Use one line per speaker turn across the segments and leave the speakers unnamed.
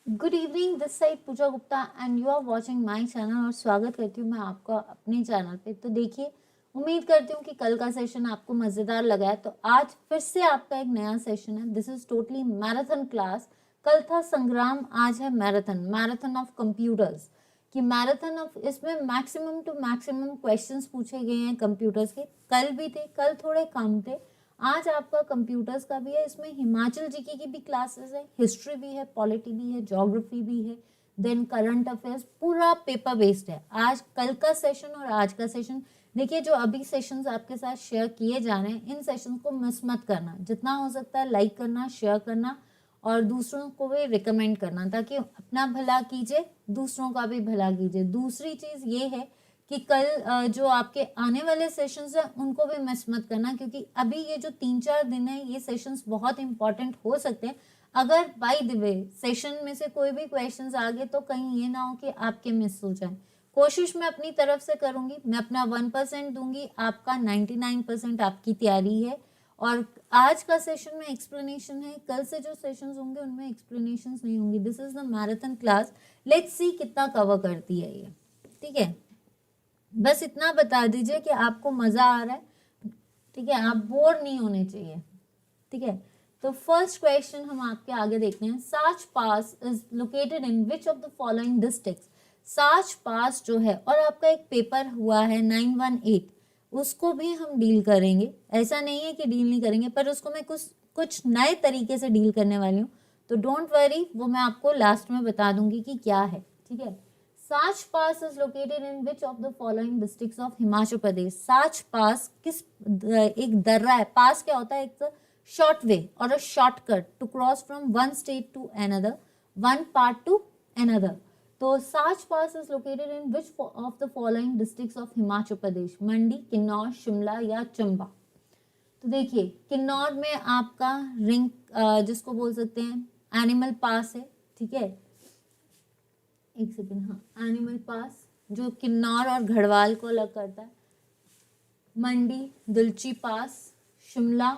Good evening, this side Pooja Gupta and you are watching my channel. और स्वागत करती हूँ मैं आपका अपने चैनल पे। तो देखिए, उम्मीद करती हूँ कि कल का सेशन आपको मज़ेदार लगा है। तो आज फिर से आपका एक नया सेशन है। This is totally marathon class. कल था संग्राम, आज है मैराथन, मैराथन ऑफ कंप्यूटर्स। कि मैराथन ऑफ, इसमें मैक्सिमम टू मैक्सिमम क्वेश्चंस पूछे गए हैं कंप्यूटर्स के। कल भी थे, कल थोड़े कम थे। आज आपका कंप्यूटर्स का भी है। इसमें हिमाचल जीके की भी क्लासेस है, हिस्ट्री भी है, पॉलिटी भी है, ज्योग्राफी भी है, देन करंट अफेयर्स, पूरा पेपर बेस्ड है। आज कल का सेशन और आज का सेशन देखिए, जो अभी सेशंस आपके साथ शेयर किए जा रहे हैं, इन सेशंस को मिस मत करना। जितना हो सकता है लाइक करना, शेयर करना और दूसरों को भी रिकमेंड करना, ताकि अपना भला कीजिए, दूसरों का भी भला कीजिए। दूसरी चीज़ ये है कि कल जो आपके आने वाले सेशंस हैं उनको भी मिस मत करना, क्योंकि अभी ये जो 3-4 दिन है ये सेशंस बहुत इंपॉर्टेंट हो सकते हैं। अगर बाय द वे सेशन में से कोई भी क्वेश्चंस आ गए तो कहीं ये ना हो कि आपके मिस हो जाए। कोशिश मैं अपनी तरफ से करूंगी, मैं अपना 1% दूंगी, आपका 99% आपकी तैयारी है। और आज का सेशन में एक्सप्लेनेशन है, कल से जो सेशंस होंगे उनमें एक्सप्लेनेशंस नहीं होंगी। This is the marathon class. Let's see कितना कवर करती है ये। ठीक है, बस इतना बता दीजिए कि आपको मजा आ रहा है। ठीक है, आप बोर नहीं होने चाहिए। ठीक है, तो फर्स्ट क्वेश्चन हम आपके आगे देखते हैं। Sach pass is located in which of the following districts. Sach pass जो है, और आपका एक पेपर हुआ है 918, उसको भी हम डील करेंगे। ऐसा नहीं है कि डील नहीं करेंगे, पर उसको मैं कुछ कुछ नए तरीके से डील करने वाली हूँ। तो डोंट वरी, वो मैं आपको लास्ट में बता दूंगी कि क्या है। ठीक है, Sach pass is located in which of the following districts of Himachal Pradesh. Sach pass किस, एक दर्रा है। पास क्या होता है? एक शॉर्ट वे और a shortcut to cross from one state to another, one part to another. तो Sach pass is located in which of the following districts of Himachal Pradesh? Mandi, Kinnaur, Shimla या चंबा? तो देखिए, किन्नौर में आपका रिंग, जिसको बोल सकते हैं एनिमल पास है। ठीक है, एक सेकेंड, हाँ, एनिमल पास जो किन्नौर और घड़वाल को अलग करता है। मंडी, दुलची पास। शिमला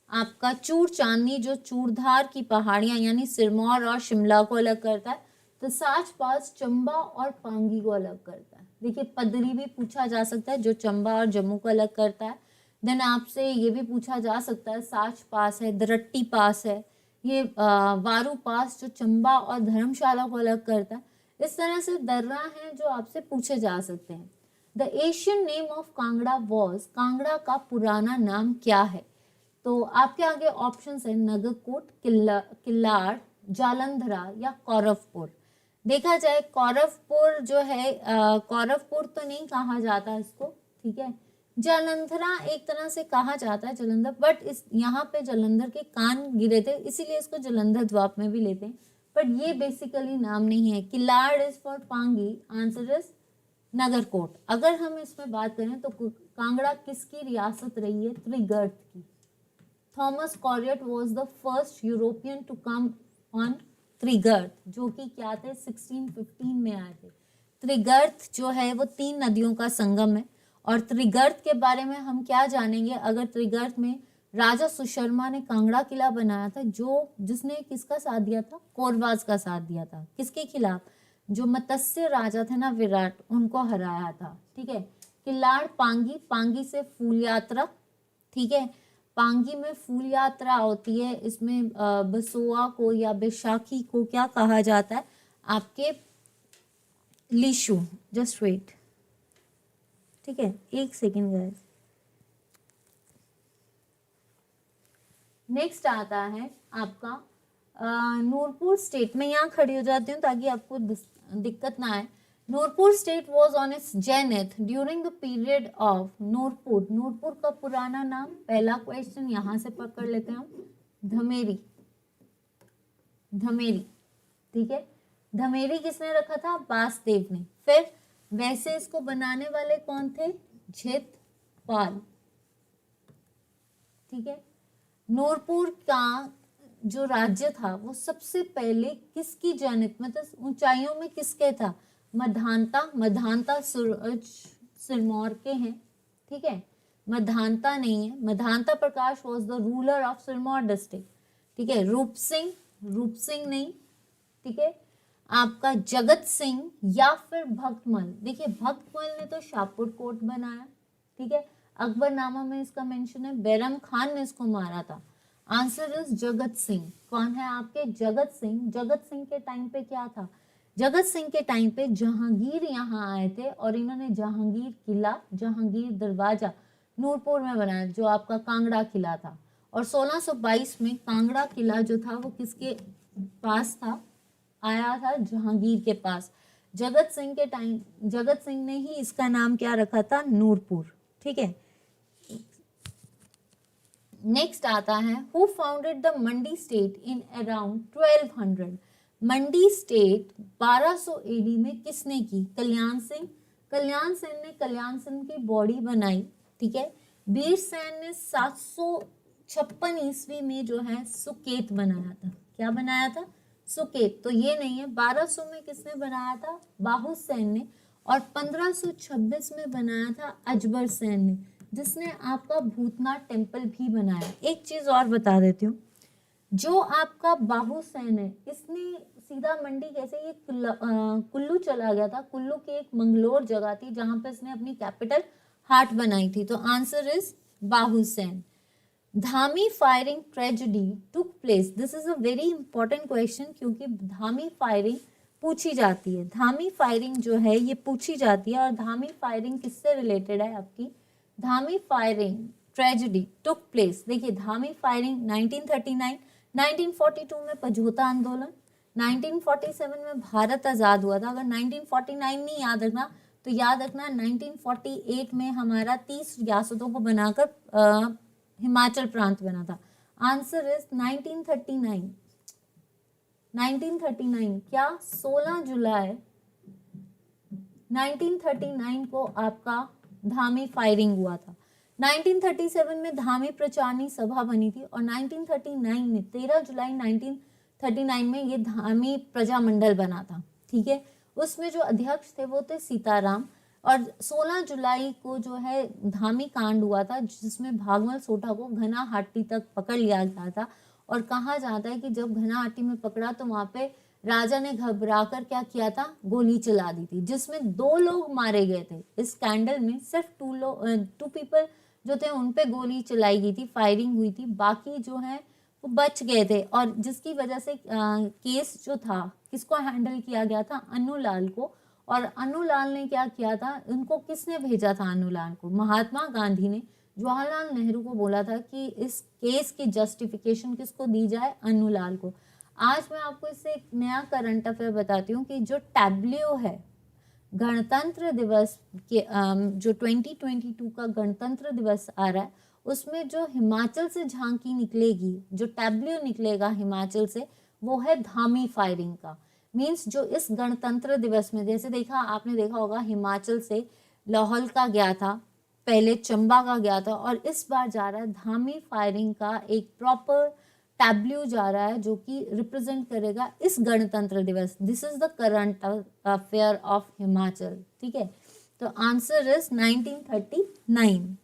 आपका चूड़ चांदनी, जो चूड़धार की पहाड़ियां यानी सिरमौर और शिमला को अलग करता है। तो साच पास चंबा और पांगी को अलग करता है। देखिए, पदरी भी पूछा जा सकता है जो चंबा और जम्मू को अलग करता है। देन आपसे ये भी पूछा जा सकता है, साच पास है, दरट्टी पास है, ये वारू पास जो चंबा और धर्मशाला को अलग करता है। इस तरह से दर्रा हैं जो आपसे पूछे जा सकते हैं। The Asian name of Kangra was, Kangra का पुराना नाम क्या है? तो आपके आगे ऑप्शन है नगरकोट, किल्लाड़, जालंधरा या कौरवपुर। देखा जाए, कौरवपुर जो है, कौरवपुर तो नहीं कहा जाता इसको। ठीक है, जालंधरा एक तरह से कहा जाता है, जलंधर, बट इस यहाँ पे जलंधर के कान गिरे थे इसीलिए इसको जलंधर द्वाप में भी लेते हैं। बट ये बेसिकली नाम नहीं है। Kilar is for Pangi, answer is Nagarkot. अगर हम इसमें बात करें तो कांगड़ा किसकी रियासत रही है? त्रिगर्त की। Thomas Coryat was the first European to come on Trigarta, जो कि क्या थे, 1615 में आए थे। त्रिगर्त जो है वो 3 नदियों का संगम है। और त्रिगर्त के बारे में हम क्या जानेंगे? अगर त्रिगर्त में राजा सुशर्मा ने कांगड़ा किला बनाया था, जो जिसने किसका साथ दिया था? कोरवाज का साथ दिया था। किसके खिलाफ? जो मत्स्य राजा थे ना, विराट, उनको हराया था। ठीक है, किलाड़ पांगी, पांगी से फूल यात्रा। ठीक है, पांगी में फूल यात्रा होती है। इसमें बसोआ को या बैसाखी को क्या कहा जाता है? आपके लीशु। जस्ट वेट, ठीक है, एक सेकेंड गाइस। नेक्स्ट आता है आपका नूरपुर स्टेट। में यहाँ खड़ी हो जाती हूँ ताकि आपको दिक्कत ना आए। Nurpur state was on its zenith during the period of Nurpur. Nurpur का पुराना नाम, पहला क्वेश्चन यहाँ से पकड़ लेते हैं हम, धमेरी। धमेरी, ठीक है, धमेरी किसने रखा था? बासदेव ने। फिर वैसे इसको बनाने वाले कौन थे? झेतपाल। ठीक है, नूरपुर का जो राज्य था वो सबसे पहले किसकी जनित, मतलब ऊंचाइयों में किसके था? मधानता। मधानता सूरज सिरमौर के हैं। ठीक है, मधानता नहीं है। Madhanta Prakash was the ruler of Sirmaur district. ठीक है, रूप सिंह, रूप सिंह नहीं, ठीक है, आपका जगत सिंह या फिर भक्तमल। देखिए भक्तमल ने तो शाहपुर कोट बनाया, ठीक है, अकबरनामा में इसका मेंशन है, बैरम खान ने इसको मारा था। Answer is Jagat Singh. कौन है आपके? जगत सिंह। जगत सिंह के टाइम पे क्या था? जगत सिंह के टाइम पे जहांगीर यहाँ आए थे और इन्होंने जहांगीर किला, जहांगीर दरवाजा नूरपुर में बनाया, जो आपका कांगड़ा किला था। और 1622 में कांगड़ा किला जो था वो किसके पास था? आया था जहांगीर के पास। जगत सिंह के टाइम, जगत सिंह ने ही इसका नाम क्या रखा था? नूरपुर, ठीक है। नेक्स्ट आता है, who founded the Mandi state in around 1200? Mandi state 1200 AD में किसने की? कल्याण सिंह। कल्याण सिंह ने कल्याण सिंह की बॉडी बनाई, ठीक है। वीर सेन ने 756 ईस्वी में जो है सुकेत बनाया था। क्या बनाया था? सुकेत। तो ये नहीं है। 1200 में किसने बनाया था? बाहू सेन ने। और 1526 में बनाया था अजबर सेन ने, जिसने आपका भूतनाथ टेम्पल भी बनाया। एक चीज और बता देती हूँ, जो आपका बाहू सेन है इसने सीधा मंडी कैसे, ये कुल्लू चला गया था। कुल्लू की एक मंगलोर जगह थी जहां पे इसने अपनी कैपिटल हाट बनाई थी। तो answer is Bahu Sen. Dhami firing tragedy took place. This is a very important question, क्योंकि धामी फायरिंग पूछी जाती है। धामी फायरिंग जो है ये पूछी जाती है, और धामी फायरिंग किससे रिलेटेड है आपकी? Dhami firing tragedy took place. देखिए धामी फायरिंग 1939, 1942 में पझोता आंदोलन, 1947 में भारत आजाद हुआ था। अगर 1949 नहीं याद रखना तो याद रखना 1948 में हमारा 30 रियासतों को बनाकर हिमाचल प्रांत बना था। Answer is 1939। 1939 क्या? 16 जुलाई 1939 को आपका धामी फायरिंग हुआ था। 1937 में धामी प्रचारणी सभा बनी थी, और 1939 में 13 जुलाई 1939 में ये धामी प्रजामंडल बना था, ठीक है। उसमें जो अध्यक्ष थे वो थे सीताराम। और 16 जुलाई को जो है धामी कांड हुआ था, जिसमें भागमल सोठा को घनाहाटी तक पकड़ लिया गया था। और कहा जाता है कि जब घनाहाटी में पकड़ा तो वहां पे राजा ने घबराकर क्या किया था? गोली चला दी थी, जिसमें 2 लोग मारे गए थे। इस स्कैंडल में सिर्फ 2 पीपल जो थे उन पे गोली चलाई गई थी, फायरिंग हुई थी, बाकी जो है वो बच गए थे। और जिसकी वजह से केस जो था किसको हैंडल किया गया था? अन्नूलाल को। और अन्नूलाल ने क्या किया था? उनको किसने भेजा था? अन्नूलाल को महात्मा गांधी ने जवाहरलाल नेहरू को बोला था कि इस केस की जस्टिफिकेशन किसको दी जाए? अन्नूलाल को। आज मैं आपको इससे एक नया करंट अफेयर बताती हूँ कि जो टैब्लियो है गणतंत्र दिवस के, जो 2022 का गणतंत्र दिवस आ रहा है, उसमें जो हिमाचल से झांकी निकलेगी, जो टैब्लियो निकलेगा हिमाचल से, वो है धामी फायरिंग का। मीन्स जो इस गणतंत्र दिवस में, जैसे देखा आपने देखा होगा हिमाचल से लाहौल का गया था, पहले चंबा का गया था, और इस बार जा रहा है धामी फायरिंग का एक प्रॉपर टैब्ल्यू जा रहा है, जो कि रिप्रेजेंट करेगा इस गणतंत्र दिवस। This is the current affair of Himachal, ठीक है। तो answer is 1939।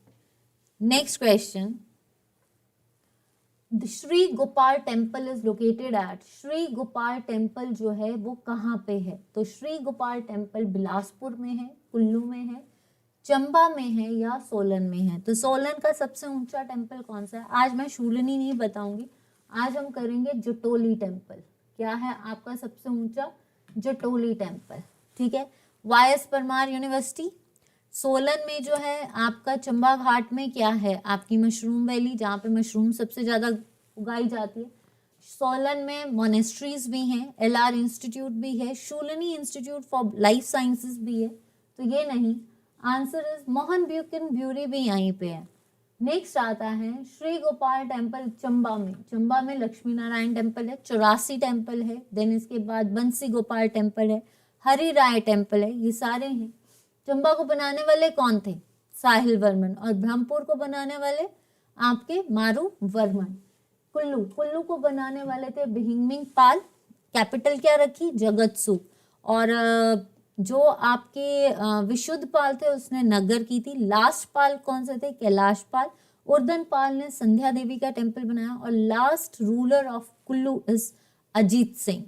Next question, Shri Gopal temple is located at. Shri Gopal temple जो है वो कहाँ पे है? तो श्री गोपाल टेम्पल बिलासपुर में है, कुल्लू में है, चंबा में है, या सोलन में है? तो सोलन का सबसे ऊंचा टेम्पल कौन सा है? आज मैं शूलिनी नहीं बताऊंगी, आज हम करेंगे जटोली टेम्पल। क्या है आपका सबसे ऊंचा? जटोली टेम्पल, ठीक है। वाई.एस. परमार यूनिवर्सिटी। सोलन में जो है आपका चंबा घाट में क्या है? आपकी मशरूम वैली, जहाँ पे मशरूम सबसे ज्यादा उगाई जाती है। सोलन में मोनेस्ट्रीज भी हैं, LR इंस्टीट्यूट भी है, Shoolini institute for life sciences भी है। तो ये नहीं, आंसर इज मोहन ब्यूकन ब्यूरी भी यहीं पे है। नेक्स्ट आता है श्री गोपाल टेम्पल चंबा में। चंबा में लक्ष्मी नारायण टेम्पल है, 84 टेम्पल है। देन इसके बाद बंसी गोपाल टेम्पल है, हरि राय टेम्पल है, ये सारे हैं। चंबा को बनाने वाले कौन थे? साहिल वर्मन। और ब्रह्मपुर को बनाने वाले आपके मारू वर्मन। कुल्लू को बनाने वाले थे बिहिंगमिंग पाल। कैपिटल क्या रखी? जगतसुख। और जो आपके विशुद्ध पाल थे उसने नगर की थी। लास्ट पाल कौन से थे? कैलाश पाल। उर्दन पाल ने संध्या देवी का टेम्पल बनाया। और last ruler of Kullu is Ajit Singh.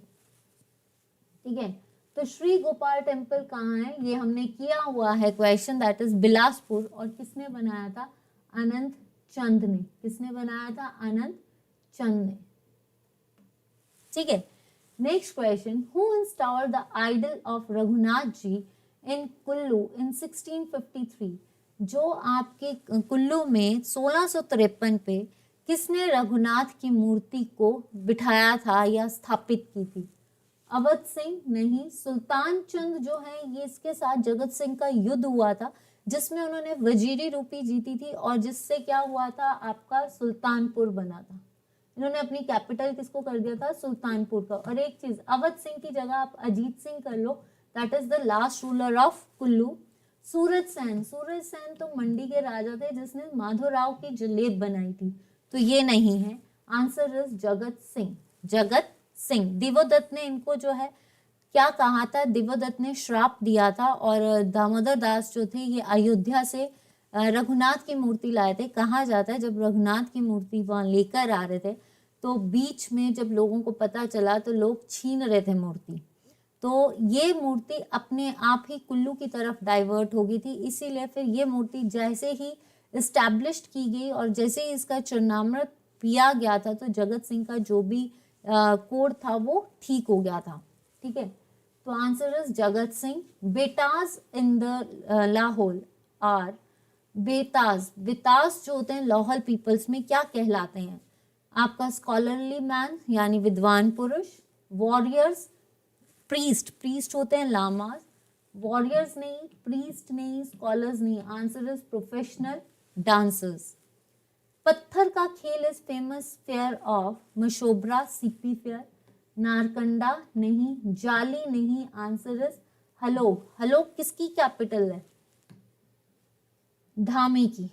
ठीक है। तो श्री गोपाल टेम्पल कहाँ है, ये हमने किया हुआ है क्वेश्चन, दैट इज बिलासपुर। और किसने बनाया था, अनंत चंद ने। किसने बनाया था, अनंत चंद ने। ठीक है। Next question, who installed the idol of Raghunath ji in Kullu in 1653। जो आपके कुल्लू में 1653 पे किसने रघुनाथ की मूर्ति को बिठाया था या स्थापित की थी, अवध सिंह नहीं, सुल्तान चंद जो है ये इसके साथ जगत सिंह का युद्ध हुआ था जिसमें उन्होंने वजीरी रूपी जीती थी और जिससे क्या हुआ था, आपका सुल्तानपुर बना था। इन्होंने अपनी कैपिटल किसको कर दिया था, सुल्तानपुर का। और एक चीज, अवध सिंह की जगह आप अजीत सिंह कर लो, that is the last ruler of Kullu. Suraj Sen, Suraj Sen तो मंडी के राजा थे जिसने माधोराव की जलेब बनाई थी, तो ये नहीं है। Answer is Jagat Singh, Jagat Singh. दिवोदत्त ने इनको जो है क्या कहा था, दिवोदत्त ने श्राप दिया था और दामोदर दास जो थे ये अयोध्या से रघुनाथ की मूर्ति लाए थे। कहा जाता है जब रघुनाथ की मूर्ति वहां लेकर आ रहे थे तो बीच में जब लोगों को पता चला तो लोग छीन रहे थे मूर्ति, तो ये मूर्ति अपने आप ही कुल्लू की तरफ डाइवर्ट हो गई थी। इसीलिए फिर ये मूर्ति जैसे ही इस्टेब्लिश्ड की गई और जैसे ही इसका चरणामृत पिया गया था तो जगत सिंह का जो भी कोड था वो ठीक हो गया था। ठीक है, तो answer is Jagat Singh. Betaj in the Lahaul are, Betaj, Betaj जो होते हैं लाहौल पीपल्स में क्या कहलाते हैं, आपका स्कॉलरली मैन यानी विद्वान पुरुष, वॉरियर्स, प्रीस्ट, प्रीस्ट होते हैं लामास, वॉरियर्स नहीं, प्रीस्ट नहीं, स्कॉलर्स नहीं, आंसर इज प्रोफेशनल डांसर्स। पत्थर का खेल is famous fair of Mashobra CP fair, Narkanda नहीं, जाली नहीं, आंसर इज हलोग। हलोग किसकी कैपिटल है, धामी की।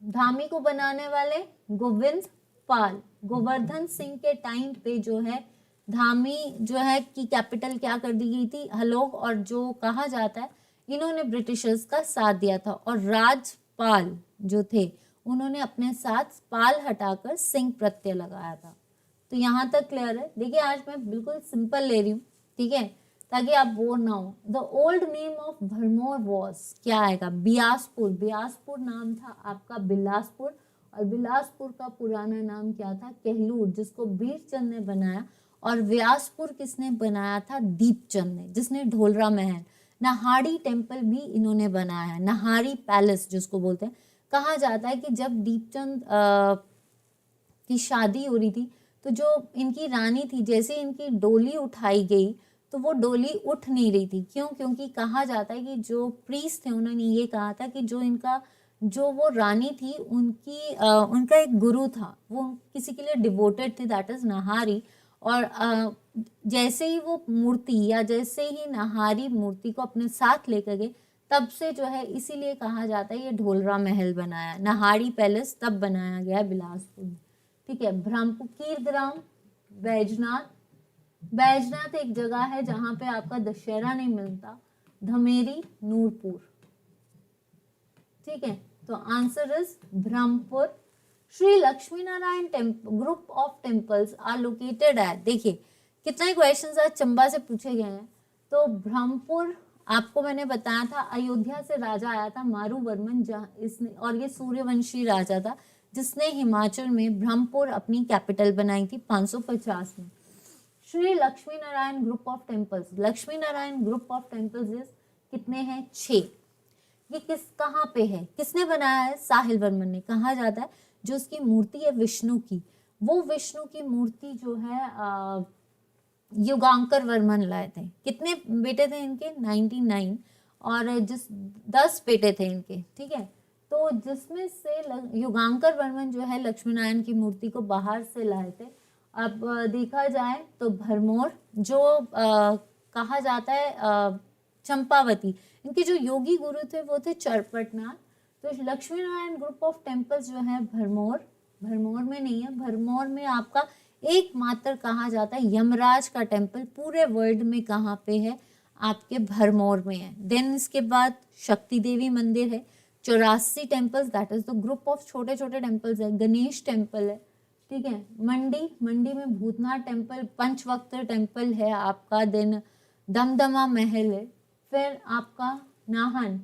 धामी को बनाने वाले गोविंद पाल, गोवर्धन सिंह के टाइम पे जो है धामी जो है की कैपिटल क्या कर दी गई थी, हलोग। और जो कहा जाता है इन्होंने ब्रिटिशर्स का साथ दिया था और राजपाल जो थे उन्होंने अपने साथ पाल हटाकर सिंह प्रत्यय लगाया था। तो यहाँ तक क्लियर है। देखिए आज मैं बिल्कुल सिंपल ले रही हूँ, ठीक है, ताकि आप बोर ना हो। The old name of Bharmour was, क्या आएगा, बियासपुर। बियासपुर नाम था आपका बिलासपुर और बिलासपुर का पुराना नाम क्या था, कहलूर, जिसको बीरचंद ने बनाया। और व्यासपुर किसने बनाया था, दीपचंद ने, जिसने ढोलरा महल। नहाड़ी टेम्पल भी इन्होंने बनाया है, नहाड़ी पैलेस जिसको बोलते हैं। कहा जाता है कि जब दीपचंद की शादी हो रही थी तो जो इनकी रानी थी, जैसे इनकी डोली उठाई गई तो वो डोली उठ नहीं रही थी। क्यों, क्योंकि कहा जाता है कि जो प्रीस्ट थे उन्होंने ये कहा था कि जो वो रानी थी उनका एक गुरु था, वो किसी के लिए डिवोटेड थे, दैट इज नहारी। और जैसे ही वो मूर्ति या जैसे ही नहारी मूर्ति को अपने साथ लेकर गए तब से जो है, इसीलिए कहा जाता है ये ढोलरा महल बनाया, नहाड़ी पैलेस तब बनाया गया है बिलासपुर में। ठीक है, ब्रह्मपुर, कीर्तराम, बैजनाथ। बैजनाथ एक जगह है जहां पे आपका दशहरा नहीं मिलता, धमेरी, नूरपुर। ठीक है, तो answer is Brahmpur. Shri Lakshmi Narayan temple group of temples are located at, देखिए कितने क्वेश्चंस आज चंबा से पूछे गए हैं। तो ब्रह्मपुर आपको मैंने बताया था, अयोध्या से राजा आया था मारूवर्मन, जहाँ इसने, और ये सूर्यवंशी राजा था जिसने हिमाचल में ब्रह्मपुर अपनी कैपिटल बनाई थी 550 में। Shri Lakshmi Narayan group of temples, Lakshmi Narayan group of temples कितने हैं, 6। ये कहाँ पे है, किसने बनाया है, साहिल वर्मन ने। कहा जाता है जो उसकी मूर्ति है विष्णु की, वो विष्णु की मूर्ति जो है युगांकर वर्मन लाए थे। कितने बेटे थे इनके, 99, और 10 बेटे थे इनके। ठीक है, तो जिसमें से युगांकर वर्मन जो है लक्ष्मी नारायण की मूर्ति को बाहर से लाए थे। अब देखा जाए तो भरमौर जो कहा जाता है चंपावती, इनके जो योगी गुरु थे वो थे चरपटनाथ। तो Lakshmi Narayan group of temples जो है भरमौर में नहीं है, भरमौर में आपका एकमात्र कहा जाता है यमराज का टेम्पल पूरे वर्ल्ड में कहाँ पे है, आपके भरमौर में है। देन इसके बाद शक्ति देवी मंदिर है, 84 temples, that is the group of छोटे छोटे टेम्पल्स है। गणेश टेम्पल है, ठीक है। मंडी, मंडी में भूतनाथ टेम्पल, पंचवक्त्र टेम्पल है आपका, देन दमदमा महल है। फिर आपका नाहन,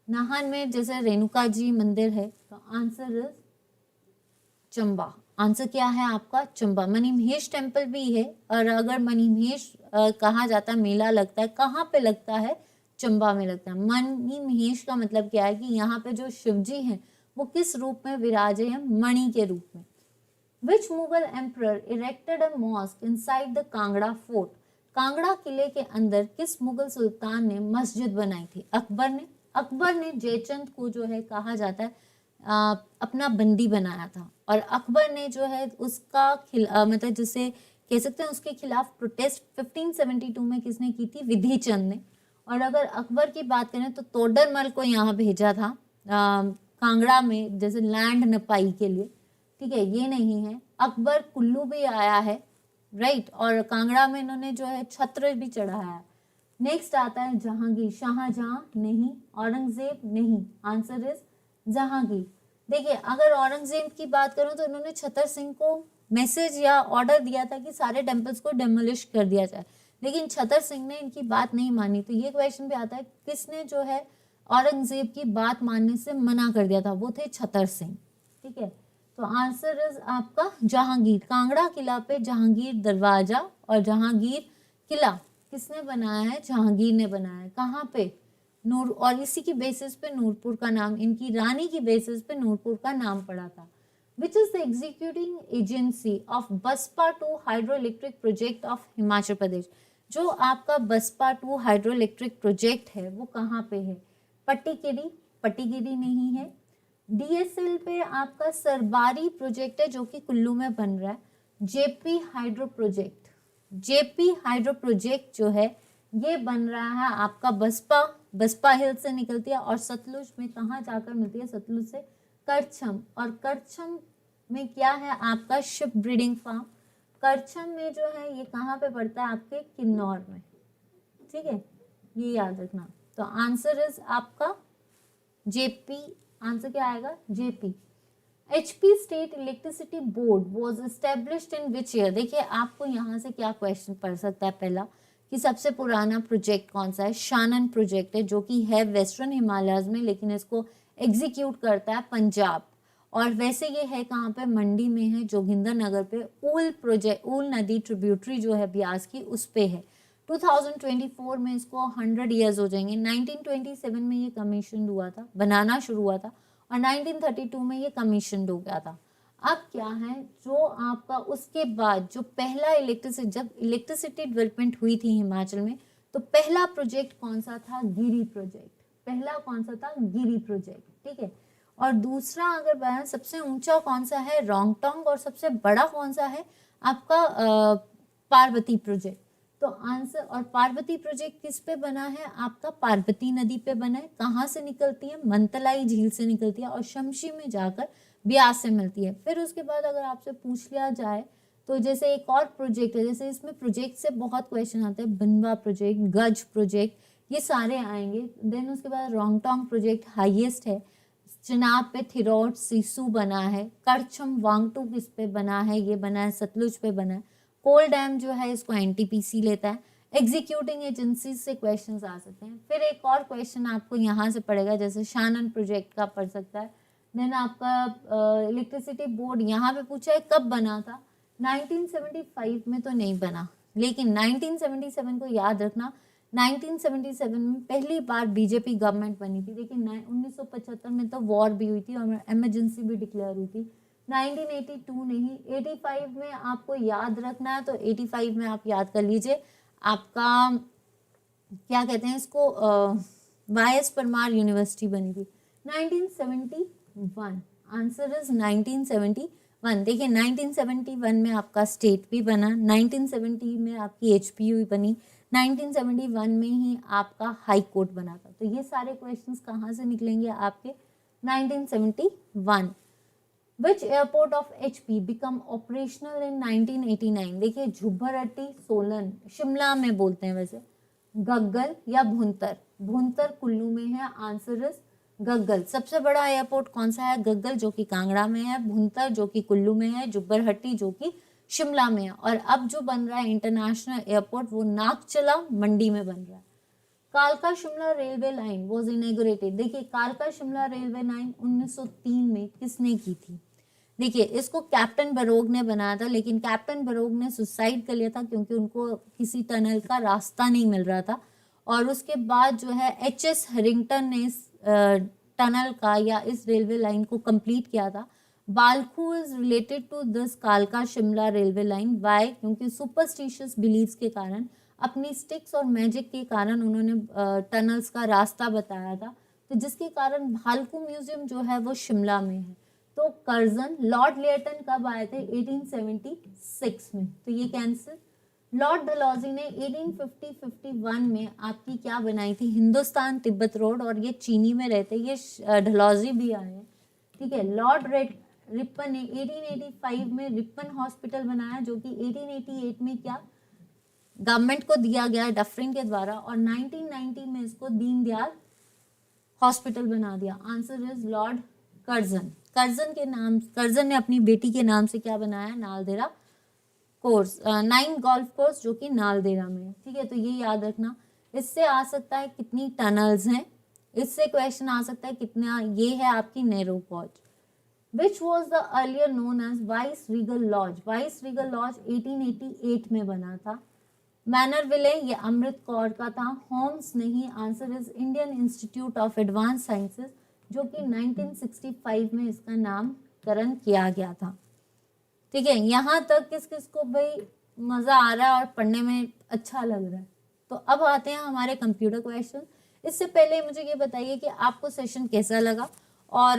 नाहन में जैसे रेणुका जी मंदिर है, तो आंसर इज चंबा। आंसर क्या है आपका? चंबा। मणिमहेश टेम्पल भी है, और अगर मणिमहेश कहा जाता है, मेला लगता है, कहाँ पे लगता है? चंबा में लगता है। मणिमहेश का मतलब क्या है कि यहाँ पे जो शिवजी हैं वो किस रूप में विराजे हैं? मणि के रूप में। Which Mughal emperor erected a mosque inside the Kangra fort? Kangra किले के अंदर किस मुगल सुल्तान ने मस्जिद बनाई थी? अकबर ने। अकबर ने जयचंद को जो है कहा जाता है अपना बंदी बनाया था, और अकबर ने जो है उसका मतलब जिसे कह सकते हैं उसके खिलाफ प्रोटेस्ट 1572 में किसने की थी? विधि चंद ने। और अगर अकबर की बात करें तो तोडरमल को यहाँ भेजा था कांगड़ा में, जैसे लैंड नपाई के लिए, ठीक है, ये नहीं है। अकबर कुल्लू भी आया है, राइट, और कांगड़ा में इन्होंने जो है छत्र भी चढ़ाया है। नेक्स्ट आता है जहांगीर, शाहजहां नहीं, औरंगजेब नहीं, आंसर इज जहांगीर। देखिए, अगर औरंगजेब की बात करूं तो इन्होंने छतर सिंह को मैसेज या ऑर्डर दिया था कि सारे टेम्पल्स को डेमोलिश कर दिया जाए, लेकिन छतर सिंह ने इनकी बात नहीं मानी। तो ये क्वेश्चन भी आता है किसने जो है औरंगजेब की बात मानने से मना कर दिया था? वो थे छतर सिंह, ठीक है। तो आंसर इज आपका जहांगीर। कांगड़ा किला पे जहांगीर दरवाजा और जहांगीर किला किसने बनाया है? जहांगीर ने बनाया है। कहाँ पे? नूर, और इसी की बेसिस पे नूरपुर का नाम, इनकी रानी की बेसिस पे नूरपुर का नाम पड़ा था। Which is the executing agency of Baspa 2 hydro electric project of Himachal Pradesh? जो आपका बसपा 2 हाइड्रो इलेक्ट्रिक प्रोजेक्ट है वो कहाँ पे है? पट्टीगिरी, पट्टीगिरी नहीं है। डीएसएल पे आपका सरबारी प्रोजेक्ट है जो कि कुल्लू में बन रहा है। JP hydro project, JP hydro project जो है ये बन रहा है आपका बसपा, बसपा हिल से निकलती है और सतलुज में कहाँ जाकर मिलती है? सतलुज से करछम, और करछम में क्या है आपका? Ship breeding farm. करछम में जो है ये कहाँ पे पड़ता है? आपके किन्नौर में, ठीक है, ये याद रखना। तो आंसर इज आपका जेपी। आंसर क्या आएगा? JP. HP state electricity board was established in which year? देखिए, आपको यहाँ से क्या क्वेश्चन पढ़ सकता है? पहला कि सबसे पुराना प्रोजेक्ट कौन सा है? शानन प्रोजेक्ट है, जो कि है वेस्टर्न हिमालयज में, लेकिन इसको एग्जीक्यूट करता है पंजाब। और वैसे ये है कहाँ पे? मंडी में है, जोगिंदर नगर पे। ऊल प्रोजेक्ट, ऊल नदी ट्रिब्यूटरी जो है ब्यास की, उस पे है। 2024 में इसको 100 ईयर्स हो जाएंगे। 1927 में ये कमीशन हुआ था, बनाना शुरू हुआ था, और 1932 में ये कमीशन हो गया था। अब क्या है जो आपका उसके बाद जो पहला इलेक्ट्रिसिटी, जब इलेक्ट्रिसिटी डेवलपमेंट हुई थी हिमाचल में, तो पहला प्रोजेक्ट कौन सा था? गिरी प्रोजेक्ट। पहला कौन सा था? गिरी प्रोजेक्ट, ठीक है। और दूसरा अगर बताएं सबसे ऊंचा कौन सा है? रोंगटोंग। और सबसे बड़ा कौन सा है? आपका पार्वती प्रोजेक्ट। तो आंसर, और पार्वती प्रोजेक्ट किस पे बना है? आपका पार्वती नदी पे बना है। कहाँ से निकलती है? मंतलाई झील से निकलती है और शमशी में जाकर ब्यास से मिलती है। फिर उसके बाद अगर आपसे पूछ लिया जाए तो जैसे एक और प्रोजेक्ट है, जैसे इसमें प्रोजेक्ट से बहुत क्वेश्चन आते हैं, बनवा प्रोजेक्ट, गज प्रोजेक्ट, ये सारे आएंगे। देन उसके बाद रोंगटोंग प्रोजेक्ट हाईएस्ट है। चिनाब पे थिरोट सिसु बना है। करछम वांगटू किस पे बना है? ये बना है सतलुज पे बना है। कोल डैम जो है इसको एनटीपीसी लेता है। एग्जीक्यूटिंग एजेंसी से क्वेश्चंस आ सकते हैं। फिर एक और क्वेश्चन आपको यहाँ से पड़ेगा, जैसे शानन प्रोजेक्ट का पढ़ सकता है। देन आपका इलेक्ट्रिसिटी बोर्ड यहाँ पे पूछा है कब बना था? 1975 में तो नहीं बना, लेकिन 1977 को याद रखना। 1977 में पहली बार बीजेपी गवर्नमेंट बनी थी, लेकिन 1975 में तो वॉर भी हुई थी और इमरजेंसी भी डिक्लेयर हुई थी। 1982 नहीं, 85 में आपको याद रखना है, तो 85 में आप याद कर लीजिए। आपका क्या कहते हैं इसको, वाई.एस. परमार यूनिवर्सिटी बनी थी। 1971, आंसर इज 1971। देखिए 1971 में आपका स्टेट भी बना, 1970 में आपकी एचपीयू बनी, 1971 में ही आपका हाई कोर्ट बना था। तो ये सारे क्वेश्चंस कहाँ से निकलेंगे आपके? 1971। Which airport of HP become operational in 1989? देखिए झुब्बरहट्टी, सोलन, शिमला में बोलते हैं वैसे, गग्गल या भुंतर। भुंतर कुल्लू में है, आंसर इज गग्गल। सबसे बड़ा एयरपोर्ट कौन सा है? गग्गल, जो कि कांगड़ा में है। भुंतर, जो कि कुल्लू में है। जुब्बरहट्टी, जो कि शिमला में है। और अब जो बन रहा है इंटरनेशनल एयरपोर्ट, वो नागचला मंडी में बन रहा है। कालका शिमला रेलवे लाइन वॉज इनेगोरेटेड। देखिए, कालका शिमला रेलवे लाइन 1903 में किसने की थी? देखिए, इसको कैप्टन बरोग ने बनाया था, लेकिन कैप्टन बरोग ने सुसाइड कर लिया था क्योंकि उनको किसी टनल का रास्ता नहीं मिल रहा था। और उसके बाद जो है एच.एस. हैरिंगटन ने इस टनल का या इस रेलवे लाइन को कंप्लीट किया था। बालखू इज रिलेटेड टू दिस कालका शिमला रेलवे लाइन। वाई? क्योंकि सुपरस्टिशियस बिलीव्स के कारण, अपनी स्टिक्स और मैजिक के कारण उन्होंने टनल्स का रास्ता बताया था, तो जिसके कारण भालकू म्यूजियम जो है वो शिमला में है। तो कर्जन, लॉर्ड लेटन कब आए थे? 1876 में, तो ये कैंसिल। लॉर्ड डलहौजी ने 1850-51 में आपकी क्या बनाई थी? हिंदुस्तान तिब्बत रोड, और ये चीनी में रहते, ये डलहौजी भी आए हैं, ठीक है। लॉर्ड रिपन ने 1885 में रिपन हॉस्पिटल बनाया, जो कि 1888 में क्या गवर्नमेंट को दिया गया डफरिन के द्वारा, और 1990 में इसको दीनदयाल हॉस्पिटल बना दिया। Answer is Lord Curzon. Curzon ने अपनी बेटी के नाम से क्या बनाया? नालदेहरा कोर्स, 9 गोल्फ कोर्स, जो कि नालदेहरा में है, ठीक है। तो ये याद रखना। इससे आ सकता है कितनी टनल्स हैं, इससे क्वेश्चन आ सकता है कितना, ये है आपकी narrow gauge. Which was the earlier known as Viceregal Lodge? Viceregal Lodge 1888 में बना था। मैनर विले, ये अमृत कौर का था। होम्स नहीं, answer is Indian institute of advance sciences, जो कि 1965 में इसका नामकरण किया गया था, ठीक है। यहाँ तक किस किस को भाई मजा आ रहा है और पढ़ने में अच्छा लग रहा है? तो अब आते हैं हमारे कंप्यूटर क्वेश्चन। इससे पहले मुझे ये बताइए कि आपको सेशन कैसा लगा और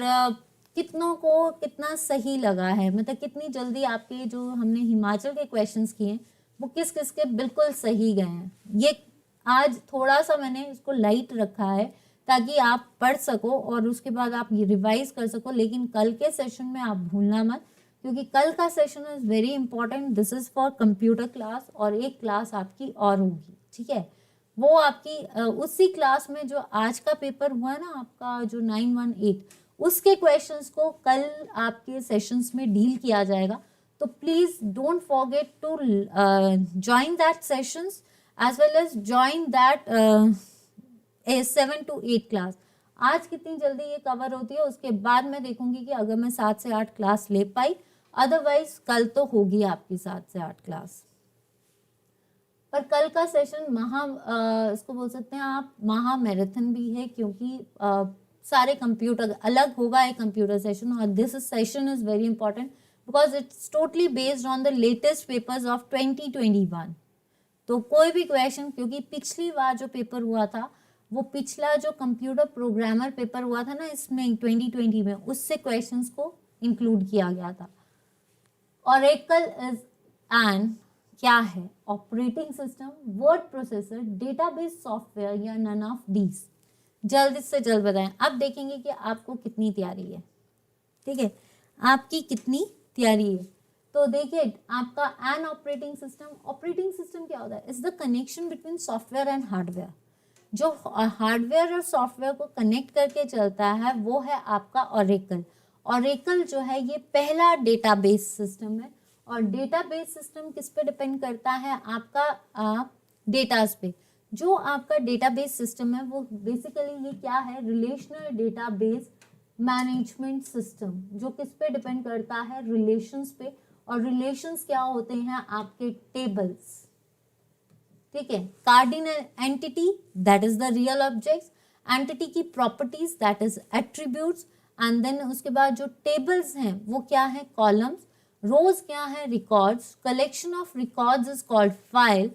कितनों को कितना सही लगा है, मतलब कितनी जल्दी आपके जो हमने हिमाचल के क्वेश्चंस किए वो किस किस के बिल्कुल सही गए हैं। ये आज थोड़ा सा मैंने इसको लाइट रखा है ताकि आप पढ़ सको और उसके बाद आप ये रिवाइज कर सको, लेकिन कल के सेशन में आप भूलना मत, क्योंकि कल का session is very important. This is for computer class, और एक क्लास आपकी और होगी, ठीक है। वो आपकी उसी क्लास में जो आज का पेपर हुआ है ना आपका जो 918, उसके क्वेश्चंस को कल आपके सेशंस में डील किया जाएगा। तो please don't forget to join that sessions as well as join that 7 to 8 class. आज कितनी जल्दी ये कवर होती है उसके बाद मैं देखूंगी कि अगर मैं 7 से 8 क्लास ले पाई, अदरवाइज कल तो होगी आपकी 7 से 8 क्लास। पर कल का सेशन इसको बोल सकते हैं आप महा मैराथन भी है, क्योंकि सारे कंप्यूटर अलग होगा एक कंप्यूटर सेशन, और this session is very important because it's totally based on the latest papers of 2021। तो कोई भी क्वेश्चन, क्योंकि पिछली बार जो पेपर हुआ था वो पिछला जो कंप्यूटर प्रोग्रामर पेपर हुआ था ना इसमें 2020 में, उससे क्वेश्चंस को इंक्लूड किया गया था। ऑरेकल इज एन क्या है? Operating system, word processor, database software, या नन ऑफ दीज? जल्द से जल्द बताएं। अब देखेंगे कि आपको कितनी तैयारी है, ठीक है, आपकी कितनी तैयारी है। तो देखिए आपका एन ऑपरेटिंग सिस्टम क्या होता है? Is the connection between software and hardware. जो हार्डवेयर और सॉफ्टवेयर को कनेक्ट करके चलता है वो है आपका ऑरेकल। ऑरेकल जो है ये पहला डेटाबेस सिस्टम है, और डेटाबेस सिस्टम किस पे डिपेंड करता है? आपका डेटास पे। जो आपका डेटाबेस सिस्टम है वो बेसिकली ये क्या है? रिलेशनल डेटाबेस मैनेजमेंट सिस्टम, जो किस पे डिपेंड करता है? रिलेशंस पे। और रिलेशंस क्या होते हैं? आपके टेबल्स, ठीक है। Cardinal entity, that is the real objects. Entity की properties, that is attributes. And then उसके बाद जो टेबल्स हैं वो क्या है? कॉलम्स। रोज क्या है? Records. Collection of records is called file.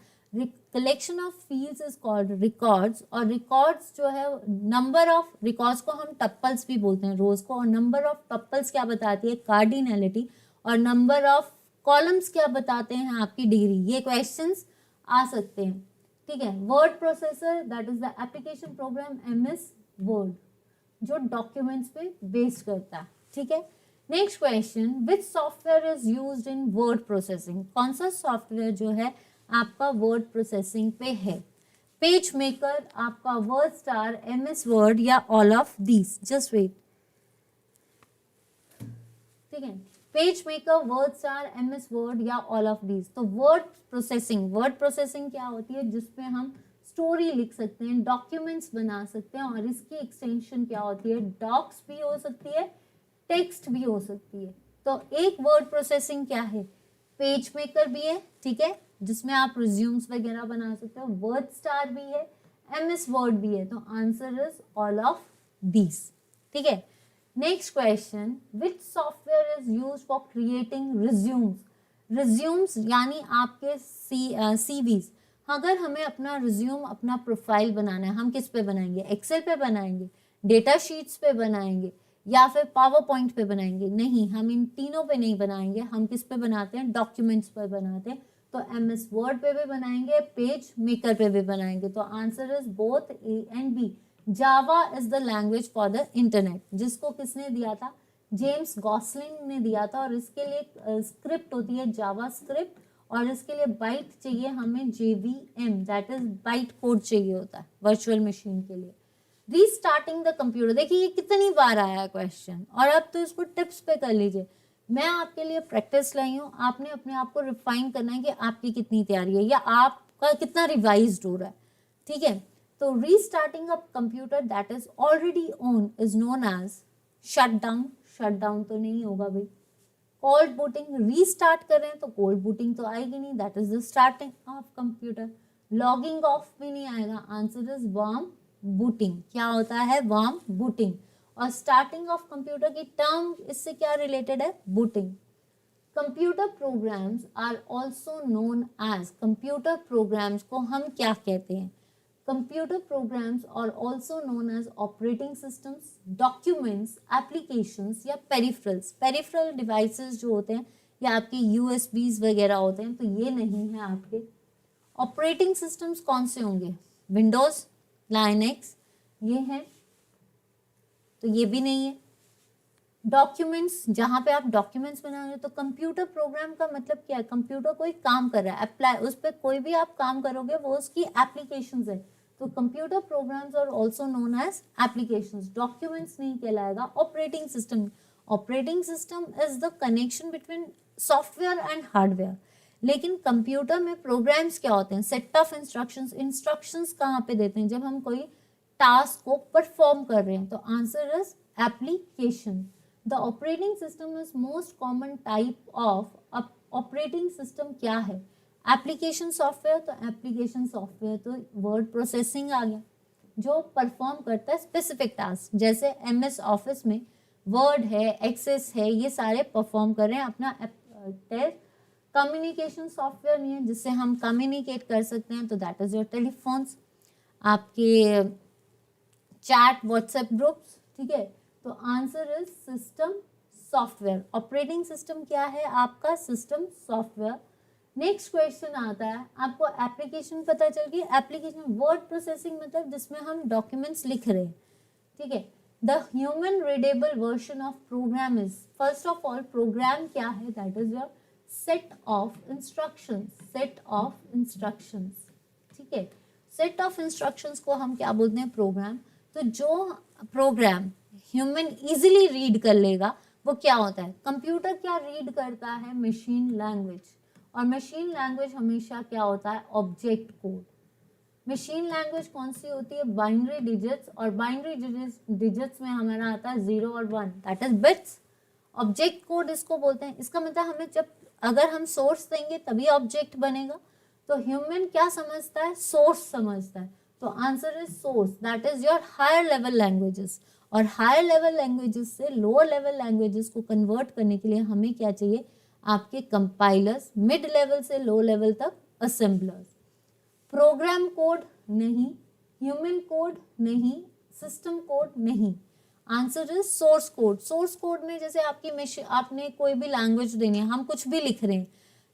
Collection of fields is called records. और रिकॉर्ड्स जो है, नंबर ऑफ रिकॉर्ड्स को हम टप्पल्स भी बोलते हैं रोज को, और नंबर ऑफ टप्पल्स क्या बताती है? कार्डिनलिटी। और नंबर ऑफ कॉलम्स क्या बताते हैं? आपकी डिग्री। ये क्वेश्चंस आ सकते हैं, ठीक है। Word processor, that is the application program MS word, जो डॉक्यूमेंट्स पे बेस्ड करता है, ठीक है। Next question, which software is used in word processing? कौन सा सॉफ्टवेयर जो है आपका वर्ड प्रोसेसिंग पे है? पेज मेकर, आपका वर्ड स्टार, MS वर्ड या all of these? Just wait, ठीक है। PageMaker, WordStar, MS Word या ऑल ऑफ दीज? तो वर्ड प्रोसेसिंग क्या होती है? जिसमें हम स्टोरी लिख सकते हैं, डॉक्यूमेंट्स बना सकते हैं, और इसकी एक्सटेंशन क्या होती है? डॉक्स भी हो सकती है, टेक्स्ट भी हो सकती है। तो एक वर्ड प्रोसेसिंग क्या है? पेज मेकर भी है, ठीक है, जिसमें आप रिज्यूम्स वगैरह बना सकते हो। वर्ड स्टार भी है, MS वर्ड भी है। तो answer is all of these, ठीक है। Next question, which software is used for creating resumes यानी आपके CVs। अगर हमें अपना रिज्यूम, अपना प्रोफाइल बनाना है, हम किस पे बनाएंगे? एक्सेल पे बनाएंगे, डेटा शीट्स पे बनाएंगे, या फिर पावर पॉइंट पे बनाएंगे? नहीं, हम इन तीनों पे नहीं बनाएंगे। हम किस पे बनाते हैं? डॉक्यूमेंट्स पे बनाते हैं। तो MS वर्ड पे भी बनाएंगे, पेज मेकर पे भी बनाएंगे। तो answer is both A and B। Java is the language for the internet, जिसको किसने दिया था? जेम्स गॉसलिंग ने दिया था। और इसके लिए स्क्रिप्ट होती है जावा स्क्रिप्ट, और इसके लिए बाइट चाहिए हमें JVM, that is byte code चाहिए होता है वर्चुअल मशीन के लिए। रीस्टार्टिंग द कंप्यूटर, देखिए ये कितनी बार आया है क्वेश्चन, और अब तो इसको टिप्स पे कर लीजिए। मैं आपके लिए प्रैक्टिस लाई हूँ, आपने अपने आप को रिफाइन करना है कि आपकी कितनी तैयारी है या आपका कितना रिवाइज्ड हो रहा है, ठीक है। तो restarting a computer that is already on is known as shut down तो नहीं होगा भाई। कोल्ड बूटिंग, रीस्टार्ट कर रहे हैं तो कोल्ड बूटिंग तो आएगी नहीं, that is the starting of computer. Logging off भी नहीं आएगा, आंसर इज वार्म बूटिंग। क्या होता है? Warm booting. और स्टार्टिंग ऑफ कंप्यूटर की टर्म इससे क्या रिलेटेड है? Booting. Computer programs are also known as, computer programs को हम क्या कहते हैं? Computer programs are also known as operating systems, documents, applications या पेरिफेरल्स। पेरिफेरल डिवाइसेस जो होते हैं या आपके USBs वगैरह होते हैं, तो ये नहीं है आपके। ऑपरेटिंग सिस्टम्स कौन से होंगे? विंडोज, लाइनेक्स, ये हैं, तो ये भी नहीं है। डॉक्यूमेंट्स, जहां पे आप डॉक्यूमेंट्स बनाओगे, तो कंप्यूटर प्रोग्राम का मतलब क्या है? कंप्यूटर कोई काम कर रहा है, अप्लाई, उस पर कोई भी आप काम करोगे वो उसकी एप्लीकेशंस है। तो computer programs are also known as applications. Documents नहीं कहलाएगा। Operating system is the connection between software and hardware. लेकिन कंप्यूटर में प्रोग्राम्स क्या होते हैं? सेट ऑफ इंस्ट्रक्शंस कहाँ पे देते हैं? जब हम कोई टास्क को परफॉर्म कर रहे हैं। तो answer is application. The operating system is most common type of operating system क्या है? Application software. तो एप्लीकेशन सॉफ्टवेयर तो वर्ड प्रोसेसिंग आ गया, जो परफॉर्म करता है स्पेसिफिक टास्क। जैसे MS ऑफिस में वर्ड है, एक्सेस है, ये सारे परफॉर्म कर रहे हैं अपना टेस्ट। कम्युनिकेशन सॉफ्टवेयर नहीं है जिससे हम कम्युनिकेट कर सकते हैं, तो दैट इज योर टेलीफोन्स, आपके चैट, व्हाट्सएप ग्रुप्स, ठीक है। तो answer is system software. Operating system क्या है आपका? System software. नेक्स्ट क्वेश्चन आता है, आपको एप्लीकेशन पता चल गई। एप्लीकेशन वर्ड प्रोसेसिंग मतलब जिसमें हम डॉक्यूमेंट्स लिख रहे हैं, ठीक है। The human readable version of program is, first of all program क्या है? That is your set of instructions, ठीक है। सेट ऑफ इंस्ट्रक्शंस को हम क्या बोलते हैं? प्रोग्राम। तो जो प्रोग्राम ह्यूमन इजीली रीड कर लेगा वो क्या होता है? कंप्यूटर क्या रीड करता है? Machine language. और मशीन लैंग्वेज हमेशा क्या होता है? Object code. मशीन लैंग्वेज कौन सी होती है? बाइनरी डिजिट्स, और बाइनरी डिजिट्स में हमारा आता है 0 और 1, that is bits. Object code इसको बोलते हैं। इसका मतलब हमें जब अगर हम सोर्स देंगे तभी ऑब्जेक्ट बनेगा। तो ह्यूमन क्या समझता है? सोर्स समझता है। तो answer is source, that is your higher level languages. और हायर लेवल लैंग्वेजेस से लोअर लेवल लैंग्वेजेस को कन्वर्ट करने के लिए हमें क्या चाहिए? आपके कंपाइलर्स, मिड लेवल से लो लेवल तक असेंबलर्स। प्रोग्राम कोड नहीं, ह्यूमन कोड नहीं, सिस्टम कोड नहीं। Answer is source code. Source code में जैसे आपने कोई भी लैंग्वेज देनी है, हम कुछ भी लिख रहे हैं,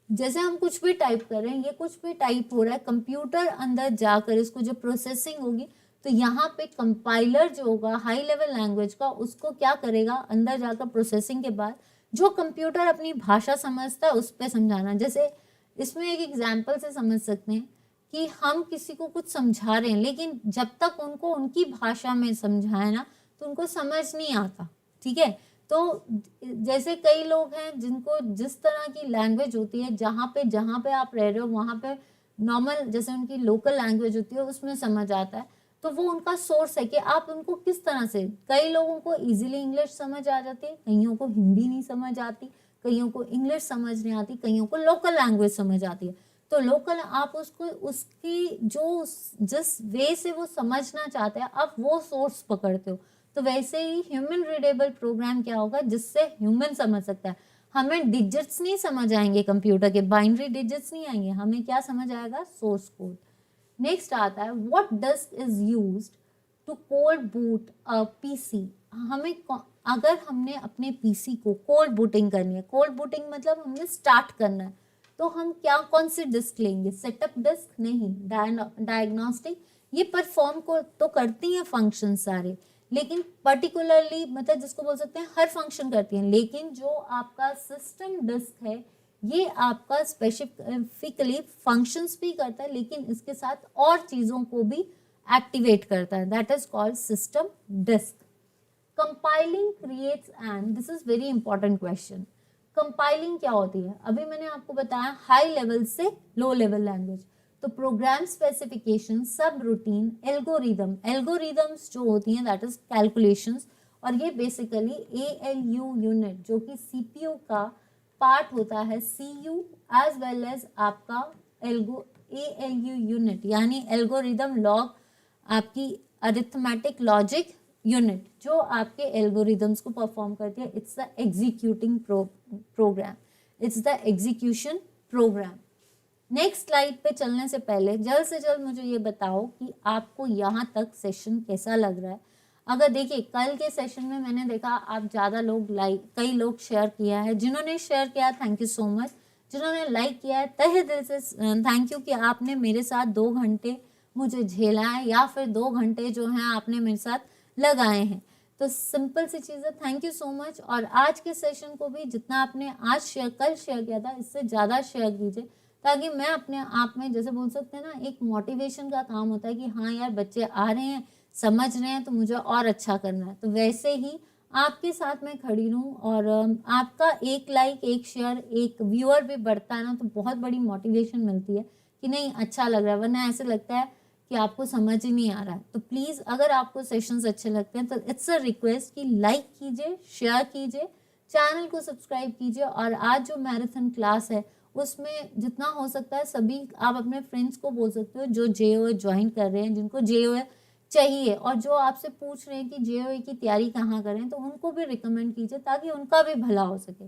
जैसे हम कुछ भी टाइप कर रहे हैं, ये कुछ भी टाइप हो रहा है, कंप्यूटर अंदर जाकर इसको जो प्रोसेसिंग होगी, तो यहाँ पे कंपाइलर जो होगा हाई लेवल लैंग्वेज का, उसको क्या करेगा? अंदर जाकर प्रोसेसिंग के बाद जो कंप्यूटर अपनी भाषा समझता है उस पर समझाना। जैसे इसमें एक एग्जाम्पल से समझ सकते हैं, कि हम किसी को कुछ समझा रहे हैं, लेकिन जब तक उनको उनकी भाषा में समझाए ना तो उनको समझ नहीं आता, ठीक है। तो जैसे कई लोग हैं जिनको जिस तरह की लैंग्वेज होती है, जहाँ पे आप रह रहे हो वहाँ पे नॉर्मल जैसे उनकी लोकल लैंग्वेज होती है उसमें समझ आता है, तो वो उनका सोर्स है कि आप उनको किस तरह से, कई लोगों को इजीली इंग्लिश समझ आ जाती है, कईयों को हिंदी नहीं समझ आती, कईयों को इंग्लिश समझ नहीं आती, कईयों को लोकल लैंग्वेज समझ आती है। तो लोकल आप उसको उसकी जो जिस वे से वो समझना चाहते हैं आप वो सोर्स पकड़ते हो। तो वैसे ही ह्यूमन रीडेबल प्रोग्राम क्या होगा जिससे ह्यूमन समझ सकता है। हमें डिजिट्स नहीं समझ आएंगे, कंप्यूटर के बाइनरी डिजिट्स नहीं आएंगे, हमें क्या समझ आएगा, सोर्स कोड। नेक्स्ट आता है what disk is used to cold boot a PC. हमें अगर हमने अपने पीसी को कोल्ड बूटिंग करनी है, कोल्ड बूटिंग मतलब हमने स्टार्ट करना है, तो हम क्या कौन सी डिस्क लेंगे, सेटअप डिस्क नहीं, डायग्नोस्टिक। ये परफॉर्म को तो करती हैं फंक्शन सारे, लेकिन पर्टिकुलरली मतलब जिसको बोल सकते हैं हर फंक्शन करती हैं, लेकिन जो आपका सिस्टम डिस्क है ये आपका स्पेसिफिकली फंक्शंस भी करता है, लेकिन इसके साथ और चीज़ों को भी एक्टिवेट करता है, that is called system disk. Compiling creates and this is very important question. Compiling क्या होती है, अभी मैंने आपको बताया हाई लेवल से लो लेवल लैंग्वेज, तो प्रोग्राम स्पेसिफिकेशन, सब रूटीन, एल्गोरिदम, एल्गोरिदम्स जो होती हैं दैट इज कैलकुलेशंस, और ये बेसिकली ALU यूनिट जो कि CPU का पार्ट होता है, CU एज वेल एज आपका ALU यूनिट यानी एल्गोरिदम लॉग, आपकी अरिथमेटिक लॉजिक यूनिट जो आपके एल्गोरिदम्स को परफॉर्म करती है। It's the executing program, it's the execution program. Next slide पे चलने से पहले जल्द से जल्द मुझे ये बताओ कि आपको यहाँ तक सेशन कैसा लग रहा है। अगर देखिए कल के सेशन में मैंने देखा आप ज़्यादा लोग कई लोग शेयर किया है, जिन्होंने शेयर किया थैंक यू सो मच, जिन्होंने लाइक किया है तहे दिल से थैंक यू कि आपने मेरे साथ 2 घंटे मुझे झेला है, या फिर 2 घंटे जो हैं आपने मेरे साथ लगाए हैं। तो सिंपल सी चीज़ है, थैंक यू सो मच। और आज के सेशन को भी जितना आपने आज कल शेयर किया था इससे ज़्यादा शेयर कीजिए, ताकि मैं अपने आप में जैसे बोल सकते हैं ना एक मोटिवेशन का काम होता है कि हाँ यार बच्चे आ रहे हैं समझ रहे हैं तो मुझे और अच्छा करना है, तो वैसे ही आपके साथ मैं खड़ी रहूँ। और आपका एक लाइक, एक शेयर, एक व्यूअर भी बढ़ता है ना तो बहुत बड़ी मोटिवेशन मिलती है कि नहीं अच्छा लग रहा है, वरना ऐसे लगता है कि आपको समझ ही नहीं आ रहा है। तो प्लीज़ अगर आपको सेशंस अच्छे लगते हैं तो इट्स अ रिक्वेस्ट कि लाइक कीजिए, शेयर कीजिए, चैनल को सब्सक्राइब कीजिए। और आज जो मैराथन क्लास है उसमें जितना हो सकता है सभी आप अपने फ्रेंड्स को बोल सकते हो जो JOA ज्वाइन कर रहे हैं, जिनको JOA चाहिए और जो आपसे पूछ रहे हैं कि JOA की तैयारी कहाँ करें, तो उनको भी रिकमेंड कीजिए ताकि उनका भी भला हो सके।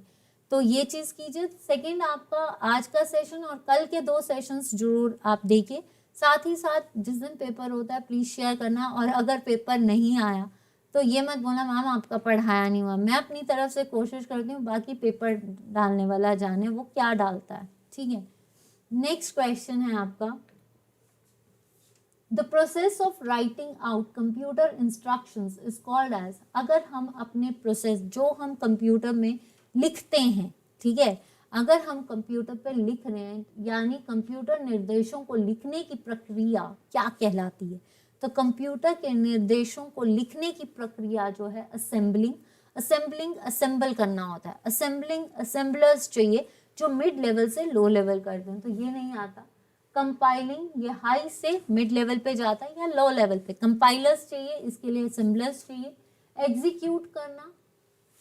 तो ये चीज़ कीजिए। सेकेंड, आपका आज का सेशन और कल के 2 सेशंस जरूर आप देखिए। साथ ही साथ जिस दिन पेपर होता है प्लीज़ शेयर करना, और अगर पेपर नहीं आया तो ये मत बोलना मैम आपका पढ़ाया नहीं हुआ, मैं अपनी तरफ से कोशिश करती हूँ, बाकी पेपर डालने वाला जाने वो क्या डालता है, ठीक है। नेक्स्ट क्वेश्चन है आपका, the process of writing out computer instructions is called as. अगर हम अपने प्रोसेस जो हम कंप्यूटर में लिखते हैं, ठीक है, अगर हम कंप्यूटर पर लिख रहे हैं यानी कंप्यूटर निर्देशों को लिखने की प्रक्रिया क्या कहलाती है, तो कंप्यूटर के निर्देशों को लिखने की प्रक्रिया जो है असेंबलिंग, असेंबल करना होता है। असेंबलिंग, असेंबलर्स चाहिए जो मिड लेवल से लो लेवल करते हैं, तो ये नहीं आता। कंपाइलिंग, ये हाई से मिड लेवल पे जाता है या लो लेवल पे, कंपाइलर्स चाहिए, इसके लिए असेंबलर्स चाहिए। एग्जीक्यूट करना,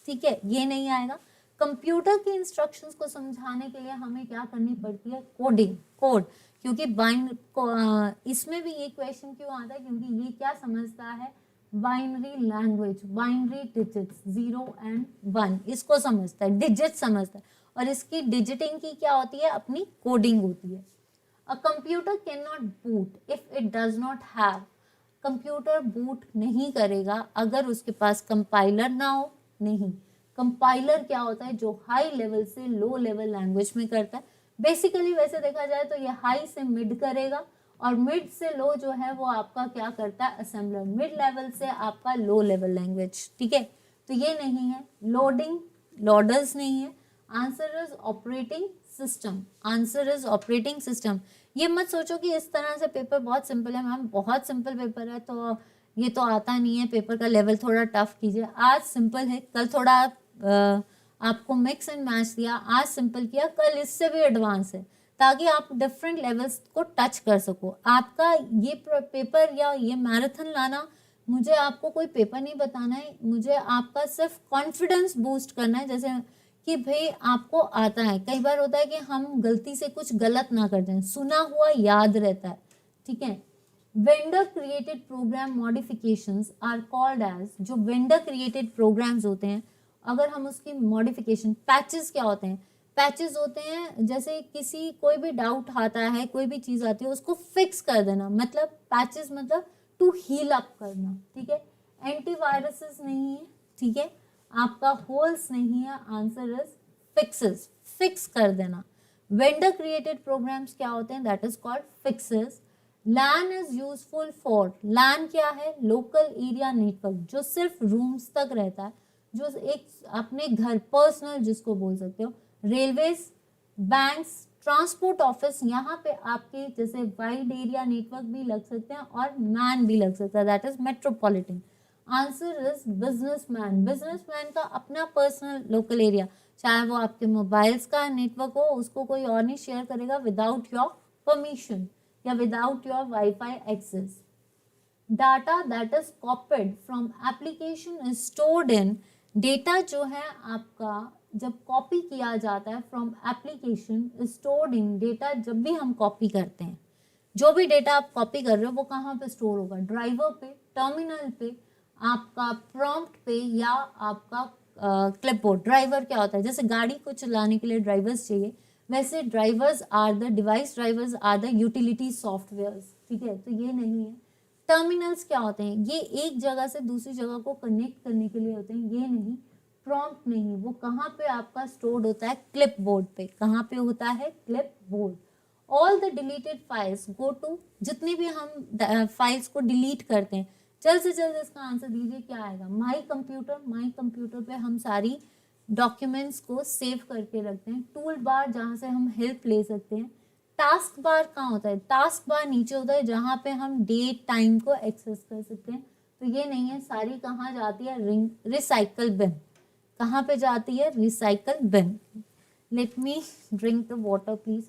ठीक है, ये नहीं आएगा। कंप्यूटर के इंस्ट्रक्शंस को समझाने के लिए हमें क्या करनी पड़ती है, कोडिंग, कोड, क्योंकि इसमें भी ये क्वेश्चन क्यों आता है, क्योंकि ये क्या समझता है, binary language, binary digits 0 and 1 इसको समझता है, डिजिट समझता है, और इसकी डिजिटिंग की क्या होती है, अपनी कोडिंग होती है। A computer cannot boot if it does not have, computer boot नहीं करेगा अगर उसके पास कंपाइलर ना हो, नहीं। कंपाइलर क्या होता है, जो हाई लेवल से लो लेवल लैंग्वेज में करता है। बेसिकली वैसे देखा जाए तो ये हाई से मिड करेगा, और मिड से लो जो है वो आपका क्या करता है, असेंबलर। मिड लेवल से आपका लो लेवल लैंग्वेज, ठीक है। तो ये नहीं है। लोडिंग, लोडर्स नहीं है। Answer is operating system, answer is operating system. ये मत सोचो कि इस तरह से पेपर बहुत सिंपल है मैम, बहुत सिंपल पेपर है तो ये तो आता नहीं है, पेपर का लेवल थोड़ा टफ कीजिए। आज सिंपल है, कल थोड़ा आपको मिक्स एंड मैच दिया, आज सिंपल किया, कल इससे भी एडवांस है, ताकि आप डिफरेंट लेवल्स को टच कर सको। आपका ये पेपर या ये मैराथन लाना, मुझे आपको कोई पेपर नहीं बताना है, मुझे आपका सिर्फ कॉन्फिडेंस बूस्ट करना है, जैसे कि भाई आपको आता है। कई बार होता है कि हम गलती से कुछ गलत ना कर दें, सुना हुआ याद रहता है, ठीक है। Vendor created program modifications are called as, जो वेंडर क्रिएटेड प्रोग्राम्स होते हैं, अगर हम उसकी मॉडिफिकेशन, पैचेस क्या होते हैं, पैचेस होते हैं जैसे किसी कोई भी डाउट आता है, कोई भी चीज आती है उसको फिक्स कर देना, मतलब पैचेस मतलब टू हील अप करना, ठीक है। एंटीवायरसेस नहीं है, ठीक है, आपका होल्स नहीं है, आंसर इज फिक्सेस, फिक्स कर देना। वेंडर क्रिएटेड प्रोग्राम्स क्या होते हैं, that is called fixes. LAN is useful for, LAN क्या है, लोकल एरिया नेटवर्क, जो सिर्फ रूम्स तक रहता है, जो एक अपने घर पर्सनल जिसको बोल सकते हो। रेलवेज, बैंक्स, ट्रांसपोर्ट ऑफिस, यहाँ पे आपके जैसे वाइड एरिया नेटवर्क भी लग सकते हैं और मैन भी लग सकता है, that is metropolitan. Answer is businessman, businessman का अपना पर्सनल लोकल एरिया, चाहे वो आपके मोबाइल्स का नेटवर्क हो, उसको कोई और नहीं शेयर करेगा विदाउट योर परमिशन या without your WiFi access. Data that is copied from application is stored in, data जो है आपका जब कॉपी किया जाता है from application is stored in, data जब भी हम कॉपी करते हैं, जो भी डेटा आप कॉपी कर रहे हो वो कहाँ पे स्टोर होगा, ड्राइवर पे, टर्मिनल पे, आपका प्रॉम्प्ट पे, या आपका क्लिपबोर्ड। ड्राइवर क्या होता है, जैसे गाड़ी को चलाने के लिए ड्राइवर्स चाहिए, वैसे drivers are the device, drivers are the utility softwares, ठीक है, तो ये नहीं है। टर्मिनल्स क्या होते हैं, ये एक जगह से दूसरी जगह को कनेक्ट करने के लिए होते हैं, ये नहीं। प्रॉम्प्ट नहीं, वो कहाँ पे आपका स्टोर्ड होता है, क्लिपबोर्ड पे, कहाँ पे होता है, clipboard. All the deleted files go to, जितनी भी हम फाइल्स को डिलीट करते हैं, जल्द से जल्द इसका आंसर दीजिए क्या आएगा, माई कंप्यूटर। माई कंप्यूटर पे हम सारी डॉक्यूमेंट्स को सेव करके रखते हैं। टूल बार, जहाँ से हम हेल्प ले सकते हैं। टास्क बार कहाँ होता है, टास्क बार नीचे होता है जहाँ पे हम डेट टाइम को एक्सेस कर सकते हैं, तो ये नहीं है। सारी कहाँ जाती है, रिसाइकल बिन, कहाँ पे जाती है, recycle bin. Let me drink the water please.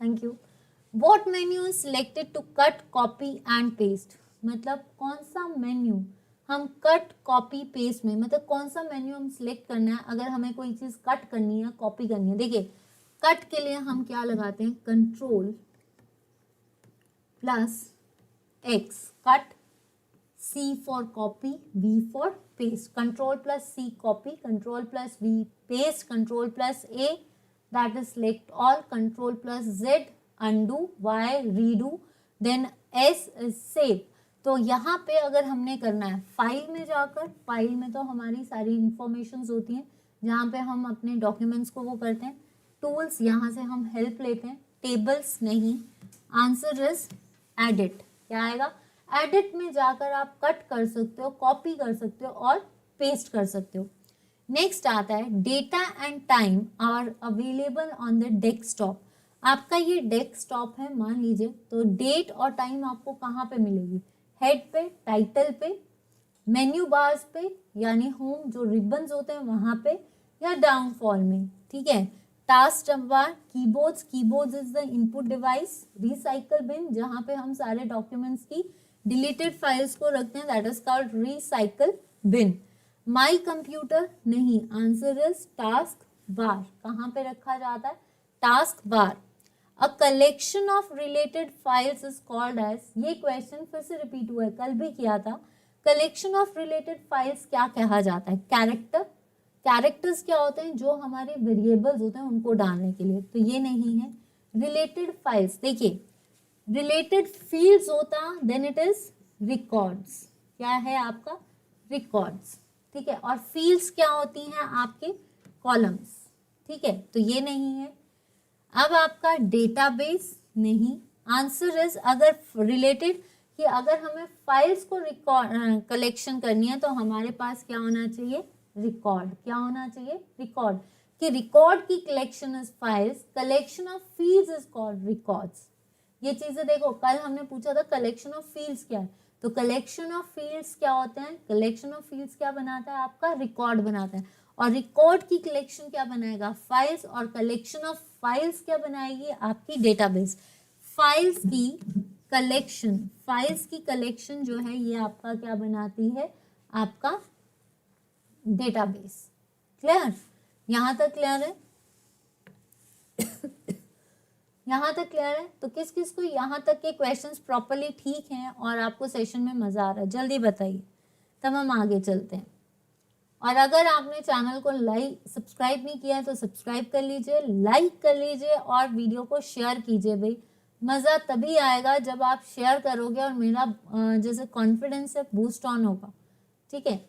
Thank you. What menu is selected to cut, copy and paste, मतलब कौन सा मेन्यू हम कट, कॉपी, पेस्ट में, मतलब कौन सा मेन्यू हम सिलेक्ट करना है अगर हमें कोई चीज कट करनी है, कॉपी करनी है। देखिए कट के लिए हम क्या लगाते हैं, control plus X, cut, C for copy, V for paste, control plus C copy, control plus V paste, control plus A that is select all, control plus z undo, y redo, then s is save। तो यहाँ पे अगर हमने करना है file में जाकर, file में तो हमारी सारी इंफॉर्मेशंस होती हैं जहाँ पे हम अपने डॉक्यूमेंट्स को वो करते हैं। टूल्स, यहाँ से हम हेल्प लेते हैं, टेबल्स नहीं। आंसर इज एडिट, क्या आएगा, एडिट में जाकर आप कट कर सकते हो, कॉपी कर सकते हो और पेस्ट कर सकते हो। नेक्स्ट आता है data and time are available on the desktop. आपका ये डेस्कटॉप है मान लीजिए, तो डेट और टाइम आपको कहाँ पे मिलेगी, हेड पे, टाइटल पे, मेन्यू बार्स पे यानी होम जो रिबन्स होते हैं वहां पे, या डाउनफॉल में, ठीक है। Task bar, keyboards, keyboards is the input device. Recycle bin, जहाँ पे हम सारे डॉक्यूमेंट्स की डिलीटेड फाइल्स को रखते हैं, that is called recycle bin. My computer नहीं, आंसर इज टास्क बार, कहाँ पे रखा जाता है, task bar. A collection of related files is called as, ये क्वेश्चन फिर से रिपीट हुआ है, कल भी किया था। कलेक्शन ऑफ रिलेटेड फाइल्स क्या कहा जाता है, कैरेक्टर। कैरेक्टर्स क्या होते हैं, जो हमारे वेरिएबल्स होते हैं उनको डालने के लिए, तो ये नहीं है। रिलेटेड फाइल्स, देखिए रिलेटेड फील्ड्स होता, देन इट इज रिकॉर्ड्स, क्या है आपका, रिकॉर्ड्स, ठीक है। और फील्ड्स क्या होती हैं आपके, कॉलम्स, ठीक है, तो ये नहीं है। अब आपका डेटाबेस नहीं, आंसर इज, अगर रिलेटेड कि अगर हमें फाइल्स को रिकॉर्ड कलेक्शन करनी है तो हमारे पास क्या होना चाहिए, रिकॉर्ड। क्या होना चाहिए, रिकॉर्ड। कि रिकॉर्ड की collection is files, collection of fields is called records. ये चीजें देखो, कल हमने पूछा था कलेक्शन ऑफ फील्ड्स क्या है, तो कलेक्शन ऑफ फील्ड्स क्या होते हैं, कलेक्शन ऑफ फील्ड्स क्या बनाता है आपका, रिकॉर्ड बनाता है। और रिकॉर्ड की कलेक्शन क्या बनाएगा, फाइल्स। और कलेक्शन ऑफ फाइल्स क्या बनाएगी, आपकी डेटाबेस। फाइल्स की कलेक्शन, फाइल्स की कलेक्शन जो है ये आपका क्या बनाती है, आपका डेटाबेस। क्लियर, यहां तक क्लियर है? यहां तक क्लियर है? तो किस किस को यहां तक के क्वेश्चंस प्रॉपरली ठीक हैं और आपको सेशन में मजा आ रहा है, जल्दी बताइए, तब हम आगे चलते हैं। और अगर आपने चैनल को लाइक सब्सक्राइब नहीं किया है तो सब्सक्राइब कर लीजिए, लाइक कर लीजिए और वीडियो को शेयर कीजिए। भाई मज़ा तभी आएगा जब आप शेयर करोगे और मेरा जैसे कॉन्फिडेंस है बूस्ट ऑन होगा। ठीक है,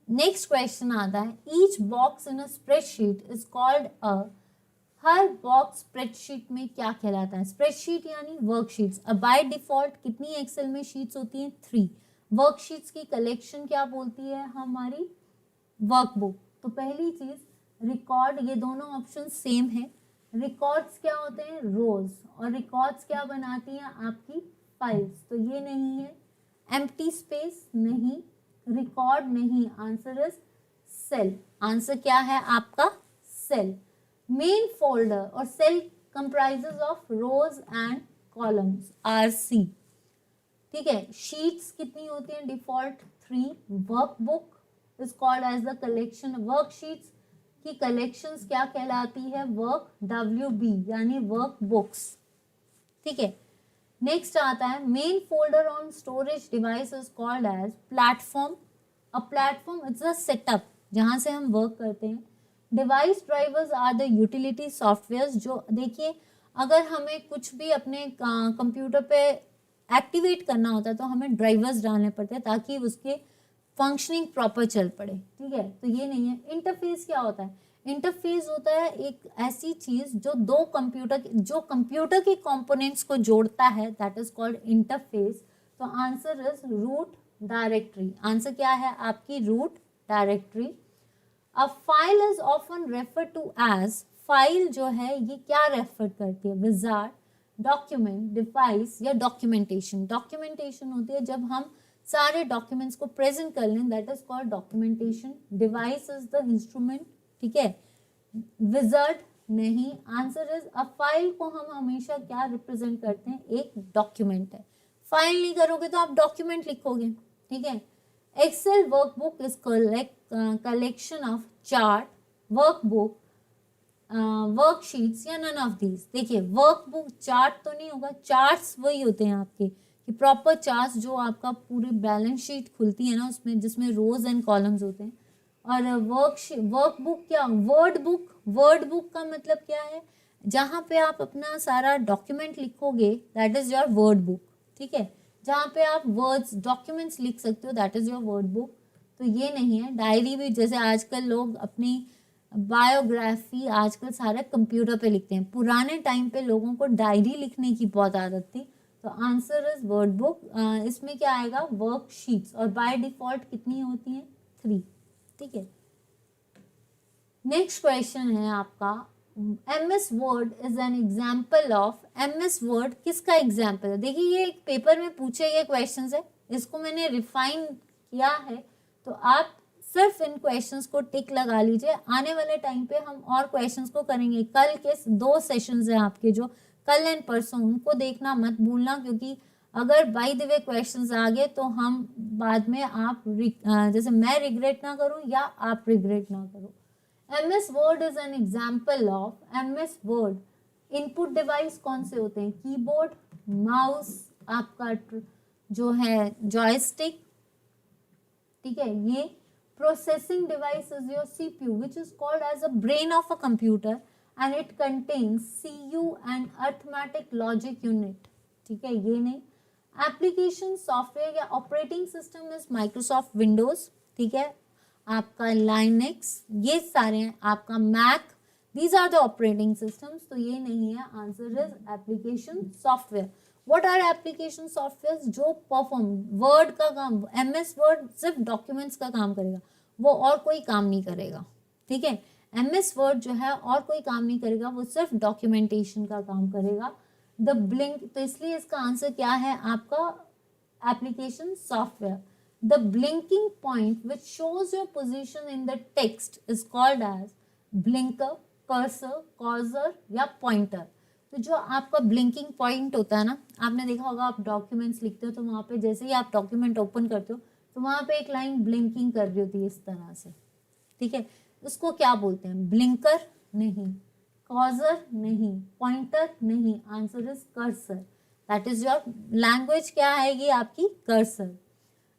नेक्स्ट क्वेश्चन आता है, each box in a spreadsheet is called a. Her box spreadsheet में क्या कहलाता है, स्प्रेडशीट यानी वर्कशीट्स। अब बाय डिफॉल्ट कितनी एक्सेल में शीट्स होती हैं, 3। वर्कशीट्स की कलेक्शन क्या बोलती है हमारी, वर्कबुक। तो पहली चीज रिकॉर्ड, ये दोनों ऑप्शन सेम है। रिकॉर्ड्स क्या होते हैं, रोज। और रिकॉर्ड्स क्या बनाती हैं आपकी, फाइल्स। तो ये नहीं है, एम्प्टी स्पेस नहीं, रिकॉर्ड नहीं, आंसर इज सेल। आंसर क्या है आपका, सेल। मेन फोल्डर और cell comprises of rows and columns, RC। ठीक है, शीट्स कितनी होती हैं, default 3। Workbook is called as the collection. Worksheets की कलेक्शंस क्या कहलाती है, वर्क, WB यानी वर्क बुक्स। ठीक है, नेक्स्ट आता है, main folder on storage device is called as platform. A platform it's a setup जहां से हम वर्क करते हैं। Device drivers are the utility software. जो देखिए, अगर हमें कुछ भी अपने कंप्यूटर पे एक्टिवेट करना होता है तो हमें ड्राइवर्स डालने पड़ते हैं ताकि उसके फंक्शनिंग प्रॉपर चल पड़े। ठीक है, तो ये नहीं है। इंटरफेस क्या होता है, इंटरफेस होता है एक ऐसी चीज जो दो कंप्यूटर, जो कंप्यूटर के कंपोनेंट्स को जोड़ता है, दैट इज कॉल्ड इंटरफेस। तो answer is root directory. Answer क्या है आपकी, root directory. A file is often refer to as, file जो है ये क्या रेफर करती है, विजार्ड, डॉक्यूमेंट, डिवाइस या डॉक्यूमेंटेशन। डॉक्यूमेंटेशन होती है जब हम सारे डॉक्यूमेंट्स को प्रेजेंट कर लें, that is called documentation. Device is the instrument. ठीक है, विजार्ड नहीं, आंसर इज अ फाइल को हम हमेशा क्या रिप्रेजेंट करते हैं, एक डॉक्यूमेंट है। फाइल नहीं करोगे तो आप डॉक्यूमेंट लिखोगे। ठीक है, Excel workbook is collection of chart, workbook, worksheets या नन ऑफ दीज। देखिए, वर्कबुक चार्ट तो नहीं होगा, चार्ट्स वही होते हैं आपके कि प्रॉपर चार्ट्स जो आपका पूरी बैलेंस शीट खुलती है ना उसमें, जिसमें रोज एंड कॉलम्स होते हैं। और वर्कबुक क्या, वर्ड बुक। वर्ड बुक का मतलब क्या है, जहाँ पे आप अपना सारा डॉक्यूमेंट लिखोगे, that is your word book. ठीक है, जहाँ पे आप वर्ड्स डॉक्यूमेंट्स लिख सकते हो, that is your word book. तो ये नहीं है। डायरी भी, जैसे आजकल लोग अपनी बायोग्राफी आजकल सारे कंप्यूटर पे लिखते हैं, पुराने टाइम पे लोगों को डायरी लिखने की बहुत आदत थी। तो आंसर इज वर्ड बुक। इसमें क्या आएगा, वर्कशीट्स। और बाय डिफॉल्ट कितनी होती हैं, 3। ठीक है, नेक्स्ट क्वेश्चन है आपका, MS word is an example of. MS word किसका एग्जाम्पल है, देखिए ये एक पेपर में पूछे गए क्वेश्चन है, इसको मैंने रिफाइन किया है। तो आप सिर्फ इन क्वेश्चंस को टिक लगा लीजिए। आने वाले टाइम पे हम और क्वेश्चंस को करेंगे। कल के 2 सेशंस हैं आपके, जो कल एंड परसों, उनको देखना मत भूलना, क्योंकि अगर बाय द वे क्वेश्चंस आ गए तो हम बाद में आप जैसे मैं रिग्रेट ना करूं या आप रिग्रेट ना करो। MS word is an example of. MS word input device कौन से होते हैं, कीबोर्ड, माउस, आपका जो है जॉयस्टिक। ठीक है, ये processing device is your CPU which is called as a brain of a computer and it contains CU and arithmetic logic unit. ठीक है, ये नहीं। एप्लीकेशन सॉफ्टवेयर या operating system is Microsoft Windows. ठीक है, आपका लाइनेक्स, ये सारे हैं, आपका Mac, these are the operating systems. तो ये नहीं है, answer is application software. What are application software जो परफॉर्म वर्ड का काम, MS वर्ड सिर्फ डॉक्यूमेंट्स का काम करेगा, वो और कोई काम नहीं करेगा, ठीक है। MS वर्ड जो है और कोई काम नहीं करेगा, वो सिर्फ डॉक्यूमेंटेशन का काम करेगा। द ब्लिंक, तो इसलिए इसका आंसर क्या है आपका application software. The blinking point which shows your position in the text is called as blinker, cursor, cursor या पॉइंटर। तो जो आपका ब्लिंकिंग पॉइंट होता है ना, आपने देखा होगा आप डॉक्यूमेंट्स लिखते हो तो वहाँ पे जैसे ही आप डॉक्यूमेंट ओपन करते हो तो वहाँ पे एक लाइन ब्लिंकिंग कर रही होती है इस तरह से, ठीक है। उसको क्या बोलते हैं? ब्लिंकर नहीं, कॉर्सर नहीं, पॉइंटर नहीं, answer is cursor. That is your language क्या आएगी आपकी? Cursor.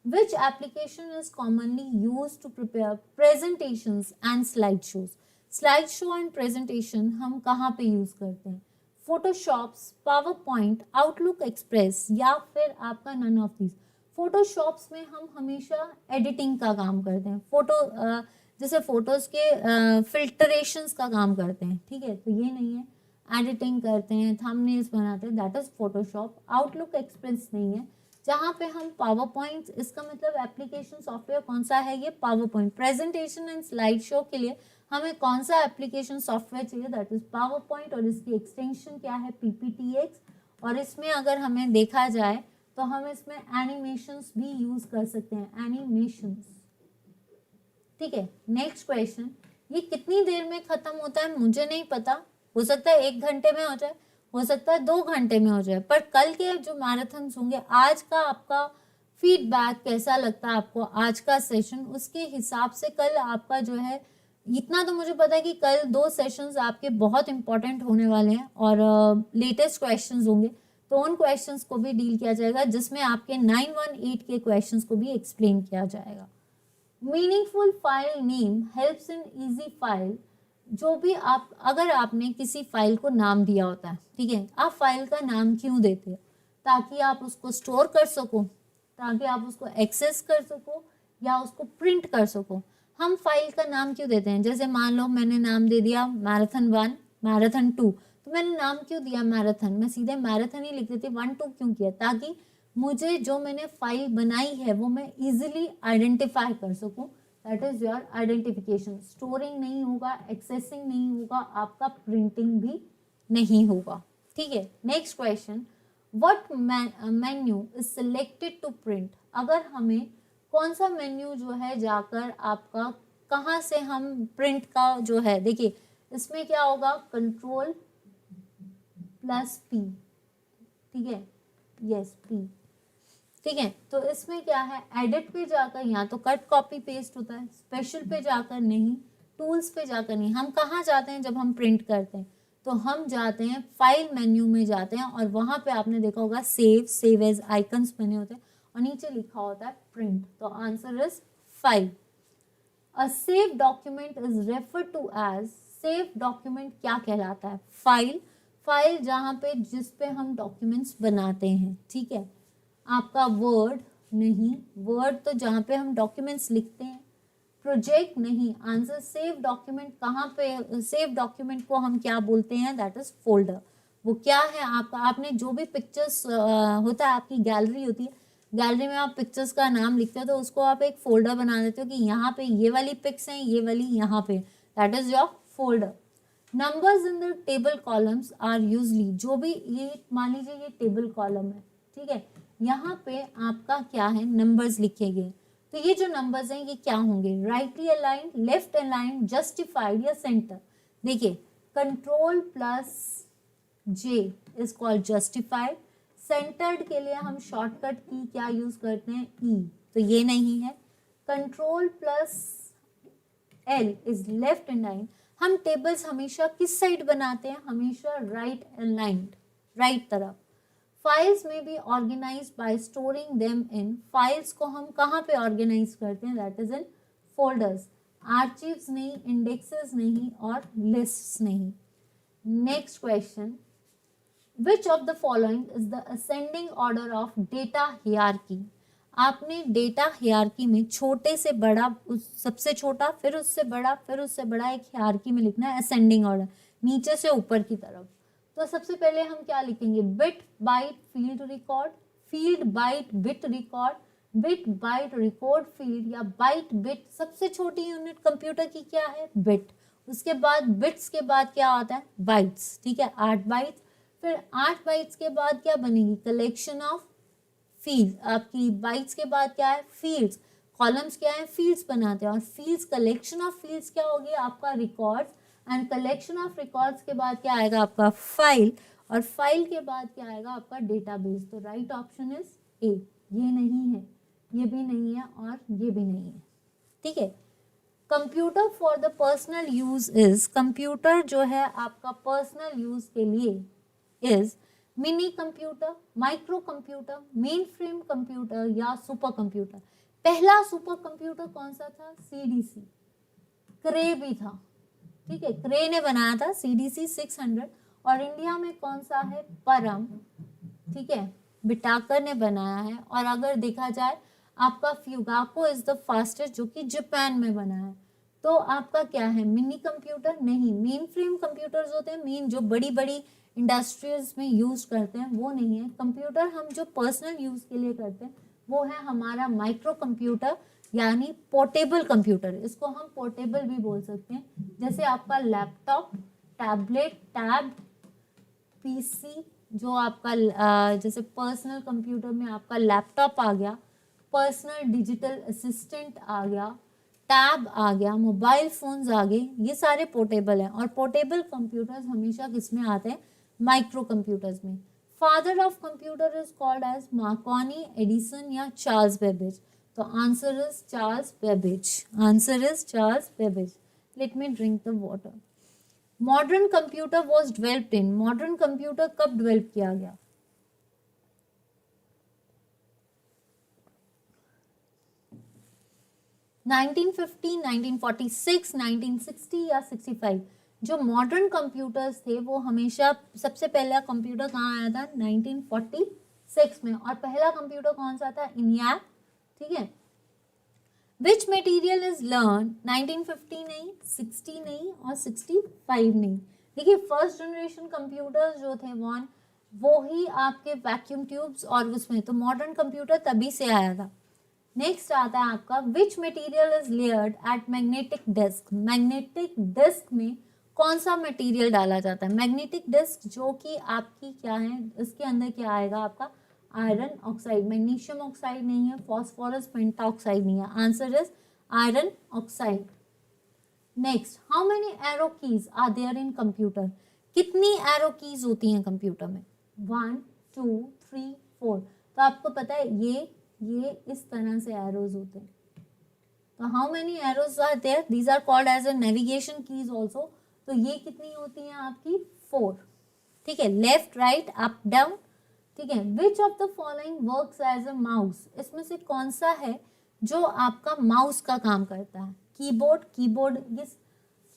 Which application is commonly used to prepare presentations and slideshows? Slideshow and presentation हम कहाँ पे यूज करते हैं? Photoshop, PowerPoint, Outlook Express या फिर आपका none of these। Photoshop में हम हमेशा एडिटिंग का काम करते हैं, जैसे फोटोज के फिल्टरेशंस का काम करते हैं, ठीक है। तो ये नहीं है, एडिटिंग करते हैं, थंबनेल्स बनाते हैं, that is Photoshop. Outlook express नहीं है, जहाँ पे हम पावर पॉइंट, इसका मतलब एप्लीकेशन सॉफ्टवेयर कौन सा है? ये power point. Presentation and slide show के लिए हमें कौन सा एप्लीकेशन सॉफ्टवेयर चाहिए? दैट इज पावर पॉइंट, और इसकी एक्सटेंशन क्या है? PPTX। और इसमें अगर हमें देखा जाए तो हम इसमें एनिमेशंस भी यूज कर सकते हैं, एनिमेशंस, ठीक है। नेक्स्ट क्वेश्चन, ये कितनी देर में खत्म होता है? मुझे नहीं पता, हो सकता है 1 घंटे में हो जाए, हो सकता है 2 घंटे में हो जाए, पर कल के जो मैराथन होंगे, आज का आपका फीडबैक कैसा लगता है आपको, आज का सेशन, उसके हिसाब से कल आपका जो है, इतना तो मुझे पता है कि कल 2 सेशंस आपके बहुत इंपॉर्टेंट होने वाले हैं और लेटेस्ट क्वेश्चंस होंगे, तो उन क्वेश्चंस को भी डील किया जाएगा, जिसमें आपके 918 के क्वेश्चंस को भी एक्सप्लेन किया जाएगा। Meaningful file name helps in easy file, जो भी आप, अगर आपने किसी फाइल को नाम दिया होता है, ठीक है, आप फाइल का नाम क्यों देते हो? ताकि आप उसको स्टोर कर सको, ताकि आप उसको एक्सेस कर सको या उसको प्रिंट कर सको। हम फाइल का नाम क्यों देते हैं? जैसे मान लो मैंने नाम दे दिया मैराथन 1, मैराथन 2, तो मैंने नाम क्यों दिया मैराथन? मैं सीधे मैराथन ही लिख देती, 1 2 क्यों किया? ताकि मुझे जो मैंने फाइल बनाई है वो मैं इजीली आइडेंटिफाई कर सकूं। That is your identification. Storing नहीं होगा, एक्सेसिंग नहीं होगा, आपका प्रिंटिंग भी नहीं होगा, ठीक है। Next question, what menu is selected to print? अगर हमें कौन सा मेन्यू जो है जाकर आपका, कहाँ से हम प्रिंट का जो है, देखिए इसमें क्या होगा? Ctrl + P, ठीक है, यस P, ठीक है। तो इसमें क्या है? एडिट पे जाकर, यहाँ तो कट कॉपी पेस्ट होता है, स्पेशल पे जाकर नहीं, टूल्स पे जाकर नहीं, हम कहाँ जाते हैं जब हम प्रिंट करते हैं? तो हम जाते हैं फाइल मेन्यू में जाते हैं, और वहां पे आपने देखा होगा सेव एज आइकन्स बने होते हैं और नीचे लिखा होता है प्रिंट। तो answer is 5। A save document is refer to as, save document क्या कहलाता है? फाइल जहाँ पे, जिस पे हम डॉक्यूमेंट्स बनाते हैं, ठीक है। आपका वर्ड नहीं, वर्ड तो जहाँ पे हम डॉक्यूमेंट्स लिखते हैं। प्रोजेक्ट नहीं, आंसर सेव डॉक्यूमेंट। कहाँ पे सेव डॉक्यूमेंट को हम क्या बोलते हैं? That is folder. वो क्या है आपका, आपने जो भी पिक्चर्स होता है, आपकी गैलरी होती है, गैलरी में आप पिक्चर्स का नाम लिखते हो तो उसको आप एक फोल्डर बना देते हो कि यहाँ पे ये वाली पिक्स हैं, ये वाली यहाँ पे, that is your folder. Numbers in the table columns are usually, जो भी, ये मान लीजिए ये टेबल कॉलम है, ठीक है, यहाँ पे आपका क्या है? नंबर्स लिखे गए। तो ये जो नंबर्स हैं ये क्या होंगे? Rightly aligned, left aligned, justified या सेंटर? देखिए Ctrl + J is called justified. Centred के लिए हम शॉर्टकट की क्या यूज करते हैं? E, तो ये नहीं है। Ctrl + L is left aligned. हम टेबल्स हमेशा किस साइड बनाते हैं? हमेशा राइट अलाइंड, राइट तरफ। फाइल्स में भी organise by storing them in, files को हम कहाँ पे ऑर्गेनाइज करते हैं? That is in folders. Archives नहीं, इंडेक्सेस नहीं और लिस्ट्स नहीं। Next question, which of the following is the ascending order of data hierarchy? आपने डेटा हियरार्की में छोटे से बड़ा, सबसे छोटा, फिर उससे बड़ा, फिर उससे बड़ा, एक हियरार्की में लिखना है, असेंडिंग ऑर्डर, नीचे से ऊपर की तरफ। तो सबसे पहले हम क्या लिखेंगे, bit byte field record, field byte bit record, bit byte record field, या बाइट बिट। सबसे छोटी यूनिट कंप्यूटर की क्या है, बिट। उसके बाद बिट्स के बाद क्या आता है, बाइट्स, ठीक है, 8 बाइट्स। फिर 8 बाइट्स के बाद क्या बनेगी, कलेक्शन ऑफ फील्ड। आपकी बाइट्स के बाद क्या है, फील्ड्स। कॉलम्स क्या है, फील्ड्स बनाते हैं, और फील्ड्स, कलेक्शन ऑफ फील्ड्स क्या होगी, आपका records. And collection of records के बाद क्या आएगा, आपका फाइल। और फाइल के बाद क्या आएगा, आपका डेटाबेस। तो राइट ऑप्शन इज ए। ये नहीं है, ये भी नहीं है, और ये भी नहीं है, ठीक है। Computer for the personal use is, computer जो है आपका पर्सनल यूज के लिए is mini computer, micro computer, main frame computer, या सुपर कंप्यूटर। पहला सुपर कंप्यूटर कौन सा था, सीडीसी। क्रे भी था, ठीक है, क्रे ने बनाया था सीडीसी 600। और इंडिया में कौन सा है, परम, ठीक है, बिटाकर ने बनाया है। और अगर देखा जाए आपका फ्यूगाको इज द फास्टेस्ट, जो कि जापान में बना है। तो आपका क्या है, मिनी कंप्यूटर नहीं, मेन फ्रेम कंप्यूटर्स होते हैं, मेन जो बड़ी बड़ी इंडस्ट्रीज में यूज करते हैं, वो नहीं है। कंप्यूटर हम जो पर्सनल यूज के लिए करते हैं वो है हमारा माइक्रो कंप्यूटर, यानी पोर्टेबल कंप्यूटर। इसको हम पोर्टेबल भी बोल सकते हैं, जैसे आपका लैपटॉप, टैबलेट, टैब, पीसी, जो आपका जैसे पर्सनल कंप्यूटर में आपका लैपटॉप आ गया, पर्सनल डिजिटल असिस्टेंट आ गया, टैब आ गया, मोबाइल फोन्स आ गए, ये सारे पोर्टेबल हैं। और पोर्टेबल कंप्यूटर्स हमेशा किस में आते हैं, माइक्रो कंप्यूटर्स में। Father of computer is called as Marconi, Edison, या चार्ल्स बेबेज। तो answer is Charles Babbage, answer is Charles Babbage. Let me drink the water. Modern computer was developed in, modern computer कब develop किया गया, nineteen 1946, 1960, या 65। जो modern computers थे वो हमेशा, सबसे पहला कंप्यूटर कहाँ आया था, 1946 में। और पहला कंप्यूटर कौन सा था, इनियाक, ठीक है। विच मटेरियल इज लर्न, 1950 नहीं, 60 नहीं, और 65 नहीं। देखिए फर्स्ट जनरेशन कंप्यूटर्स जो थे वो ही आपके वैक्यूम ट्यूब्स और उसमें, तो मॉडर्न कंप्यूटर तभी से आया था। नेक्स्ट आता है आपका, which material is layered at magnetic disk. Magnetic disk में कौन सा मटेरियल डाला जाता है, मैग्नेटिक डिस्क जो कि आपकी क्या है, इसके अंदर क्या आएगा आपका, आयरन ऑक्साइड, मैग्नीशियम ऑक्साइड नहीं है, फॉस्फोरस पेंटाऑक्साइड नहीं है, answer is iron oxide. Next, how many arrow keys are there in computer. कितनी एरो कीज होती हैं कंप्यूटर में, 1 2 3 4। तो आपको पता है ये इस तरह से एरोज होते हैं। तो how many arrows are there, these are called as a navigation keys also. तो ये कितनी होती हैं आपकी, 4, ठीक है, लेफ्ट राइट अप डाउन, ठीक है। Which of the following works as a mouse, इसमें से कौन सा है जो आपका माउस का काम करता है, कीबोर्ड,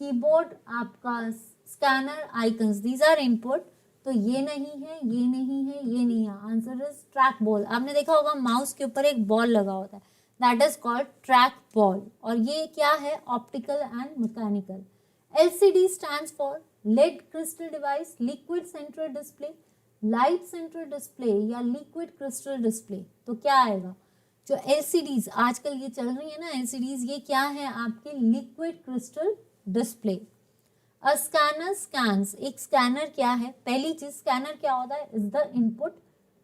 कीबोर्ड आपका, scanner, icons, these are input. तो ये नहीं है, ये नहीं है, ये नहीं है, आंसर इज ट्रैक बॉल। आपने देखा होगा माउस के ऊपर एक बॉल लगा होता है, that is called track ball. और ये क्या है, optical and mechanical. LCD stands for led crystal device, liquid central display, light central display, या लिक्विड क्रिस्टल डिस्प्ले। तो क्या आएगा, जो एलसीडीज आजकल ये चल रही है ना एलसीडीज, ये क्या है आपके, लिक्विड क्रिस्टल डिस्प्ले। अ स्कैनर स्कैन्स, एक स्कैनर क्या है, पहली चीज स्कैनर क्या होता है, इज द इनपुट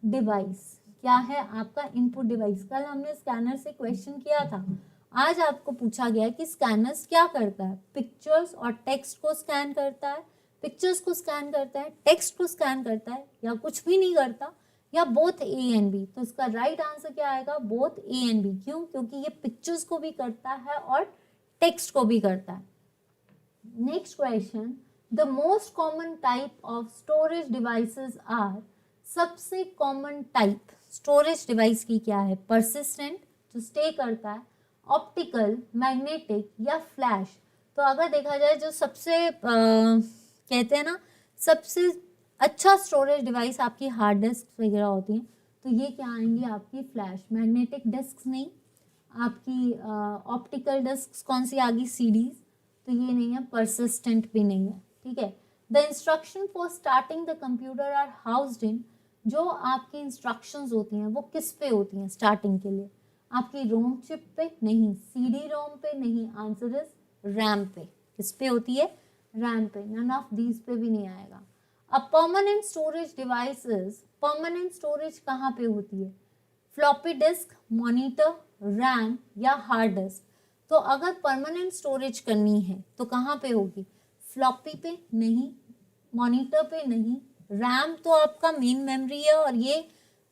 डिवाइस। क्या है आपका इनपुट डिवाइस। कल हमने स्कैनर से क्वेश्चन किया था, आज आपको पूछा गया है कि स्कैनर्स क्या करता है, पिक्चर्स और टेक्स्ट को स्कैन करता है, पिक्चर्स को स्कैन करता है, टेक्स्ट को स्कैन करता है, या कुछ भी नहीं करता, या बोथ ए एंड बी। तो इसका राइट आंसर क्या आएगा, बोथ ए एंड बी। क्यों, क्योंकि ये पिक्चर्स को भी करता है और टेक्स्ट को भी करता है। Next question, the most common type of storage devices are, सबसे कॉमन टाइप स्टोरेज डिवाइस की क्या है, परसिस्टेंट जो स्टे करता है, ऑप्टिकल, मैग्नेटिक, या फ्लैश। तो अगर देखा जाए जो सबसे कहते हैं ना सबसे अच्छा स्टोरेज डिवाइस आपकी हार्ड डिस्क वगैरह होती हैं, तो ये क्या आएंगी आपकी, फ्लैश। मैग्नेटिक डिस्क नहीं, आपकी ऑप्टिकल डिस्क कौन सी आ गई, सीडीज, तो ये नहीं है, परसिस्टेंट भी नहीं है, ठीक है। The instruction for starting the computer are housed in, जो आपकी इंस्ट्रक्शंस होती हैं वो किस पे होती हैं स्टार्टिंग के लिए? आपकी रोम चिप पे नहीं, सीडी रोम पे नहीं, आंसर इज रैम पे। किस पे होती है? रैम पे। नन ऑफ दीज पे भी नहीं आएगा। अब permanent storage devices, permanent storage कहाँ पे होती है? फ्लॉपी डिस्क, मॉनिटर, रैम या हार्ड डिस्क। तो अगर परमानेंट स्टोरेज करनी है तो कहाँ पे होगी? फ्लॉपी पे नहीं, मॉनिटर पे नहीं, रैम तो आपका मेन मेमोरी है और ये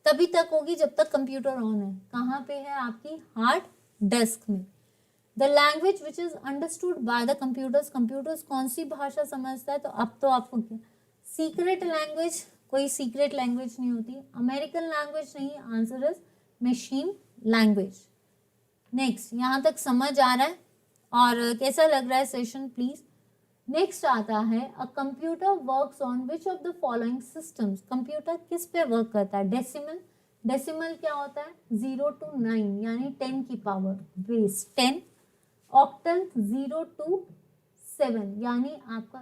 तभी तक होगी जब तक कंप्यूटर ऑन है। कहाँ पे है? आपकी हार्ड डिस्क में। The language which is understood by the computers, computers कौन सी भाषा समझता है? तो अब तो आपको क्या, सीक्रेट लैंग्वेज, कोई सीक्रेट लैंग्वेज नहीं होती। अमेरिकन लैंग्वेज नहीं, answer is machine language. Next, यहाँ तक समझ आ रहा है और कैसा लग रहा है सेशन प्लीज? नेक्स्ट आता है, a computer works on which of the following systems, computer किस पे वर्क करता है? डेसिमल, डेसिमल क्या होता है? 0 to 9 यानी 10 की पावर बेस 10। ऑक्टल 0 to 7 यानी आपका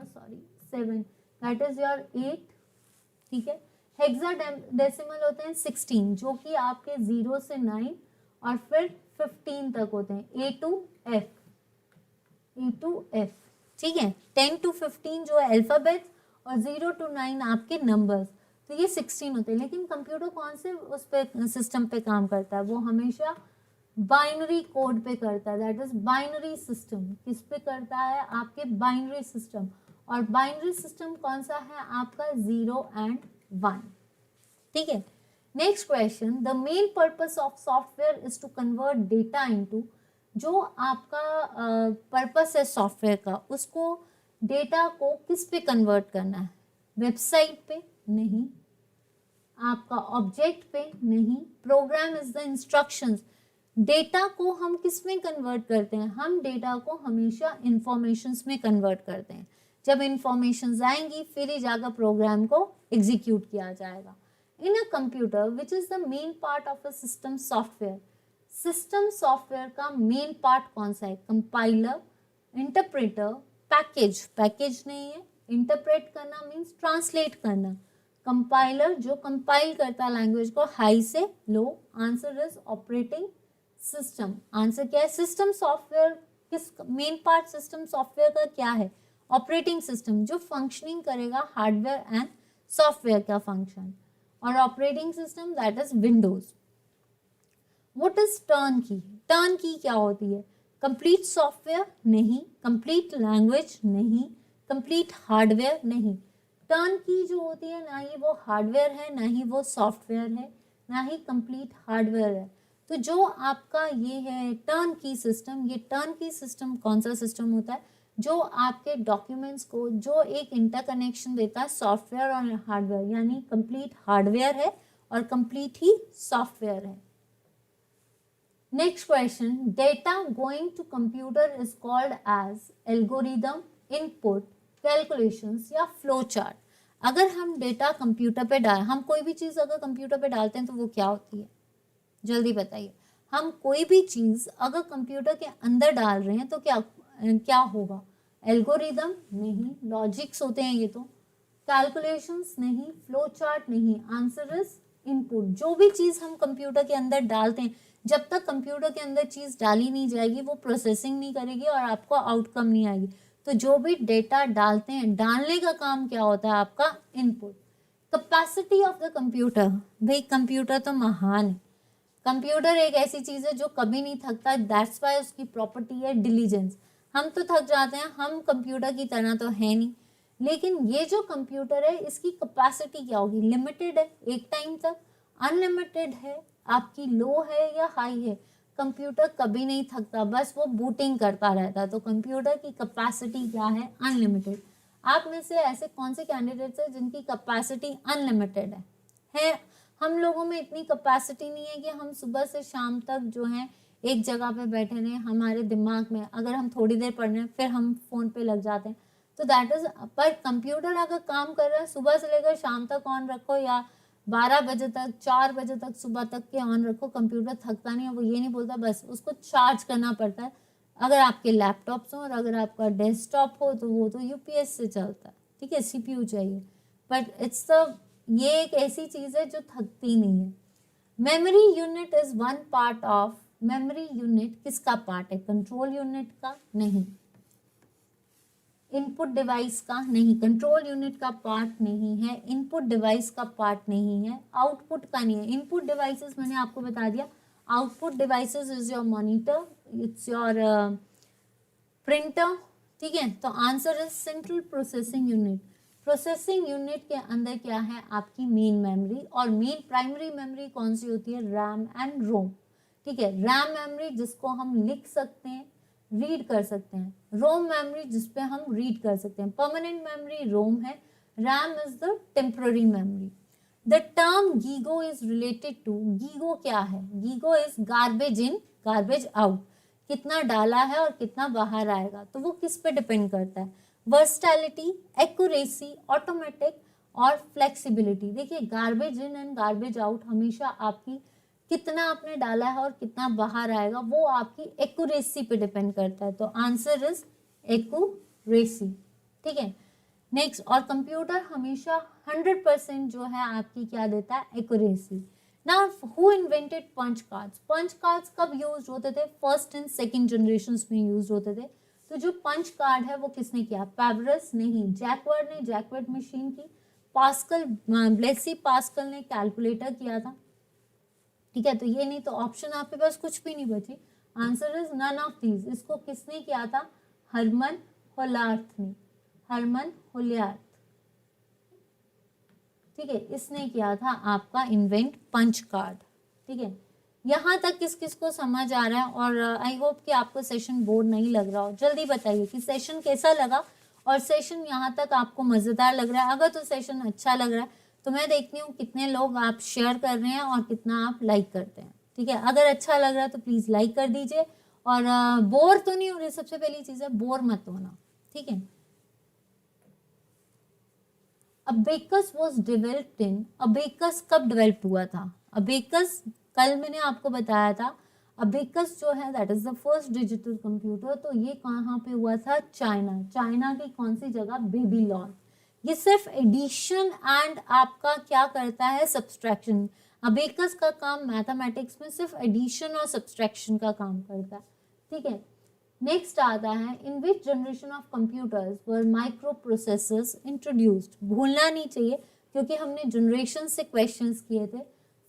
7, दैट इज योर 8, ठीक है। हेक्सा डेसिमल होते हैं 16, जो कि आपके 0 से 9 और फिर 15 तक होते हैं, A to F, ठीक है। 10 to 15 जो है अल्फाबेट और 0 to 9 आपके नंबर्स, तो ये 16 होते हैं। लेकिन कंप्यूटर कौन से उस पे सिस्टम पे काम करता है? वो हमेशा बाइनरी कोड पे करता है, दैट इज बाइनरी सिस्टम। किस पे करता है? आपके बाइनरी सिस्टम। और बाइनरी सिस्टम कौन सा है? आपका 0 and 1, ठीक है। Next question, the main purpose of software is to convert data into, जो आपका पर्पस है सॉफ्टवेयर का, उसको डेटा को किस पे कन्वर्ट करना है? वेबसाइट पे नहीं, आपका ऑब्जेक्ट पे नहीं, program is the instructions. Data को हम किस में कन्वर्ट करते हैं? हम डेटा को हमेशा इंफॉर्मेशंस में कन्वर्ट करते हैं। जब इंफॉर्मेशंस आएंगी फिर ही जाकर प्रोग्राम को एग्जीक्यूट किया जाएगा। In a computer which is the main part of a system software, system software का मेन पार्ट कौन सा है? कंपाइलर, इंटरप्रेटर, पैकेज, पैकेज नहीं है, इंटरप्रेट करना मीन्स ट्रांसलेट करना। कंपाइलर जो कंपाइल करता है लैंग्वेज को हाई से low, answer is operating system. Answer क्या है? सिस्टम सॉफ्टवेयर किस मेन पार्ट सिस्टम सॉफ्टवेयर का क्या है? ऑपरेटिंग सिस्टम, जो फंक्शनिंग करेगा हार्डवेयर एंड सॉफ्टवेयर का फंक्शन। और operating system that is Windows. What is turnkey? Turnkey क्या होती है? कंप्लीट सॉफ्टवेयर नहीं, कंप्लीट लैंग्वेज नहीं, कंप्लीट हार्डवेयर नहीं। टर्न की जो होती है ना ही वो हार्डवेयर है, ना ही वो सॉफ्टवेयर है, ना ही कंप्लीट हार्डवेयर है। तो जो आपका ये है टर्न की सिस्टम, ये टर्न की सिस्टम कौन सा सिस्टम होता है? जो आपके डॉक्यूमेंट्स को जो एक इंटरकनेक्शन देता है सॉफ्टवेयर और हार्डवेयर, यानी कंप्लीट हार्डवेयर है और कंप्लीट ही सॉफ्टवेयर है। Next question, data going to computer is called as algorithm, input, calculations या फ्लो चार्ट। अगर हम डेटा कंप्यूटर पे डाल, हम कोई भी चीज़ अगर कंप्यूटर पे डालते हैं तो वो क्या होती है? जल्दी बताइए। हम कोई भी चीज़ अगर कंप्यूटर के अंदर डाल रहे हैं तो क्या होगा? एल्गोरिदम नहीं, लॉजिक्स होते हैं ये तो, कैलकुलेशंस नहीं, फ्लो चार्ट नहीं, आंसर इज इनपुट। जो भी चीज़ हम कंप्यूटर के अंदर डालते हैं, जब तक कंप्यूटर के अंदर चीज़ डाली नहीं जाएगी वो प्रोसेसिंग नहीं करेगी और आपको आउटकम नहीं आएगी। तो जो भी डेटा डालते हैं, डालने का काम क्या होता है आपका? Input. Capacity of the computer, भाई कंप्यूटर तो महान है। कंप्यूटर एक ऐसी चीज़ है जो कभी नहीं थकता, दैट्स वाई उसकी प्रॉपर्टी है डिलीजेंस। हम तो थक जाते हैं, हम कंप्यूटर की तरह तो है नहीं। लेकिन ये जो कंप्यूटर है इसकी कैपेसिटी क्या होगी? लिमिटेड है एक टाइम तक, अनलिमिटेड है, आपकी लो है या हाई है? कंप्यूटर कभी नहीं थकता, बस वो बूटिंग करता रहता है। तो कंप्यूटर की कैपेसिटी क्या है? अनलिमिटेड। आप में से ऐसे कौन से कैंडिडेट्स हैं जिनकी कैपेसिटी अनलिमिटेड है? हम लोगों में इतनी कैपेसिटी नहीं है कि हम सुबह से शाम तक जो है एक जगह पे बैठे रहें। हमारे दिमाग में अगर हम थोड़ी देर पढ़ रहे हैं फिर हम फोन पे लग जाते हैं, तो दैट इज, पर कंप्यूटर अगर काम कर रहा है सुबह से लेकर शाम तक ऑन रखो या 12 बजे तक, 4 बजे तक, सुबह तक के ऑन रखो, कंप्यूटर थकता नहीं है। वो ये नहीं बोलता, बस उसको चार्ज करना पड़ता है। अगर आपके लैपटॉप्स हो और अगर आपका डेस्कटॉप हो तो वो तो यूपीएस से चलता है, ठीक है, CPU चाहिए, बट ये एक ऐसी चीज है जो थकती नहीं है। Memory unit is one part of, memory unit किसका पार्ट है? कंट्रोल यूनिट का नहीं, इनपुट डिवाइस का नहीं, कंट्रोल यूनिट का पार्ट नहीं है, इनपुट डिवाइस का पार्ट नहीं है, आउटपुट का नहीं है। इनपुट डिवाइसेस मैंने आपको बता दिया, output devices is your monitor, it's your printer, ठीक है। तो answer is central processing unit. Processing unit के अंदर क्या है? आपकी मेन मेमोरी, और मेन प्राइमरी मेमोरी कौन सी होती है? रैम एंड रोम, ठीक है। रैम मेमोरी जिसको हम लिख सकते हैं, रीड कर सकते हैं, रोम मेमोरी जिसपे हम रीड कर सकते हैं। परमानेंट मेमोरी रोम है, RAM is the temporary memory. The term GIGO is related to, GIGO क्या है? GIGO is garbage in garbage out, कितना डाला है और कितना बाहर आएगा, तो वो किस पे डिपेंड करता है? वर्सटैलिटी, एक्यूरेसी, ऑटोमेटिक और फ्लेक्सिबिलिटी। देखिए garbage in and garbage out हमेशा आपकी कितना आपने डाला है और कितना बाहर आएगा वो आपकी एक्यूरेसी पे डिपेंड करता है। तो आंसर इज एक्यूरेसी, ठीक है। नेक्स्ट, और कंप्यूटर हमेशा 100% जो है आपकी क्या देता है? Accuracy. Now who invented punch cards? Punch cards कब यूज होते थे? फर्स्ट एंड सेकंड जनरेशंस में यूज होते थे। तो जो पंच कार्ड है वो किसने किया? पैबरस नहीं, जैकवर्ड ने जैकवर्ड मशीन की, पास्कल, ब्लेसी पास्कल ने कैलकुलेटर किया था, ठीक है। तो ये नहीं तो ऑप्शन आपके पास कुछ भी नहीं बची। Answer is none of these. इसको किसने किया था? हरमन होलार्थ ने, हरमन होलियार्थ, ठीक है, इसने किया था आपका इन्वेंट पंच कार्ड, ठीक है। यहाँ तक किस किस को समझ आ रहा है? और आई होप कि आपको सेशन बोर नहीं लग रहा हो। जल्दी बताइए कि सेशन कैसा लगा, और सेशन यहाँ तक आपको मजेदार लग रहा है। अगर तो सेशन अच्छा लग रहा है तो मैं देखती हूँ कितने लोग आप शेयर कर रहे हैं और कितना आप लाइक करते हैं, ठीक है। अगर अच्छा लग रहा है तो प्लीज लाइक कर दीजिए, और बोर तो नहीं हो रही, सबसे पहली चीज है बोर मत होना, ठीक है। Abacus was developed in, abacus कब डेवलप हुआ था? अबेकस कल मैंने आपको बताया था, अबेकस जो है that is the first digital computer. तो ये कहाँ पे हुआ था? चाइना, चाइना की कौन सी जगह? बेबीलोन। ये सिर्फ एडिशन एंड आपका क्या करता है? सब्सट्रैक्शन। अबेकस का काम मैथमेटिक्स में सिर्फ एडिशन और सब्सट्रैक्शन का काम करता है, ठीक है। नेक्स्ट आता है, in which generation of computers were microprocessors introduced? भूलना नहीं चाहिए क्योंकि हमने जनरेशन से क्वेश्चंस किए थे।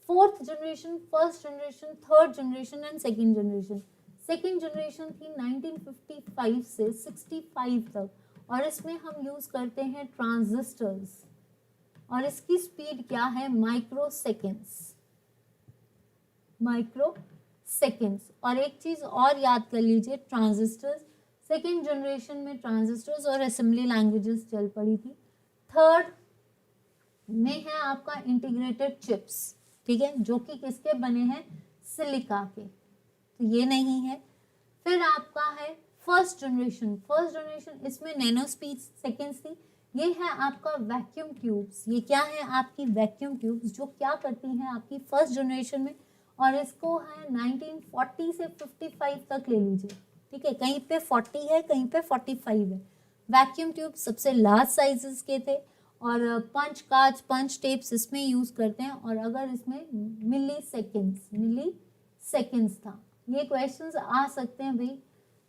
Fourth generation, first generation, third generation and second generation. Second generation थी 1955 से 65 तक, और इसमें हम यूज करते हैं ट्रांजिस्टर्स, और इसकी स्पीड क्या है? Micro seconds, micro seconds. और एक चीज और याद कर लीजिए, ट्रांजिस्टर्स सेकेंड जनरेशन में ट्रांजिस्टर्स और असेंबली लैंग्वेजेस चल पड़ी थी। थर्ड में है आपका इंटीग्रेटेड चिप्स, ठीक है, जो कि किसके बने हैं? सिलिका के, तो ये नहीं है। फिर आपका है फर्स्ट जनरेशन, फर्स्ट जनरेशन इसमें नैनो स्पीड सेकेंड्स थी। ये है आपका वैक्यूम ट्यूब्स। ये क्या है? आपकी वैक्यूम ट्यूब्स, जो क्या करती हैं आपकी फर्स्ट जनरेशन में, और इसको है 1940 से 55 तक ले लीजिए, ठीक है। कहीं पे 40 है, कहीं पे 45 है। वैक्यूम ट्यूब सबसे लार्ज साइजेस के थे, और पंच कांच, पंच टेप्स इसमें यूज करते हैं। और अगर इसमें मिली सेकेंड्स था। ये क्वेश्चंस आ सकते हैं भाई।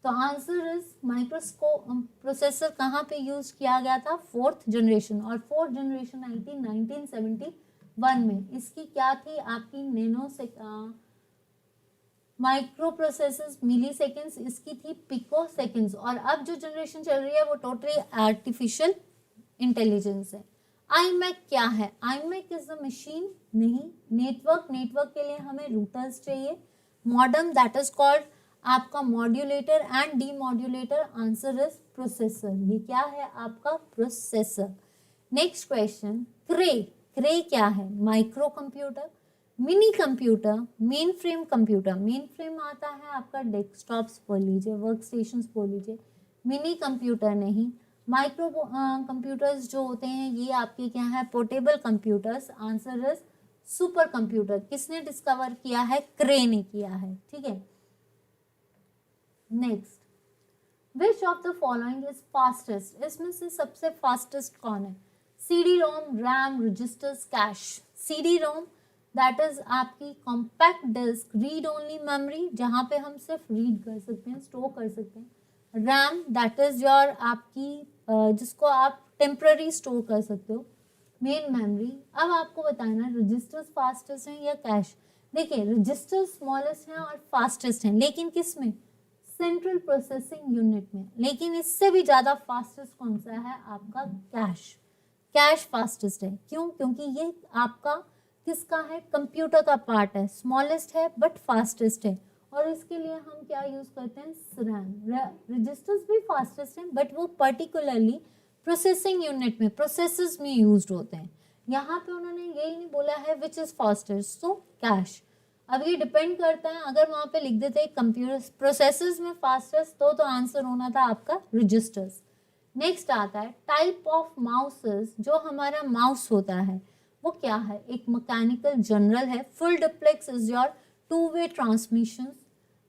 तो आंसर इज माइक्रोस्कोप प्रोसेसर कहाँ पे यूज किया गया था? फोर्थ जनरेशन, और फोर्थ जनरेशन आई थी 1971 में। इसकी क्या थी? आपकी नैनो माइक्रो प्रोसेसर्स मिली सेकेंड्स, इसकी थी पिको सेकेंड्स। और अब जो जनरेशन चल रही है वो टोटली आर्टिफिशियल इंटेलिजेंस है। आईमैक क्या है? आईमैक इज द मशीन नहीं, नेटवर्क, नेटवर्क के लिए हमें रूटर्स चाहिए। मॉडम दैट इज कॉल्ड आपका modulator and demodulator. Answer is processor. ये क्या है? आपका प्रोसेसर। नेक्स्ट क्वेश्चन, क्रे, क्रे क्या है? Micro computer, mini computer, main frame computer. Main frame आता है आपका डेस्कटॉप्स बोल लीजिए, वर्क स्टेशन बोल लीजिए, मिनी कंप्यूटर नहीं। माइक्रो कंप्यूटर्स जो होते हैं ये आपके क्या है? Portable computers. Answer is supercomputer. किसने डिस्कवर किया है? क्रे ने किया है, ठीक है। Next, which of the following is fastest, इसमें से सबसे फास्टेस्ट कौन है? CD ROM, RAM, registers, cache. CD ROM that is आपकी compact disc read only memory, जहाँ पे हम सिर्फ रीड कर सकते हैं, स्टोर कर सकते हैं। रैम दैट इज योर आपकी जिसको आप टेम्पररी स्टोर कर सकते हो, मेन मेमोरी। अब आपको बताना रजिस्टर्स फास्टेस्ट हैं या कैश। देखिए रजिस्टर स्मॉलेस्ट हैं और फास्टेस्ट हैं, लेकिन किस में? सेंट्रल प्रोसेसिंग यूनिट में। लेकिन इससे भी ज़्यादा फास्टेस्ट कौन सा है? आपका कैश। कैश फास्टेस्ट है। क्यों? क्योंकि ये आपका किसका है? कंप्यूटर का पार्ट है, स्मॉलेस्ट है बट फास्टेस्ट है। और इसके लिए हम क्या यूज करते हैं? रैम। रजिस्टर्स भी फास्टेस्ट हैं बट वो पर्टिकुलरली प्रोसेसिंग यूनिट में, प्रोसेसेस में यूज होते हैं। यहाँ पे उन्होंने यही नहीं बोला है which is fastest, so cash. अब ये डिपेंड करता है, अगर वहाँ पे लिख देते कंप्यूटर प्रोसेसेस में फास्टेस्ट तो आंसर होना था आपका रजिस्टर्स। नेक्स्ट आता है टाइप ऑफ माउसेस। जो हमारा माउस होता है वो क्या है? एक मैकेनिकल जनरल है, full duplex is your two way transmission,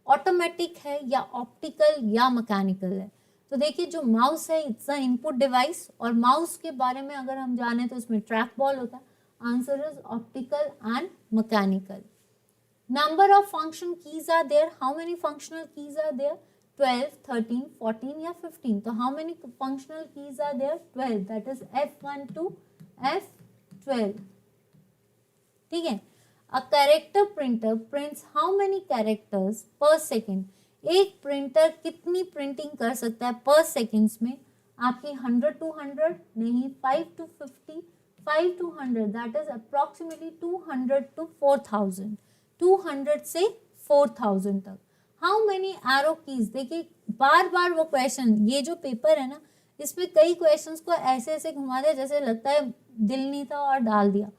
automatic है या ऑप्टिकल या मैकेनिकल है। तो देखिए जो माउस है इट्स अ इनपुट डिवाइस, और माउस के बारे में अगर हम जाने तो उसमें ट्रैक बॉल होता है। Answer is optical and mechanical. Number of function keys are there. How many functional keys are there? 12, 13, 14 या 15. तो how many functional keys are there? 12. That is F1 to F12. ठीक है। A character printer prints how many characters per second? एक printer कितनी printing कर सकता है पर सेकेंड्स में? आपकी 100 to 100 नहीं, 5 to 50, 5 to 100 that is approximately 200 to 4000, 200 से 4000 तक। How many arrow keys? देखिए बार बार वो क्वेश्चन, ये जो पेपर है ना इसमें कई क्वेश्चंस को ऐसे ऐसे घुमा दिया जैसे लगता है दिल नहीं था और डाल दिया।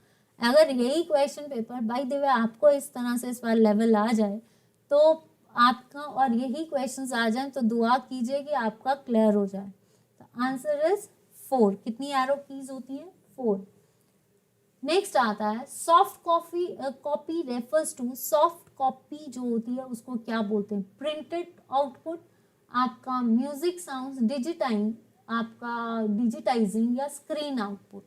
अगर यही question paper by the way आपको इस तरह से इस बार लेवल आ जाए तो आपका, और यही क्वेश्चंस आ जाए तो दुआ कीजिए कि आपका क्लियर हो जाए। तो आंसर इज 4। कितनी एरो कीज होती है? 4। नेक्स्ट आता है soft copy refers to, soft copy जो होती है उसको क्या बोलते हैं? प्रिंटेड आउटपुट, आपका म्यूजिक साउंड्स, आपका डिजिटाइजिंग या स्क्रीन आउटपुट।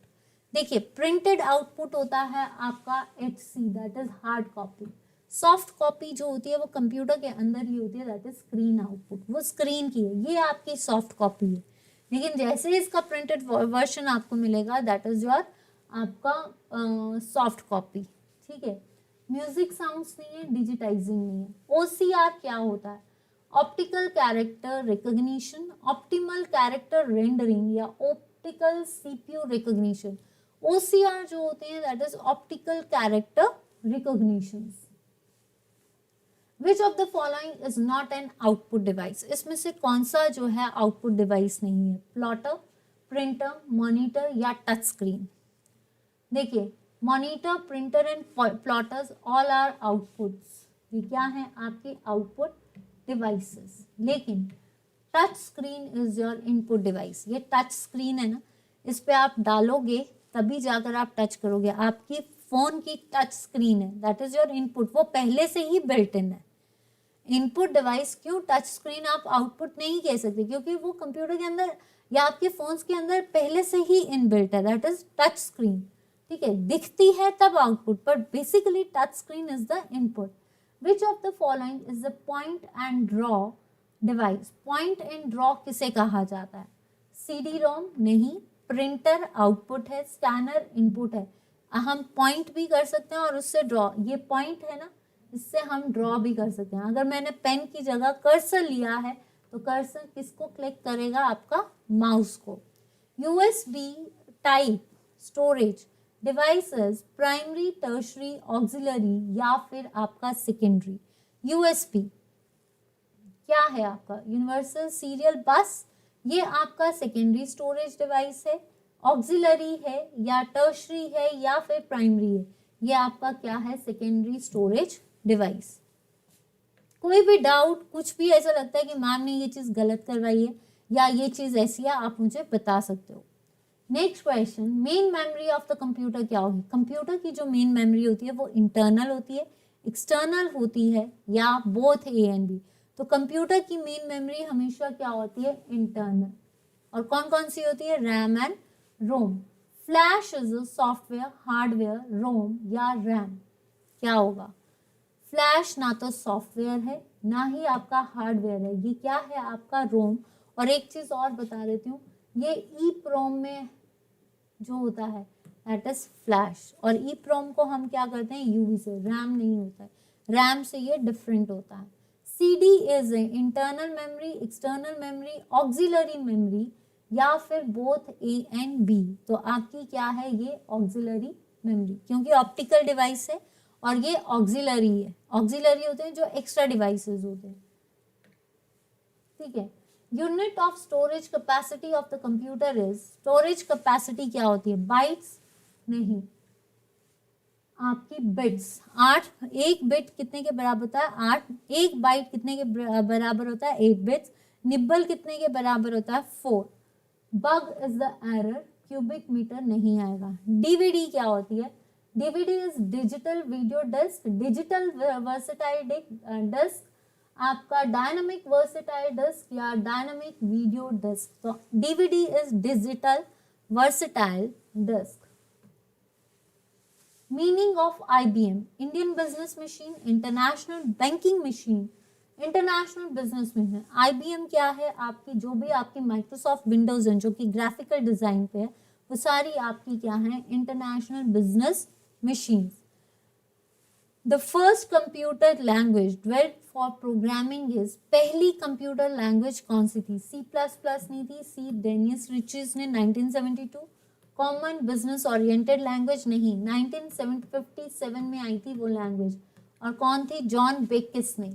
देखिए प्रिंटेड आउटपुट होता है आपका HC that is hard copy. Soft copy जो होती है वो कंप्यूटर के अंदर ही होती है दैट इज स्क्रीन आउटपुट, वो स्क्रीन की है, ये आपकी सॉफ्ट कॉपी है। लेकिन जैसे इसका प्रिंटेड वर्जन आपको मिलेगा दैट इज योर आपका सॉफ्ट कॉपी। ठीक है। म्यूजिक साउंड्स नहीं है, डिजिटाइजिंग नहीं है। OCR क्या होता है? Optical character recognition, optimal character rendering या ऑप्टिकल CPU रिकॉग्निशन। OCR जो होते हैं that is optical character recognition. Which of the following is not an output device? इसमें से कौन सा जो है आउटपुट डिवाइस नहीं है? प्लॉटर, प्रिंटर, मॉनिटर या टच स्क्रीन। देखिए monitor, printer and plotters all are outputs, ये क्या है? आपके आउटपुट डिवाइसेस। लेकिन touch screen is your input device. ये टच स्क्रीन है ना, इस पे आप डालोगे तभी जाकर आप टच करोगे। आपकी फोन की टच स्क्रीन है दैट इज योर इनपुट, वो पहले से ही बिल्ट इन है। इनपुट डिवाइस क्यों? टच स्क्रीन आप आउटपुट नहीं कह सकते क्योंकि वो कंप्यूटर के अंदर या आपके फोन्स के अंदर पहले से ही इनबिल्ट है दैट इज टच स्क्रीन। ठीक है, दिखती है तब आउटपुट, पर basically touch screen is the input. Which of the following is the point and draw device? Point and draw किसे कहा जाता है? CD रोम नहीं, प्रिंटर आउटपुट है, स्कैनर इनपुट है। हम पॉइंट भी कर सकते हैं और उससे ड्रॉ, ये पॉइंट है ना, इससे हम ड्रॉ भी कर सकते हैं। अगर मैंने पेन की जगह कर्सर लिया है तो कर्सर किसको क्लिक करेगा? आपका माउस को। USB type storage devices primary, tertiary, auxiliary या फिर आपका सेकेंडरी। USB क्या है आपका? यूनिवर्सल सीरियल बस, ये आपका सेकेंडरी स्टोरेज डिवाइस है। ऑक्सिलरी है या टर्शरी है या फिर प्राइमरी है, ये आपका क्या है? Secondary storage device. कोई भी डाउट, कुछ भी ऐसा लगता है कि मैम ने ये चीज गलत करवाई है या ये चीज ऐसी है, आप मुझे बता सकते हो। Next question, main memory of the computer क्या होगी? कंप्यूटर की जो मेन मेमोरी होती है वो इंटरनल होती है, एक्सटर्नल होती है या बोथ A एंड B? तो कंप्यूटर की मेन मेमोरी हमेशा क्या होती है, इंटरनल। और कौन कौन सी होती है, RAM and ROM. Flash is a software, hardware, ROM या रैम। क्या होगा, फ्लैश ना तो सॉफ्टवेयर है ना ही आपका हार्डवेयर है, ये क्या है, आपका रोम। और एक चीज और बता देती हूँ, ये ई प्रोम में जो होता है दैट इज फ्लैश, और ई प्रोम को हम क्या करते हैं, यूवी से, रैम नहीं होता है, रैम से ये डिफरेंट होता है। CD is a internal memory, external memory, auxiliary memory या फिर बोथ ए एंड बी। तो आपकी क्या है, ये ऑक्सिलरी मेमोरी, क्योंकि ऑप्टिकल डिवाइस है और ये ऑक्सिलरी है। ऑक्सिलरी होते हैं जो एक्स्ट्रा डिवाइसेस होते हैं, ठीक है। Unit of storage capacity of the computer is, storage capacity क्या होती है, बाइट्स नहीं, आपकी बिट्स। 8, एक बिट कितने के बराबर होता है, 8। एक बाइट कितने के बराबर होता है, 8 बिट्स। निब्बल कितने के बराबर होता है, 4। Bug is the error, cubic metre नहीं आएगा। डीवीडी क्या होती है, DVD is digital video disc, digital versatile disc, आपका डायनामिक वर्सेटाइल डिस्क या डायनामिक वीडियो डिस्क। तो DVD is digital versatile disc. Meaning of IBM, Indian business machine, international banking machine, international business machine. IBM क्या है, आपकी जो भी आपकी Microsoft Windows है जो कि ग्राफिकल डिजाइन पे है, वो सारी आपकी क्या है, international business machine. The first computer language developed for programming is, पहली कंप्यूटर लैंग्वेज कौन सी थी, सी प्लस प्लस नहीं थी, सी डेनियस रिचेस ने 1972। कॉमन बिजनेस ओरिएंटेड लैंग्वेज नहीं, 1957 में आई थी वो लैंग्वेज, और कौन थी, जॉन बेकिस ने।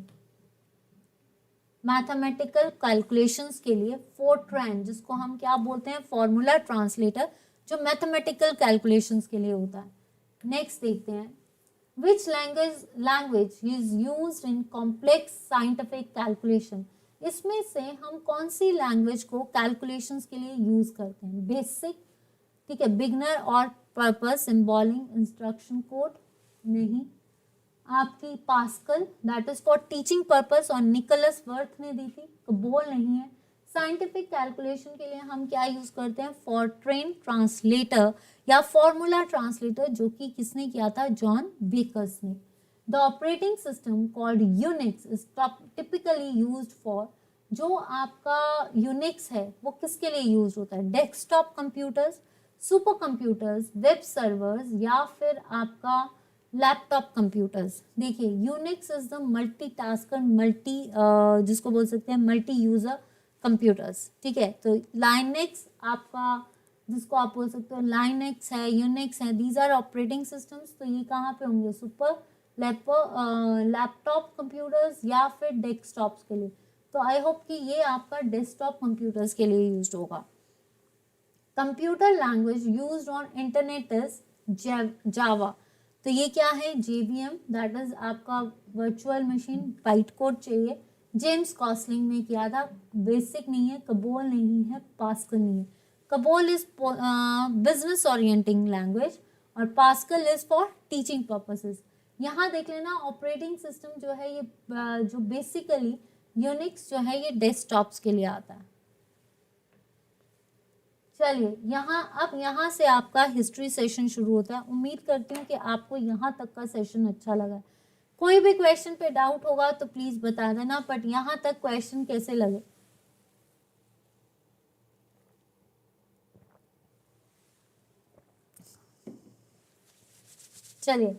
मैथमेटिकल कैलकुलेशंस के लिए फोर्ट्रैन, जिसको हम क्या बोलते हैं, फॉर्मूला ट्रांसलेटर, जो मैथमेटिकल कैलकुलेशंस के लिए होता है। नेक्स्ट देखते हैं, which language is used in complex scientific calculation. इसमें से हम कौन सी लैंग्वेज को कैलकुलेशंस के लिए यूज करते हैं, बेसिक, ठीक है, बिगनर और पर्पस, सिंबॉलिंग, इंस्ट्रक्शन कोड नहीं, आपकी pascal that is for teaching purpose और निकोलस वर्थ ने दी थी, कबोल नहीं है। साइंटिफिक कैलकुलेशन के लिए हम क्या यूज करते हैं, फॉर्ट्रेन ट्रांसलेटर या फॉर्मूला ट्रांसलेटर, जो कि किसने किया था, जॉन बेकर्स ने। The operating system called Unix is typically used for, जो आपका यूनिक्स है वो किसके लिए यूज होता है, desktop computers, super computers, web servers या फिर आपका लैपटॉप कंप्यूटर्स। देखिए, यूनिक्स इज द मल्टीटास्कर, जिसको बोल सकते हैं मल्टी यूजर कंप्यूटर्स, ठीक है। तो लाइनेक्स आपका, जिसको आप बोल सकते हो लाइनेक्स है, यूनिक्स है, दीज आर ऑपरेटिंग सिस्टम्स। तो ये कहाँ पे होंगे, सुपर लैपटॉप कंप्यूटर्स या फिर डेस्कटॉप्स के लिए। तो आई होप कि ये आपका डेस्कटॉप कंप्यूटर्स के लिए यूज होगा। Computer language used on internet is Java. तो ये क्या है, जेवीएम, दैट इज आपका वर्चुअल मशीन, बाइट कोड चाहिए। जेम्स कॉसलिंग ने किया था, बेसिक नहीं है, कबोल नहीं है, पास्कल नहीं है। COBOL is business orienting language और Pascal is for teaching purposes. यहाँ देख लेना, ऑपरेटिंग सिस्टम जो है ये जो बेसिकली यूनिक्स जो है ये डेस्कटॉप्स के लिए आता है। चलिए, यहाँ से आपका हिस्ट्री सेशन शुरू होता है। उम्मीद करती हूँ कि आपको यहाँ तक का सेशन अच्छा लगा। कोई भी क्वेश्चन पे डाउट होगा तो प्लीज बता देना, बट यहाँ तक क्वेश्चन कैसे लगे। चलिए,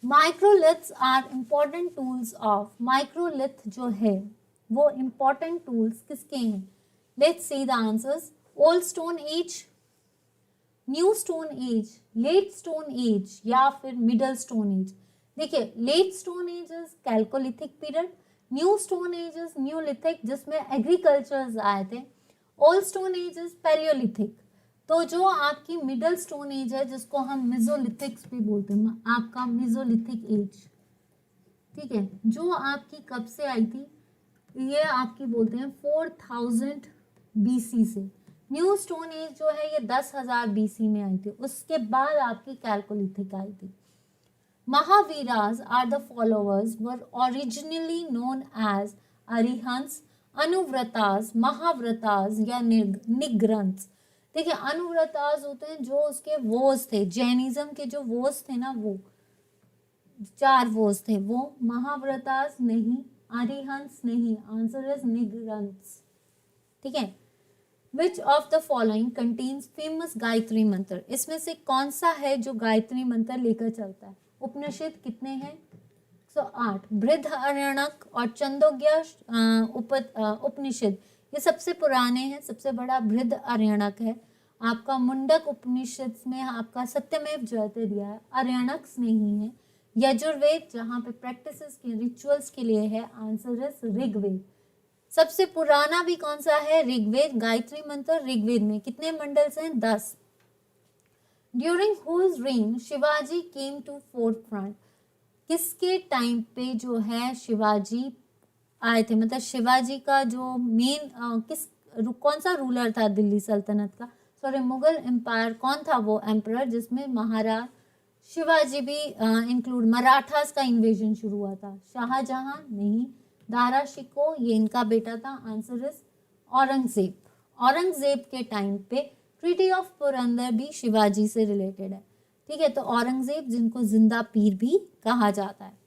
microliths are important tools of, microlith जो है वो इम्पोर्टेंट टूल्स किसके हैं, let's see the answers. Old stone age, new stone age, late stone age या फिर मिडल स्टोन एज। देखिए, late stone age is chalcolithic period, new stone age is neolithic जिसमें agriculture आए थे, old stone age is palaeolithic. तो जो आपकी middle stone as है जिसको हम मिजोलिथिक्स भी बोलते हैं, आपका मिजोलिथिक एज, ठीक है, जो आपकी कब से आई थी, ये आपकी बोलते हैं 4000 बीसी से। न्यू स्टोन एज जो है ये 10,000 बीसी में आई थी, उसके बाद आपकी कैल्कोलिथिक आई थी। Mahaviras are the followers were originally known as अरिहंस, अनुव्रतास, महाव्रतास या निग्रंथs। देखिए अनुव्रतास होते हैं जो उसके वोज थे, जैनिज्म के जो वोज थे ना, वो 4 वोज थे, वो महाव्रतास नहीं, अरिहंस नहीं, आंसर इज निग्रंथs। ठीक है। Which of the following contains famous Gayatri मंत्र, इसमें से कौन सा है जो गायत्री मंत्र लेकर चलता है। उपनिषद कितने हैं, 108। बृहदारण्यक और छंदोग्य उपनिषद ये सबसे पुराने हैं, सबसे बड़ा बृहदारण्यक है। आपका मुंडक उपनिषद में आपका सत्यमेव जयते दिया है, आरण्यक नहीं है। यजुर्वेद जहाँ पे प्रैक्टिसेस के रिचुअल्स के लिए है, आंसर इज ऋग्वेद। सबसे पुराना भी कौन सा है, ऋग्वेद। गायत्री मंत्र ऋग्वेद में कितने मंडल्स हैं, 10। During whose reign Shivaji came to fourth front, किसके टाइम पे जो है शिवाजी आए थे, मतलब शिवाजी का जो मेन कौन सा रूलर था दिल्ली सल्तनत का, सॉरी मुगल एम्पायर, कौन था वो एम्परर जिसमें महाराज शिवाजी भी इंक्लूड, मराठास का इन्वेजन शुरू हुआ था, शाहजहां नहीं, दारा शिको ये इनका बेटा था, आंसर इज औरंगजेब। औरंगजेब के टाइम पे ट्रीटी ऑफ पुरंदर भी शिवाजी से रिलेटेड है। ठीक है, तो औरंगजेब जिनको जिंदा पीर भी कहा जाता है।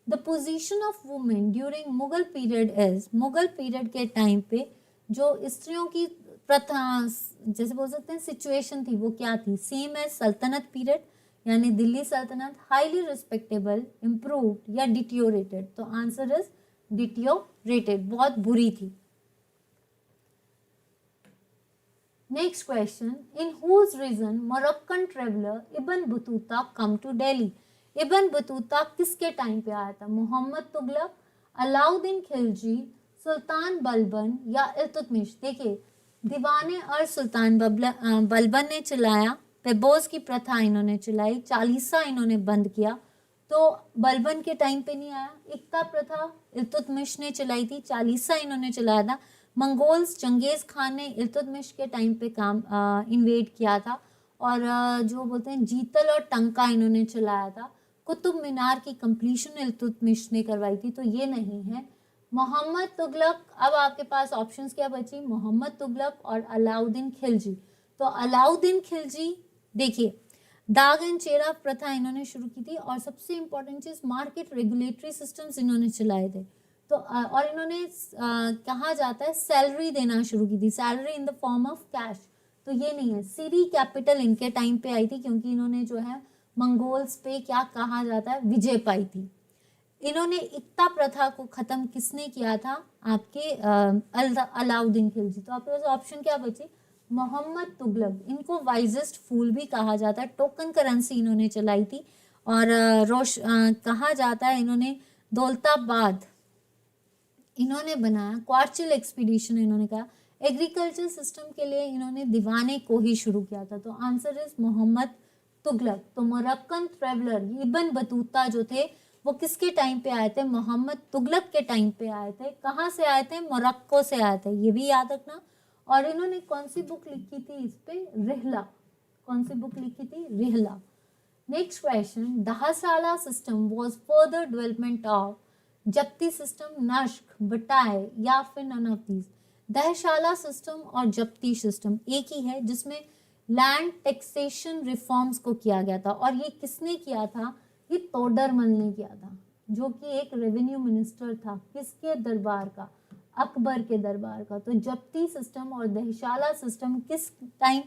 The position of women during Mughal period is, Mughal period के टाइम पे जो स्त्रियों की प्रथा जैसे बोल सकते हैं सिचुएशन थी वो क्या थी, सेम एज सल्तनत पीरियड यानी दिल्ली सल्तनत, हाईली रिस्पेक्टेबल, इम्प्रूव्ड या डिटियोरेटेड, तो आंसर इज डिटियोरेटेड, बहुत बुरी थी। Next question, in whose reign Moroccan traveller Ibn Battuta come to Delhi, Ibn Battuta किसके टाइम पे आया था, मोहम्मद तुगलक, अलाउद्दीन खिलजी, सुल्तान बलबन या इल्तुतमिश। देखिए दीवाने और सुल्तान बलबन ने चलाया, पेबोज की प्रथा इन्होंने चलाई, चालीसा इन्होंने बंद किया, तो बलबन के टाइम पे नहीं आया। इक्ता प्रथा इल्तुतमिश ने चलाई थी, चालीसा इन्होंने चलाया था। मंगोल्स चंगेज खान ने इल्तुतमिश के टाइम पे काम इन्वेड किया था, और जो बोलते हैं जीतल और टंका इन्होंने चलाया था। कुतुब मीनार की कंप्लीशन इल्तुतमिश ने करवाई थी, तो ये नहीं है। मोहम्मद तुगलक, अब आपके पास ऑप्शंस क्या बची, मोहम्मद तुगलक और अलाउद्दीन खिलजी। तो अलाउद्दीन खिलजी देखिए दाग एंड चेरा प्रथा इन्होंने शुरू की थी, और सबसे इंपॉर्टेंट चीज मार्केट रेगुलेटरी सिस्टम्स इन्होंने चलाए थे। तो और इन्होंने कहा जाता है सैलरी देना शुरू की थी, salary in the form of cash, तो ये नहीं है। सीरी कैपिटल इनके टाइम पे आई थी, क्योंकि इन्होंने जो है मंगोल्स पे क्या कहा जाता है विजय पाई थी। इन्होंने इक्ता प्रथा को खत्म किसने किया था, आपके अलाउद्दीन खिलजी। तो आपके पास ऑप्शन क्या बचे, मोहम्मद तुगलक, इनको वाइजेस्ट फूल भी कहा जाता है, टोकन करेंसी इन्होंने चलाई थी, और कहा जाता है इन्होंने दौलताबाद इन्होंने बनाया, क्वार्चिल एक्सपीडिशन इन्होंने कहा, एग्रीकल्चर सिस्टम के लिए इन्होंने दीवाने को ही शुरू किया था, तो आंसर इज मोहम्मद तुगलक। तो मोरक्कन ट्रेवलर इब्न बतूता जो थे वो किसके टाइम पे आए थे, मोहम्मद तुगलक के टाइम पे आए थे। कहाँ से आए थे, मोरक्को से आए थे, ये भी याद रखना। और इन्होंने कौन सी बुक लिखी थी इस पे, रिहला, कौन सी बुक लिखी थी, Rihla. Next question, Dahsala system was further development of, Zabti system, Nasaq, Batai या फिर none of these. Dahsala system और जप्ती सिस्टम एक ही है, जिसमें लैंड टैक्सेशन रिफॉर्म्स को किया गया था, और ये किसने किया था, ये तोडरमल ने किया था, जो कि एक रेवेन्यू मिनिस्टर था, किसके दरबार का, अकबर के दरबार का। तो जप्ती सिस्टम और दहशाला सिस्टम किस टाइम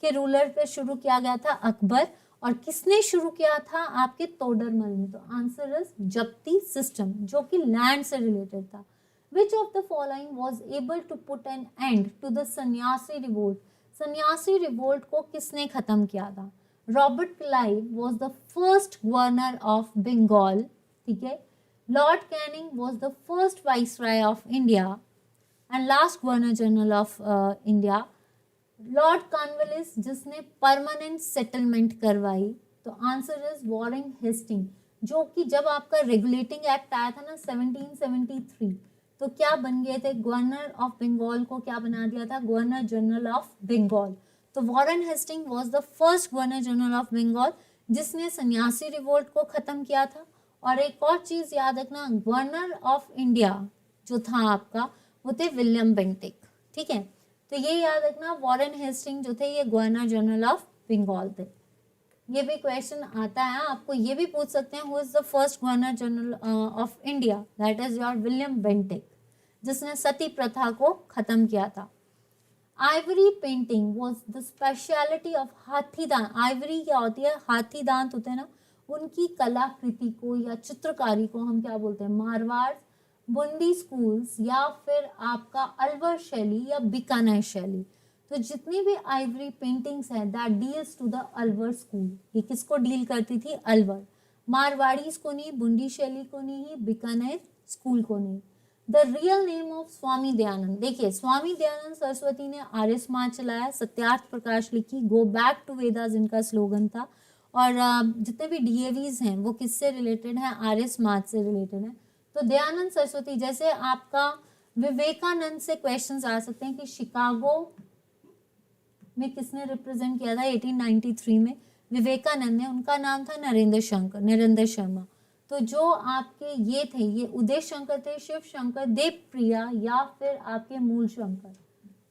के रूलर पे शुरू किया गया था, अकबर, और किसने शुरू किया था, आपके तोडरमल ने। तो आंसर इज जप्ती सिस्टम, जो कि लैंड से रिलेटेड था। Which of the following was able to put an end to the Sannyasi revolt, Sannyasi revolt को किसने खत्म किया था, Robert Clive was the first governor of Bengal, ठीक है, Lord Canning was the first viceroy of India and last governor general of India, Lord Cornwallis जिसने permanent settlement करवाई। तो आंसर इज वॉरेन हेस्टिंग, जो कि जब आपका रेगुलेटिंग एक्ट आया था ना 1773, तो क्या बन गए थे, गवर्नर ऑफ बंगाल को क्या बना दिया था, गवर्नर जनरल ऑफ बंगाल। तो Warren Hasting was the first governor general of Bengal जिसने सन्यासी रिवोल्ट को खत्म किया था। और एक और चीज याद रखना, गवर्नर ऑफ इंडिया जो था आपका वो थे विलियम बेंटिक, ठीक है। तो ये याद रखना, वॉरेन हेस्टिंग जो थे ये गवर्नर जनरल ऑफ बंगाल थे। ये भी क्वेश्चन आता है आपको, ये भी पूछ सकते हैं who is the first governor general of India, that is your William Bentinck, जिसने सती प्रथा को खत्म किया था। Ivory painting was the speciality of हाथी दांत। आइवरी क्या होती है, हाथी दांत होते हैं ना, उनकी कलाकृति को या चित्रकारी को हम क्या बोलते हैं, मारवाड़, बुंदी स्कूल्स, या फिर आपका अलवर शैली या बीकानेर शैली। तो जितनी भी आइवरी पेंटिंग्स हैं that deals to the Alwar school, ये किसको डील करती थी, अलवर। मारवाड़ीज को नहीं, बुंदी शैली को नहीं, बीकानेर स्कूल को नहीं। The real name of Swami Dayanand, देखिए स्वामी दयानंद सरस्वती ने आर्य समाज चलाया, सत्यार्थ प्रकाश लिखी, गो बैक टू वेदास इनका स्लोगन था। और जितने भी डीएवीज हैं वो किससे रिलेटेड हैं, आर्य समाज से रिलेटेड हैं। तो दयानंद सरस्वती, जैसे आपका विवेकानंद से क्वेश्चंस आ सकते हैं कि शिकागो में किसने रिप्रेजेंट किया था 1893 में, विवेकानंद ने, उनका नाम था नरेंद्र शर्मा। तो जो आपके ये थे, ये उदय शंकर थे, शिव शंकर, देव प्रिया, या फिर आपके मूल शंकर,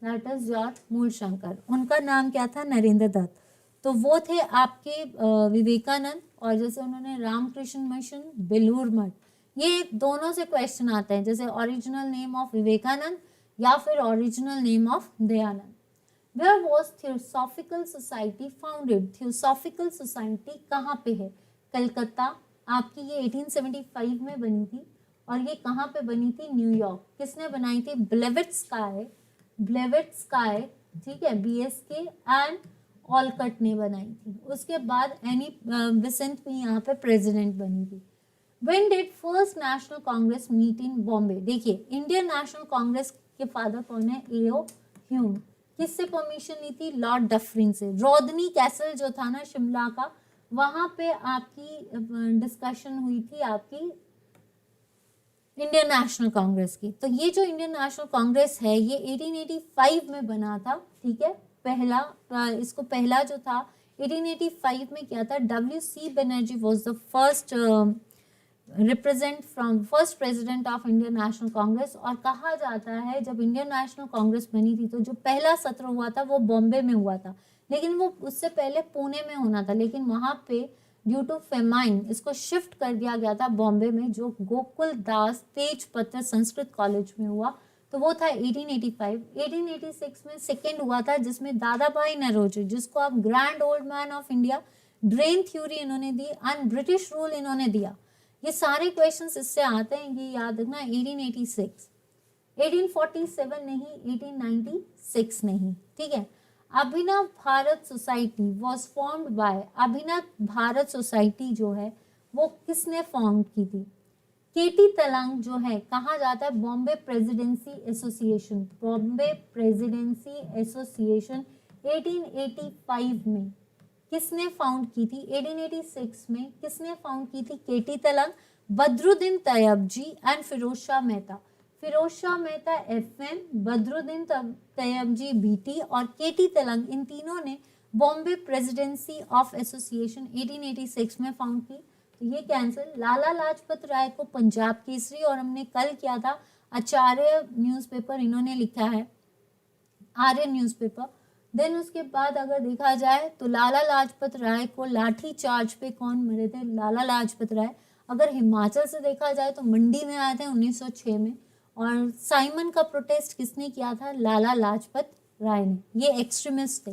दैट इज योर मूल शंकर, उनका नाम क्या था, नरेंद्र दत्त। तो वो थे आपके विवेकानंद। और जैसे उन्होंने रामकृष्ण मिशन, बेलूर मठ, ये दोनों से क्वेश्चन आते हैं, जैसे ओरिजिनल नेम ऑफ विवेकानंद या फिर original name of Dayanand. Where was theosophical society founded, theosophical society कहाँ पे है, कलकत्ता। आपकी ये 1875 में बनी थी। और ये कहाँ पे बनी थी, न्यूयॉर्क। किसने बनाई थी, ब्लेवेट्स्काय, ठीक है, BSK एंड ऑलकट ने बनाई थी। उसके बाद एनी बेसेंट भी यहाँ पे प्रेसिडेंट बनी थी। When did first national congress meet in Bombay, देखिए इंडियन नेशनल कांग्रेस के फादर कौन है, A.O. ह्यूम। किससे परमिशन ली थी, लॉर्ड डफरिन से। रोदनी कैसल जो था ना शिमला का, वहां पे आपकी डिस्कशन हुई थी आपकी इंडियन नेशनल कांग्रेस की। तो ये जो इंडियन नेशनल कांग्रेस है ये 1885 में बना था, ठीक है। इसको पहला जो था 1885 में किया था। W.C. Banerjee was the first first president of Indian national Congress. और कहा जाता है जब इंडियन नेशनल कांग्रेस बनी थी तो जो पहला सत्र हुआ था वो बॉम्बे में हुआ था, लेकिन वो उससे पहले पुणे में होना था, लेकिन वहां पे ड्यू टू फेमाइन इसको शिफ्ट कर दिया गया था बॉम्बे में, जो गोकुल दास तेजपत्र संस्कृत कॉलेज में हुआ। तो वो था 1885। 1886 में सेकेंड हुआ था जिसमें दादा भाई नौरोजी, जिसको आप grand old man of India, drain theory इन्होंने दी एंड ब्रिटिश रूल इन्होंने दिया। ये सारे क्वेश्चंस इससे आते हैं, ये याद रखना। 1886, 1847 नहीं, 1896 नहीं, ठीक है। Abhinav Bharat society was formed by, Abhinav Bharat society जो है वो किसने फॉर्म की थी, केटी तलंग जो है, कहा जाता है Bombay presidency association, Bombay presidency association 1885 में किसने फाउंड की थी, 1886 में किसने फाउंड की थी, KT Telang, Badruddin Tyabji and Firoz Shah Mehta. Firoz Shah Mehta FM, Badruddin Tyabji BT और केटी तलंग, इन तीनों ने बॉम्बे प्रेसिडेंसी ऑफ एसोसिएशन 1886 में फाउंड की। तो ये कैंसिल। लाला लाजपत राय को पंजाब केसरी, और हमने कल किया था आचार्य न्यूज़पेपर, इन्होंने लिखा है आर्य न्यूज़पेपर। देन उसके बाद अगर देखा जाए तो लाला लाजपत राय को लाठी चार्ज पे कौन मरे थे, लाला लाजपत राय। अगर हिमाचल से देखा जाए तो मंडी में आए थे 1906 में। और साइमन का प्रोटेस्ट किसने किया था, लाला लाजपत राय ने। ये एक्सट्रीमिस्ट थे।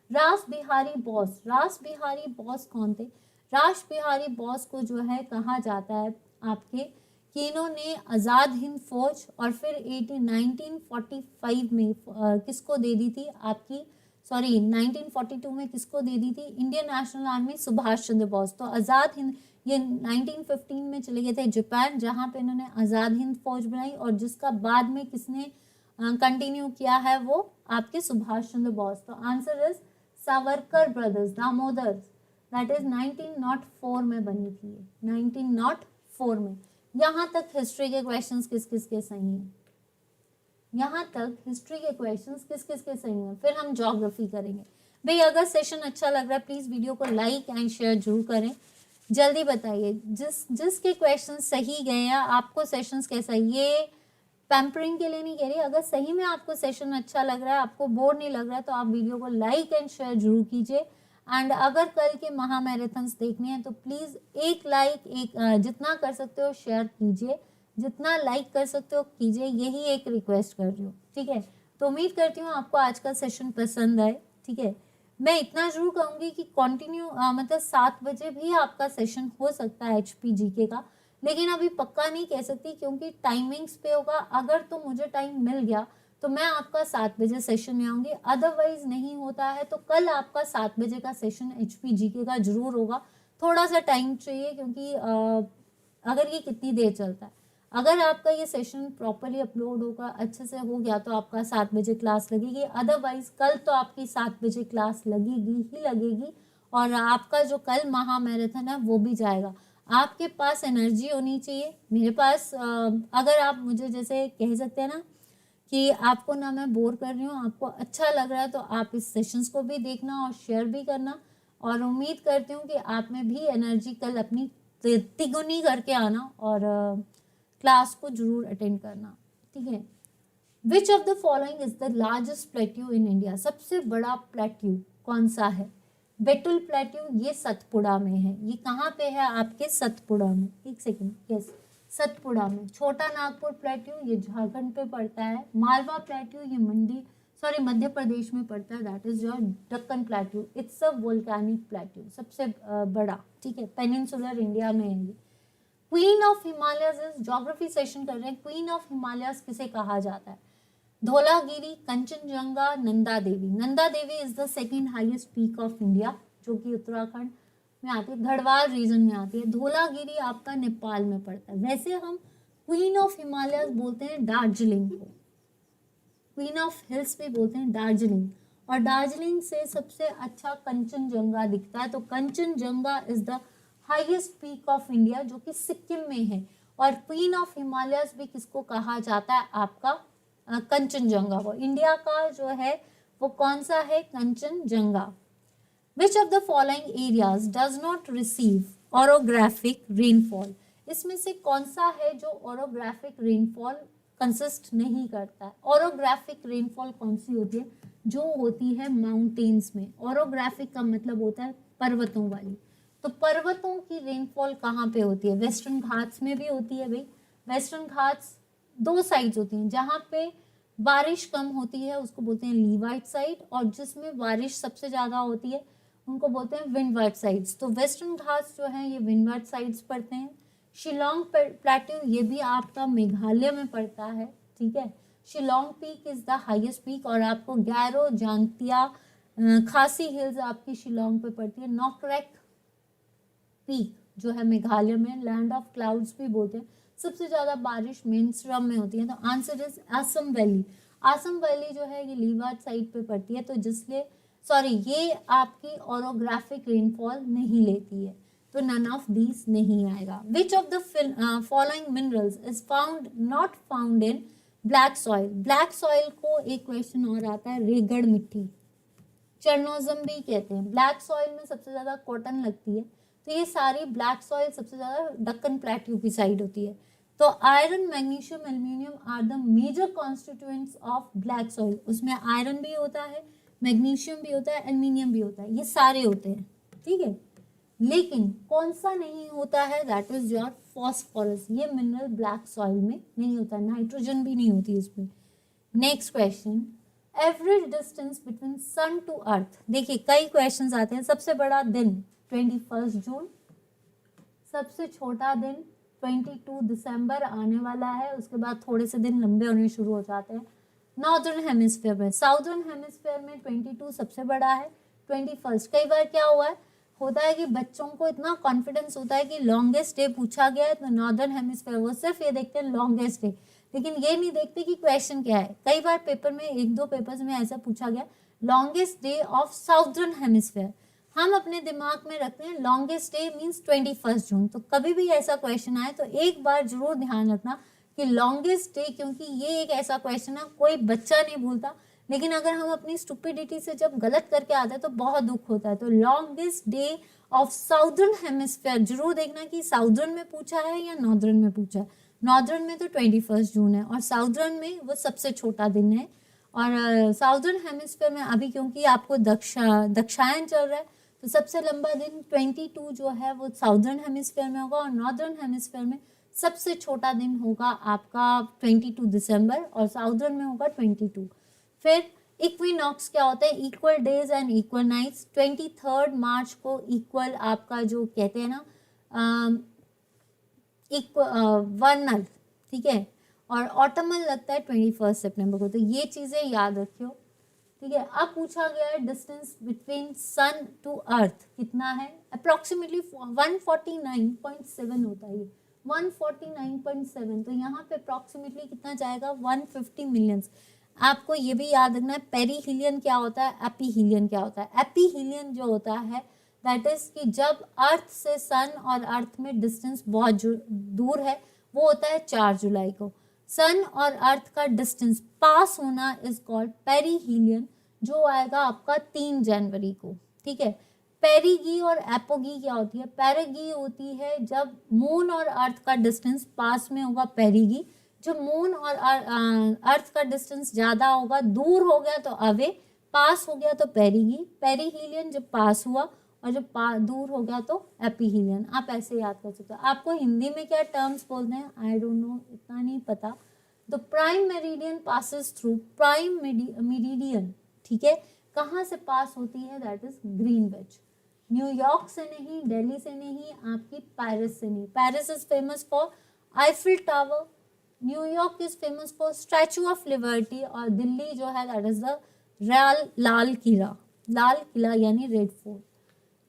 रास बिहारी बोस, रास बिहारी बोस कौन थे, रास बिहारी बोस को जो है कहा जाता है आपके कि इन्होंने आज़ाद हिंद फौज और फिर 1945 में किसको दे दी थी आपकी, 1942 में किसको दे दी थी, Indian national army, Subhash Chandra Bose. तो आज़ाद हिंद, ये 1915 में चले गए थे जापान, जहाँ पे इन्होंने आज़ाद हिंद फौज बनाई, और जिसका बाद में किसने कंटिन्यू किया है, वो आपके सुभाष चंद्र बोस। तो answer is Savarkar brothers, Damodar, that is 1904 में बनी थी, 1904 में। यहाँ तक हिस्ट्री के क्वेश्चंस किस किस के सही हैं, यहाँ तक हिस्ट्री के क्वेश्चंस किस किस के सही हैं। फिर हम ज्योग्राफी करेंगे। भाई अगर सेशन अच्छा लग रहा है प्लीज़ वीडियो को लाइक एंड शेयर जरूर करें। जल्दी बताइए जिसके क्वेश्चन सही गए हैं, आपको सेशंस कैसा है। ये पैम्परिंग के लिए नहीं कह रही। अगर सही में आपको सेशन अच्छा लग रहा है, आपको बोर नहीं लग रहा है, तो आप वीडियो को लाइक एंड शेयर जरूर कीजिए। एंड अगर कल के महा मैराथन्स देखने हैं तो प्लीज़ एक लाइक, जितना कर सकते हो शेयर कीजिए, जितना लाइक कर सकते हो कीजिए, यही एक रिक्वेस्ट कर रही हूँ, ठीक है। तो उम्मीद करती हूँ आपको आज का सेशन पसंद आए, ठीक है। मैं इतना जरूर कहूँगी कि कंटिन्यू मतलब 7 बजे भी आपका सेशन हो सकता है HPGK का, लेकिन अभी पक्का नहीं कह सकती क्योंकि टाइमिंग्स पे होगा। अगर तो मुझे टाइम मिल गया तो मैं आपका 7 बजे सेशन में आऊँगी, अदरवाइज नहीं होता है तो कल आपका 7 बजे का सेशन HPGK का जरूर होगा। थोड़ा सा टाइम चाहिए क्योंकि अगर ये कितनी देर चलता है, अगर आपका ये सेशन प्रॉपरली अपलोड होगा, अच्छे से हो गया तो आपका 7 बजे क्लास लगेगी, अदरवाइज कल तो आपकी 7 बजे क्लास लगेगी ही लगेगी। और आपका जो कल महा मैराथन है वो भी जाएगा। आपके पास एनर्जी होनी चाहिए। मेरे पास अगर आप मुझे जैसे कह सकते हैं ना कि आपको ना मैं बोर कर रही हूँ, आपको अच्छा लग रहा है, तो आप इस सेशंस को भी देखना और शेयर भी करना। और उम्मीद करती हूँ कि आप में भी एनर्जी कल अपनी तिगुनी करके आना और क्लास को जरूर अटेंड करना, ठीक है। Which of the following is the largest plateau in India? सबसे बड़ा प्लेट्यू कौन सा है? बेटुल प्लेट्यू, ये सतपुड़ा में है। ये कहाँ पे है? आपके सतपुड़ा में। एक सेकेंड, यस, सतपुड़ा में। छोटा नागपुर प्लेट्यू ये झारखंड पे पड़ता है। मालवा प्लेट्यू ये मध्य प्रदेश में पड़ता है। That is your Deccan plateau. It's a volcanic plateau, सबसे बड़ा, ठीक है, पेनिनसुलर इंडिया में है ये। Queen of Himalayas is, geography session कर रहे हैं, क्वीन ऑफ हिमालयस किसे कहा जाता है? Dhaulagiri, Kanchenjunga, Nanda Devi. Nanda Devi is the second highest peak of India, जो कि उत्तराखंड में आती है, गढ़वाल रीजन में आती है। धौलागिरी आपका नेपाल में पड़ता है। वैसे हम क्वीन ऑफ हिमालयस बोलते हैं दार्जिलिंग को, क्वीन ऑफ हिल्स भी बोलते हैं दार्जिलिंग, और दार्जिलिंग से सबसे अच्छा कंचनजंगा दिखता है। तो Kanchenjunga is the highest peak of India, जो कि सिक्किम में है। और क्वीन ऑफ हिमालयस भी किसको कहा जाता है? आपका कंचनजंगा को। इंडिया का जो है वो कौन सा है? Kanchenjunga. Which of the following areas does not receive orographic rainfall? इसमें से कौन सा है जो orographic rainfall कंसिस्ट नहीं करता है? orographic rainfall कौन सी होती है? जो होती है माउंटेन्स में। orographic का मतलब होता है पर्वतों वाली। तो पर्वतों की रेनफॉल कहाँ पे होती है? वेस्टर्न घाट्स में भी होती है भाई। वेस्टर्न घाट्स 2 साइड्स होती हैं, जहाँ पे बारिश कम होती है उसको बोलते हैं लीवार्ड साइड, और जिसमें बारिश सबसे ज़्यादा होती है उनको बोलते हैं विंडवर्ड साइड्स। तो वेस्टर्न घाट्स जो हैं ये विंडवर्ड साइड्स पड़ते हैं। शिलोंग प्लेट्यू ये भी आपका मेघालय में पड़ता है, ठीक है। Shillong peak is the highest peak, और आपको गैरो, जांतिया, खासी हिल्स आपकी शिलोंग पे पड़ती है। नॉकरेक पीक जो है मेघालय में, लैंड ऑफ क्लाउड्स भी बोलते हैं। सबसे ज्यादा बारिश मेनस्ट्रम में होती है। तो answer is Assam valley. Assam valley जो है ये लीवार्ड साइड पे पड़ती है, तो जिसलिए ये आपकी ओरोग्राफिक रेनफॉल नहीं लेती है, तो नन ऑफ दीज नहीं आएगा। विच of the following minerals is found not found in black soil? Black soil को एक क्वेश्चन और आता है, रेगड़ मिट्टी, चरनोजम भी कहते हैं। ब्लैक सॉइल में सबसे ज्यादा कॉटन लगती है, तो ये सारी ब्लैक सॉइल सबसे ज्यादा दक्कन प्लेट्यू की साइड होती है। तो iron, magnesium, aluminium are the major constituents of black soil. उसमें आयरन भी होता है, मैग्नीशियम भी होता है, एल्यूमिनियम भी होता है, ये सारे होते हैं, ठीक है। लेकिन कौन सा नहीं होता है? That is your phosphorus. ये मिनरल ब्लैक सॉइल में नहीं होता, नाइट्रोजन भी नहीं होती इसमें। Next question, average distance between sun to earth. देखिए कई क्वेश्चंस आते हैं। सबसे बड़ा दिन 21 जून, सबसे छोटा दिन 22 दिसंबर आने वाला है, उसके बाद थोड़े से दिन लंबे होने शुरू हो जाते हैं नॉर्दर्न हेमिस्फीयर में। साउदर्न हेमिस्फीयर में 22 सबसे बड़ा है, 21। कई बार क्या हुआ है, होता है कि बच्चों को इतना कॉन्फिडेंस होता है कि लॉन्गेस्ट डे पूछा गया है तो नॉर्दर्न हेमिस्फीयर, वो सिर्फ ये देखते हैं लॉन्गेस्ट डे, लेकिन ये नहीं देखते कि क्वेश्चन क्या है। कई बार पेपर में 1-2 पेपर्स में ऐसा पूछा गया longest day of southern hemisphere. हम अपने दिमाग में रखते हैं लॉन्गेस्ट डे मीन्स 21 जून। तो कभी भी ऐसा क्वेश्चन आए तो एक बार जरूर ध्यान रखना कि लॉन्गेस्ट डे, क्योंकि ये एक ऐसा क्वेश्चन है कोई बच्चा नहीं भूलता, लेकिन अगर हम अपनी स्टूपिडिटी से जब गलत करके आते हैं तो बहुत दुख होता है। तो longest day of southern hemisphere जरूर देखना कि साउदर्न में पूछा है या नॉर्दर्न में पूछा है। नॉर्दर्न में तो 21 जून है, और साउदर्न में वो सबसे छोटा दिन है। और साउदर्न हेमिस्फीयर में अभी क्योंकि आपको दक्षायन चल रहा है, तो सबसे लंबा दिन 22 जो है वो साउदर्न हेमिस्फीयर में होगा, और नॉर्दर्न हेमिस्फीयर में सबसे छोटा दिन होगा आपका 22 दिसंबर, और साउदर्न में होगा 22। फिर इक्विनॉक्स क्या होता है, equal days and equal nights. 23 March को इक्वल आपका जो कहते हैं ना वर्नल, ठीक है, और ऑटमल लगता है 21 सितंबर को। तो ये चीज़ें याद रखियो, ठीक है। अब पूछा गया है distance between sun to earth कितना है, अप्रोक्सीमेटली 149.7 होता है ये, 149.7। तो यहाँ पे अप्रोक्सीमेटली कितना जाएगा, 150 मिलियंस। आपको ये भी याद रखना है पेरीहीलियन क्या होता है, एपीहीलियन क्या होता है। एपीहीलियन जो होता है दैट इज कि जब अर्थ से सन और अर्थ में डिस्टेंस बहुत दूर है, वो होता है 4 जुलाई को। सन और अर्थ का डिस्टेंस पास होना इज कॉल्ड पेरीहीलियन, जो आएगा आपका 3 जनवरी को, ठीक है। पेरीगी और एपोगी क्या होती है, पेरीगी होती है जब मून और अर्थ का डिस्टेंस पास में होगा पेरीगी, जो मून और अर्थ का डिस्टेंस ज्यादा होगा, दूर हो गया तो अवे, पास हो गया तो पेरीगी। पेरीहीलियन जब पास हुआ, और जब दूर हो गया तो एपीहीलियन। आप ऐसे याद कर सकते हो। आपको हिंदी में क्या टर्म्स बोलते हैं, आई डोंट नो, इतना नहीं पता। The prime meridian passes through, prime meridian, ठीक है, कहाँ से पास होती है, दैट इज ग्रीनविच। न्यूयॉर्क से नहीं, दिल्ली से नहीं, आपकी पेरिस से नहीं। Paris is famous for Eiffel tower, New York is famous for statue of liberty, और दिल्ली जो है that is the Lal Qila, Lal Qila यानी red fort.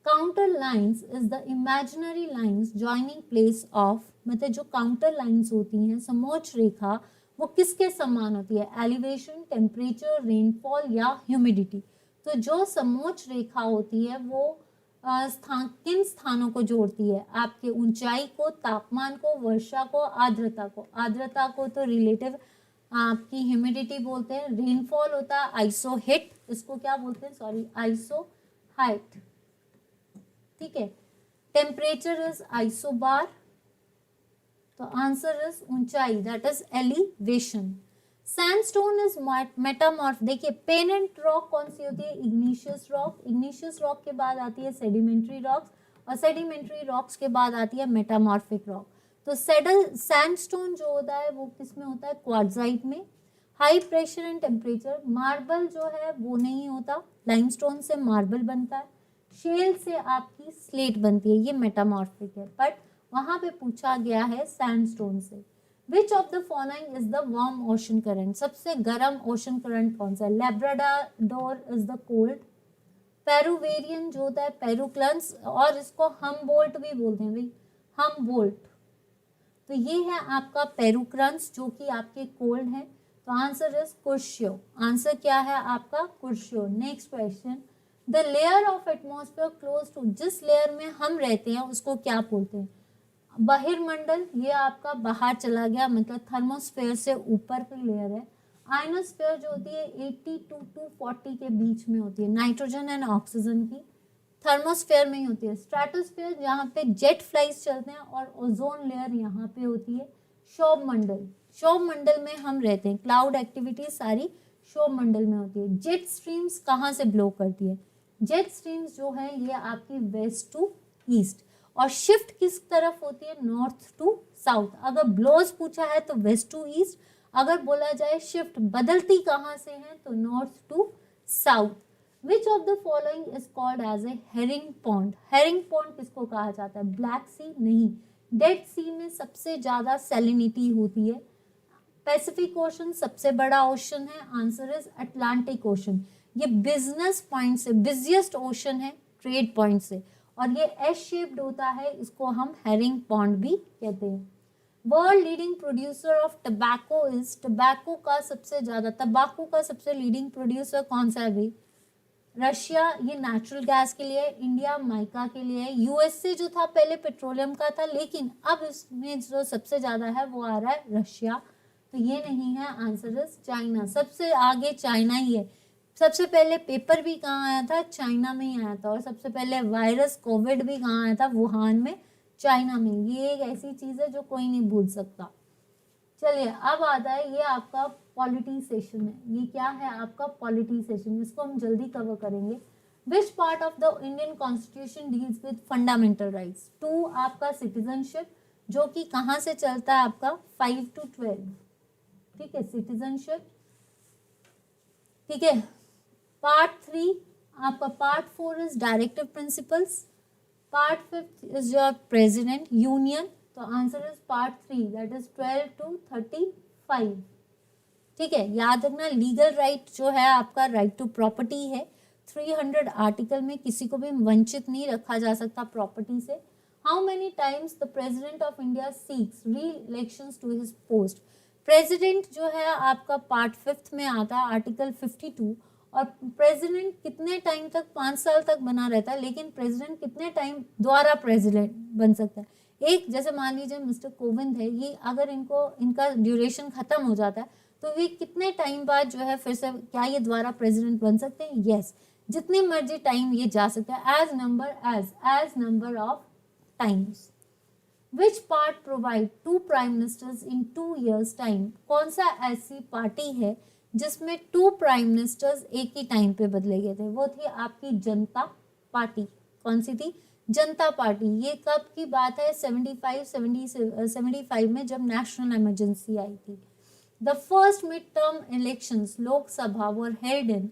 Counter lines is the imaginary lines joining place of, मतलब जो काउंटर लाइन्स होती हैं, समोच्च रेखा, वो किसके समान होती है, एलिवेशन, टेम्परेचर, रेनफॉल या ह्यूमिडिटी। तो जो समोच्च रेखा होती है वो किन स्थानों को जोड़ती है, आपके ऊंचाई को, तापमान को, वर्षा को, आर्द्रता को। आर्द्रता को तो रिलेटिव आपकी ह्यूमिडिटी बोलते हैं। रेनफॉल होता है आइसो हिट, इसको क्या बोलते हैं, सॉरी, आइसो हाइट, ठीक है। टेम्परेचर इज आइसोबार, तो आंसर इज ऊंचाई, that is elevation. Sandstone is metamorph. देखिए पेनेंट रॉक कौन सी होती है, इग्निशियस रॉक। इग्निशियस रॉक के बाद आती है सेडिमेंट्री रॉक्स, और सेडिमेंट्री रॉक्स के बाद आती है मेटामॉर्फिक रॉक। तो सैंडस्टोन जो होता है वो किस में होता है, क्वार्ट्जाइट में। High pressure and temperature. Marble जो है वो नहीं होता, लाइमस्टोन से मार्बल बनता है। शेल से आपकी स्लेट बनती है, ये मेटामॉर्फिक है, बट वहां पे पूछा गया है सैंडस्टोन से। विच of the following is the warm ocean current, सबसे गर्म ओशन करंट कौन सा है, लैब्राडोर इज द कोल्ड। पेरुवेरियन जो होता है पेरुक्लंस, और इसको हमबोल्ट भी बोलते हैं भाई, हमबोल्ट। तो ये है आपका पेरुक्रंस जो कि आपके कोल्ड है। तो आंसर इज कुर्शियो, आंसर क्या है आपका Kuroshio. Next question, the layer of atmosphere close to, जिस लेयर में हम रहते हैं उसको क्या बोलते हैं, बहिर्मंडल, ये आपका बाहर चला गया, मतलब थर्मोस्फेयर से ऊपर की लेयर है। आयनोस्फेयर जो होती है 82 to 40 के बीच में होती है, नाइट्रोजन एंड ऑक्सीजन की, थर्मोस्फेयर में ही होती है। स्ट्रेटोस्फेयर जहाँ पे जेट फ्लाइज चलते हैं, और ओजोन लेयर यहाँ पे होती है। शोभ मंडल, शोभ मंडल में हम रहते हैं, क्लाउड एक्टिविटी सारी शोभ मंडल में होती है। जेट स्ट्रीम्स कहाँ से ब्लो करती है, जेट स्ट्रीम्स जो है ये आपकी वेस्ट टू ईस्ट, और शिफ्ट किस तरफ होती है, नॉर्थ टू साउथ। अगर ब्लोज पूछा है तो वेस्ट टू ईस्ट, अगर बोला जाए शिफ्ट बदलती कहाँ से है तो north to south. Which of the following is called as a herring pond, herring pond किसको कहा जाता है, ब्लैक सी नहीं, डेड सी में सबसे ज्यादा सैलिनिटी होती है। पैसिफिक ओशन सबसे बड़ा ओशन है, आंसर इज अटलांटिक ओशन। ये बिजनेस पॉइंट से बिजिएस्ट ओशन है, ट्रेड पॉइंट से, और ये एस शेप्ड होता है, इसको हम हेरिंग पॉन्ड भी कहते हैं। World leading producer of tobacco is, tobacco का सबसे ज्यादा, तंबाकू का सबसे लीडिंग प्रोड्यूसर कौन सा है भाई, रशिया, ये नेचुरल गैस के लिए, इंडिया माइका के लिए, यूएसए जो था पहले पेट्रोलियम का था, लेकिन अब इसमें जो सबसे ज्यादा है वो आ रहा है रशिया। तो ये नहीं है, आंसर इज चाइना, सबसे आगे चाइना ही है। सबसे पहले पेपर भी कहाँ आया था, चाइना में ही आया था, और सबसे पहले वायरस कोविड भी कहाँ आया था, वुहान में, चाइना में। ये एक ऐसी चीज है जो कोई नहीं भूल सकता। चलिए अब आता है ये आपका पॉलिटी सेशन है, ये क्या है आपका पॉलिटी सेशन, इसको हम जल्दी कवर करेंगे। Which part of the Indian constitution deals with fundamental rights. 2 आपका सिटीजनशिप, जो कि कहाँ से चलता है आपका 5 to 12, ठीक है, सिटीजनशिप, ठीक है। पार्ट 3 आपका, part 4 is directive principles, part 5 is your president union, तो answer is part 3 that is 12 to 35, ठीक है। याद रखना लीगल राइट जो है आपका राइट टू प्रॉपर्टी है, 300 आर्टिकल में किसी को भी वंचित नहीं रखा जा सकता प्रॉपर्टी से। How many times the president of India seeks reelections to his post. President जो है आपका पार्ट 5 में आता है आर्टिकल 52, और प्रेसिडेंट कितने टाइम तक, 5 साल तक बना रहता है, लेकिन प्रेसिडेंट कितने टाइम दोबारा प्रेसिडेंट बन सकता है। एक जैसे मान लीजिए मिस्टर कोविंद है, ये अगर इनका ड्यूरेशन खत्म हो जाता है तो वे कितने टाइम बाद जो है फिर से क्या ये दोबारा प्रेसिडेंट बन सकते हैं? यस, जितने मर्जी टाइम ये जा सकता है, as number of times. Which part provide 2 prime ministers in 2 years time. कौन सा ऐसी पार्टी है जिसमें 2 प्राइम मिनिस्टर्स एक ही टाइम पे बदले गए थे? वो थी आपकी जनता पार्टी। कौन सी थी? जनता पार्टी। ये कब की बात है? 75 में जब नेशनल इमरजेंसी आई थी। The first mid term elections Lok Sabha were held in.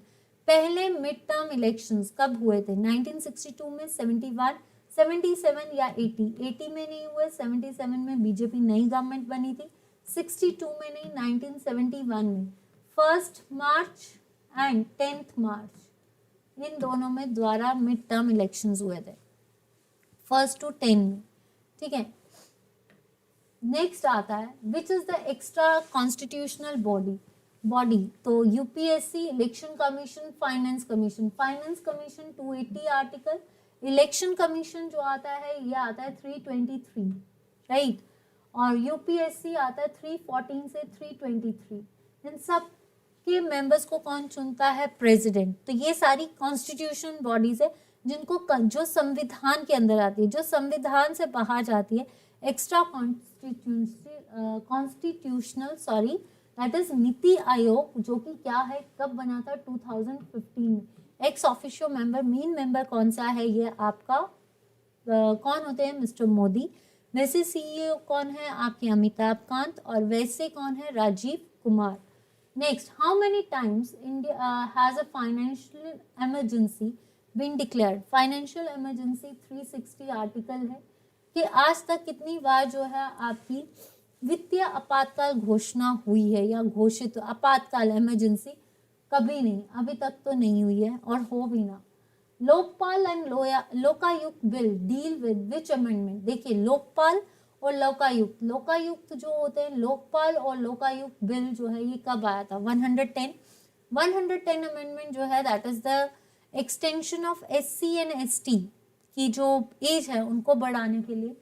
पहले मिड टर्म इलेक्शंस कब हुए थे? 1962 में, 71, 77 या 80 में नहीं हुए। 77 में बीजेपी नई गवर्नमेंट बनी थी, 62 में नहीं, 1971 में। 1 मार्च एंड 10 मार्च, इन दोनों में द्वारा मिड टर्म इलेक्शंस हुए थे, 1 to 10 में, ठीक है। नेक्स्ट आता है which is the extra constitutional body. तो UPSC, election commission, finance commission. Finance commission 280 article, election commission जो आता है ये आता है 323, राइट, और यूपीएससी आता है 314 से 323। इन सब के मेंबर्स को कौन चुनता है? प्रेसिडेंट। तो ये सारी कॉन्स्टिट्यूशन बॉडीज है जिनको जो संविधान के अंदर आती है, जो संविधान से बाहर जाती है। Extra constitutional that is NITI Aayog, जो कि क्या है, कब बना था? 2015 में। Ex officio member, main member कौन सा है? ये आपका कौन होते हैं? मिस्टर मोदी। वैसे सीईओ कौन है? आपके अमिताभ कांत। और वैसे कौन है? Rajiv Kumar. Next, how many times India has a financial emergency been declared. Financial emergency 360 article है कि आज तक कितनी बार जो है आपकी वित्तीय आपातकाल घोषणा हुई है या घोषित आपातकाल इमरजेंसी? कभी नहीं, अभी तक तो नहीं हुई है और हो भी ना। Lokpal and Lokayukta bill deal with which amendment. देखिए, लोकपाल और लोकायुक्त, लोकायुक्त जो होते हैं, लोकपाल और लोकायुक्त बिल जो है ये कब आया था? 110 अमेंडमेंट जो है that is the extension of SC and ST की जो एज है उनको बढ़ाने के लिए।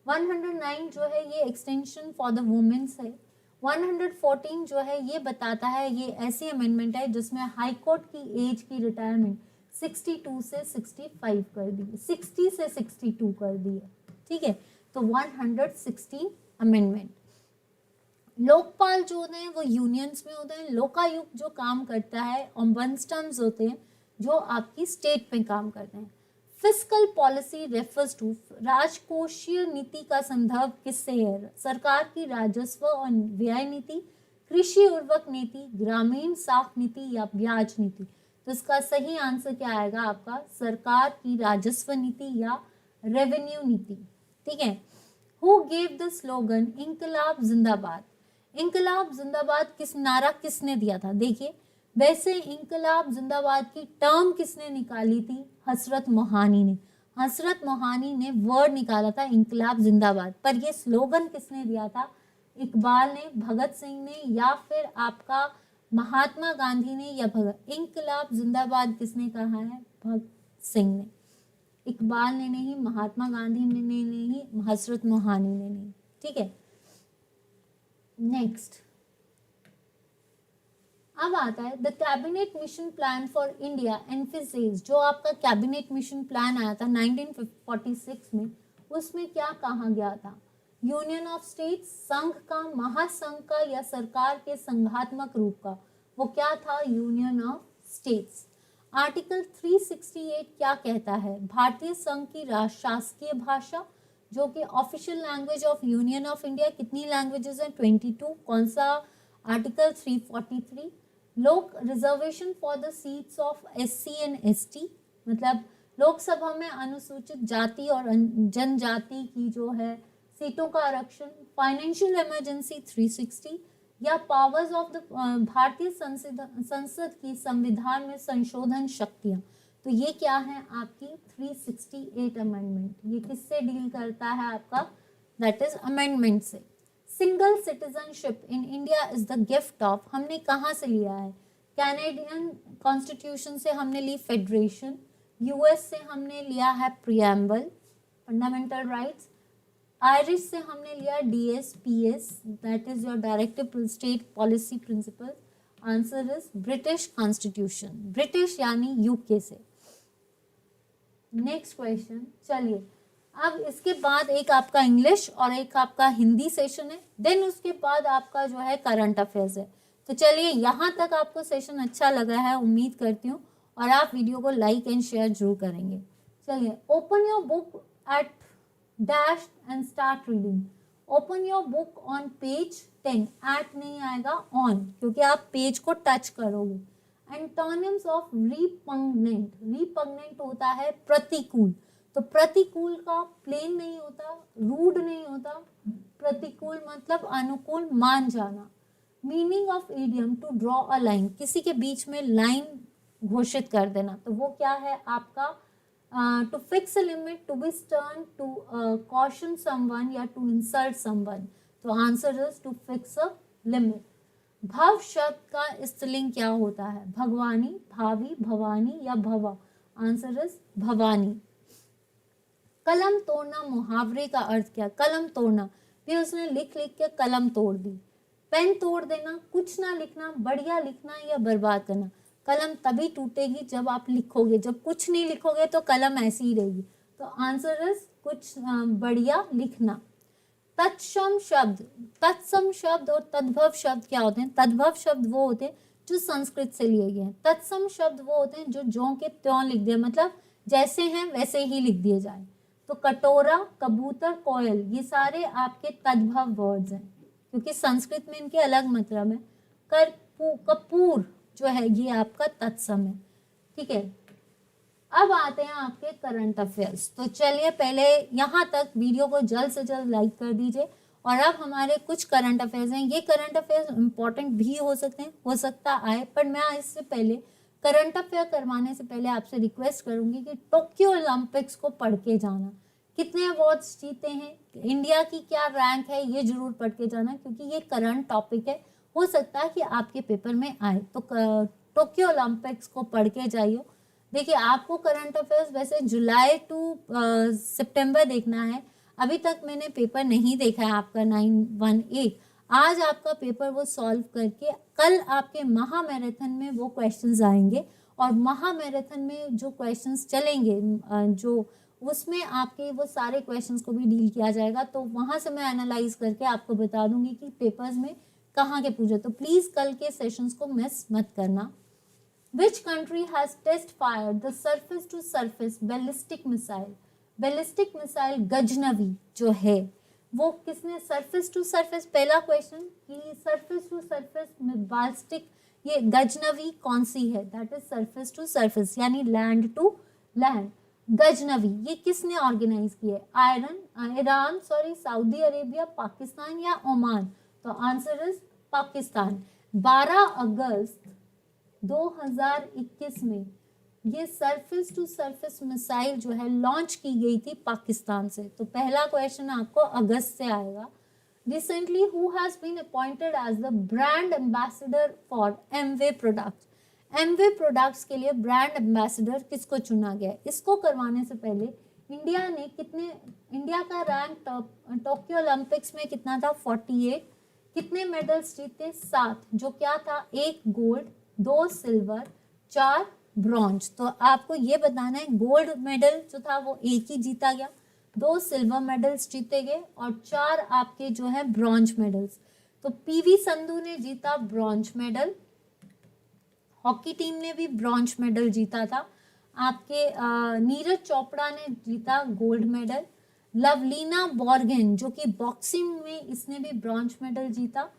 109 जो है ये एक्सटेंशन फॉर द वुमेन्स है। 114 जो है ये बताता है, ये ऐसी अमेंडमेंट है जिसमें हाई कोर्ट की एज की रिटायरमेंट 62 से 65 कर दी, 60 से 62 कर दी है, ठीक है। तो 116 अमेंडमेंट। लोकपाल जो होते हैं वो यूनियंस में होते हैं। लोकायुक्त जो काम करता है ऑम्बड्स टर्म्स होते हैं जो आपकी स्टेट में काम करते हैं। फिस्कल पॉलिसी रेफर्स टू, राजकोषीय नीति का संदर्भ किससे है? सरकार की राजस्व और व्यय नीति, कृषि उर्वरक नीति, ग्रामीण साख नीति या ब्याज नीति। तो इसका सही आंसर क्या आएगा आपका? सरकार की राजस्व नीति या रेवेन्यू नीति, ठीक है। हु गेव द स्लोगन इंकलाब जिंदाबाद। इंकलाब जिंदाबाद नारा किसने दिया था? देखिए, वैसे इंकलाब जिंदाबाद की टर्म किसने निकाली थी? हसरत मोहानी ने। हसरत मोहानी ने वर्ड निकाला था इंकलाब जिंदाबाद, पर ये स्लोगन किसने दिया था? इकबाल ने, भगत सिंह ने, या फिर आपका महात्मा गांधी ने या भगत। इंकलाब जिंदाबाद किसने कहा है? भगत सिंह ने। इकबाल ने नहीं, महात्मा गांधी ने नहीं, हसरत मोहानी ने नहीं, ठीक है। नेक्स्ट अब आता है the cabinet mission plan for India emphasis. जो आपका कैबिनेट मिशन प्लान आया था 1946 में, उसमें क्या कहा गया था? यूनियन ऑफ स्टेट्स, संघ का, महासंघ का या सरकार के संघात्मक रूप का, वो क्या था? Union of states. आर्टिकल 368 क्या कहता है? भारतीय संघ की शासकीय भाषा जो कि official language of union of India, कितनी लैंग्वेजेस हैं? 22। कौन सा? आर्टिकल 343। लोक reservation for the seats of SC and ST, मतलब लोकसभा में अनुसूचित जाति और जनजाति की जो है सीटों का आरक्षण। फाइनेंशियल इमरजेंसी 360, या पावर्स ऑफ द भारतीय संसद की संविधान में संशोधन शक्तियां। तो ये क्या है आपकी 368 अमेंडमेंट। ये किससे डील करता है आपका? दैट इज अमेंडमेंट से। Single citizenship in India is the gift of, हमने कहाँ से लिया है? कैनेडियन कॉन्स्टिट्यूशन से हमने ली फेडरेशन, US से हमने लिया है प्रियम्बल फंडामेंटल राइट्स, आयरिश से हमने लिया DSPS that is your directive state policy principle. Answer is British constitution, British यानी UK से। नेक्स्ट क्वेश्चन, चलिए अब इसके बाद एक आपका इंग्लिश और एक आपका हिंदी सेशन है, देन उसके बाद आपका जो है करंट अफेयर्स है। तो चलिए यहाँ तक आपको सेशन अच्छा लगा है, उम्मीद करती हूँ, और आप वीडियो को लाइक एंड शेयर जरूर करेंगे। चलिए, open your book at dash and start reading. Open your book on page 10, at नहीं आएगा, ऑन, क्योंकि आप पेज को टच करोगे। एंटोनिम्स ऑफ रिपग्नेंट, रिपग्नेंट होता है प्रतिकूल, तो प्रतिकूल का प्लेन नहीं होता, रूड नहीं होता, प्रतिकूल मतलब अनुकूल, मान जाना। Meaning of idiom to draw a line, किसी के बीच में लाइन घोषित कर देना, तो वो क्या है आपका? To fix a limit, to be stern, to caution someone या टू इंसल्ट समवन। तो answer is to fix a limit. भव शब्द का स्त्रीलिंग क्या होता है? भगवानी, भावी, भवानी या भवा। Answer is Bhavani. कलम तोड़ना मुहावरे का अर्थ क्या? कलम तोड़ना, फिर उसने लिख लिख के कलम तोड़ दी। पेन तोड़ देना, कुछ ना लिखना, बढ़िया लिखना या बर्बाद करना। कलम तभी टूटेगी जब आप लिखोगे, जब कुछ नहीं लिखोगे तो कलम ऐसी ही रहेगी। तो आंसर इज कुछ बढ़िया लिखना। तत्सम शब्द, तत्सम शब्द और तद्भव शब्द क्या होते हैं? तद्भव शब्द वो होते हैं जो संस्कृत से लिए गए हैं, तत्सम शब्द वो होते हैं जो ज्यों के त्यों लिख दिए, मतलब जैसे हैं वैसे ही लिख दिए जाए। तो कटोरा, कबूतर, कोयल, ये सारे आपके तद्भव वर्ड्स हैं, क्योंकि संस्कृत में इनके अलग मतलब है। कपूर जो है ये आपका तत्सम है, ठीक है। अब आते हैं आपके करंट अफेयर्स। तो चलिए पहले यहाँ तक वीडियो को जल्द से जल्द लाइक कर दीजिए। और अब हमारे कुछ करंट अफेयर्स हैं, ये करंट अफेयर्स इंपॉर्टेंट भी हो सकते हैं, हो सकता आए, पर मैं इससे पहले करंट अफेयर करवाने से पहले आपसे रिक्वेस्ट करूंगी कि टोक्यो ओलंपिक्स को पढ़ के जाना। कितने अवार्ड्स जीते हैं, इंडिया की क्या रैंक है, ये जरूर पढ़ के जाना, क्योंकि ये करंट टॉपिक है, हो सकता है कि आपके पेपर में आए। तो टोक्यो ओलंपिक्स को पढ़ के जाइए। देखिए, आपको करंट अफेयर्स वैसे जुलाई टू सितंबर देखना है। अभी तक मैंने पेपर नहीं देखा है आपका 918। आज आपका पेपर वो सॉल्व करके कल आपके महा मैराथन में वो क्वेश्चंस आएंगे, और महा मैराथन में जो क्वेश्चंस चलेंगे जो उसमें आपके वो सारे क्वेश्चंस को भी डील किया जाएगा। तो वहां से मैं एनालाइज करके आपको बता दूंगी कि पेपर्स में कहाँ के पूछे। तो प्लीज कल के सेशंस को मिस मत करना। Which country has test fired the surface to surface ballistic missile? Ballistic missile Ghaznavi जो है वो किसने? सरफेस टू सरफेस, पहला क्वेश्चन कि सरफेस टू सरफेस में बालिस्टिक, ये गजनवी कौन सी है? That is surface to surface यानी लैंड टू लैंड। गजनवी ये किसने ऑर्गेनाइज किया? ईरान, सऊदी अरेबिया, पाकिस्तान या ओमान। तो आंसर इज पाकिस्तान। 12 अगस्त 2021 में ये सरफेस टू सरफेस मिसाइल जो है लॉन्च की गई थी पाकिस्तान से। तो पहला क्वेश्चन आपको अगस्त से आएगा। Recently who has been appointed as the brand ambassador for Amway products? Amway products के लिए ब्रांड एम्बेसडर किसको चुना गया? इसको करवाने से पहले इंडिया का रैंक टोक्यो ओलंपिक्स में कितना था? 48। कितने मेडल्स जीते? 7, जो क्या था? 1 गोल्ड, 2 सिल्वर, 4 ब्रॉन्ज। तो आपको ये बताना है गोल्ड मेडल जो था वो 1 ही जीता गया, 2 सिल्वर मेडल्स जीते गए और 4 आपके जो है ब्रॉन्ज मेडल्स। तो पीवी संधू ने जीता ब्रॉन्ज मेडल, हॉकी टीम ने भी ब्रॉन्ज मेडल जीता था। आपके नीरज चोपड़ा ने जीता गोल्ड मेडल, लवलीना बोर्गेन जो कि बॉक्सिंग में इसने भी ब्रॉन्ज मेडल जीता,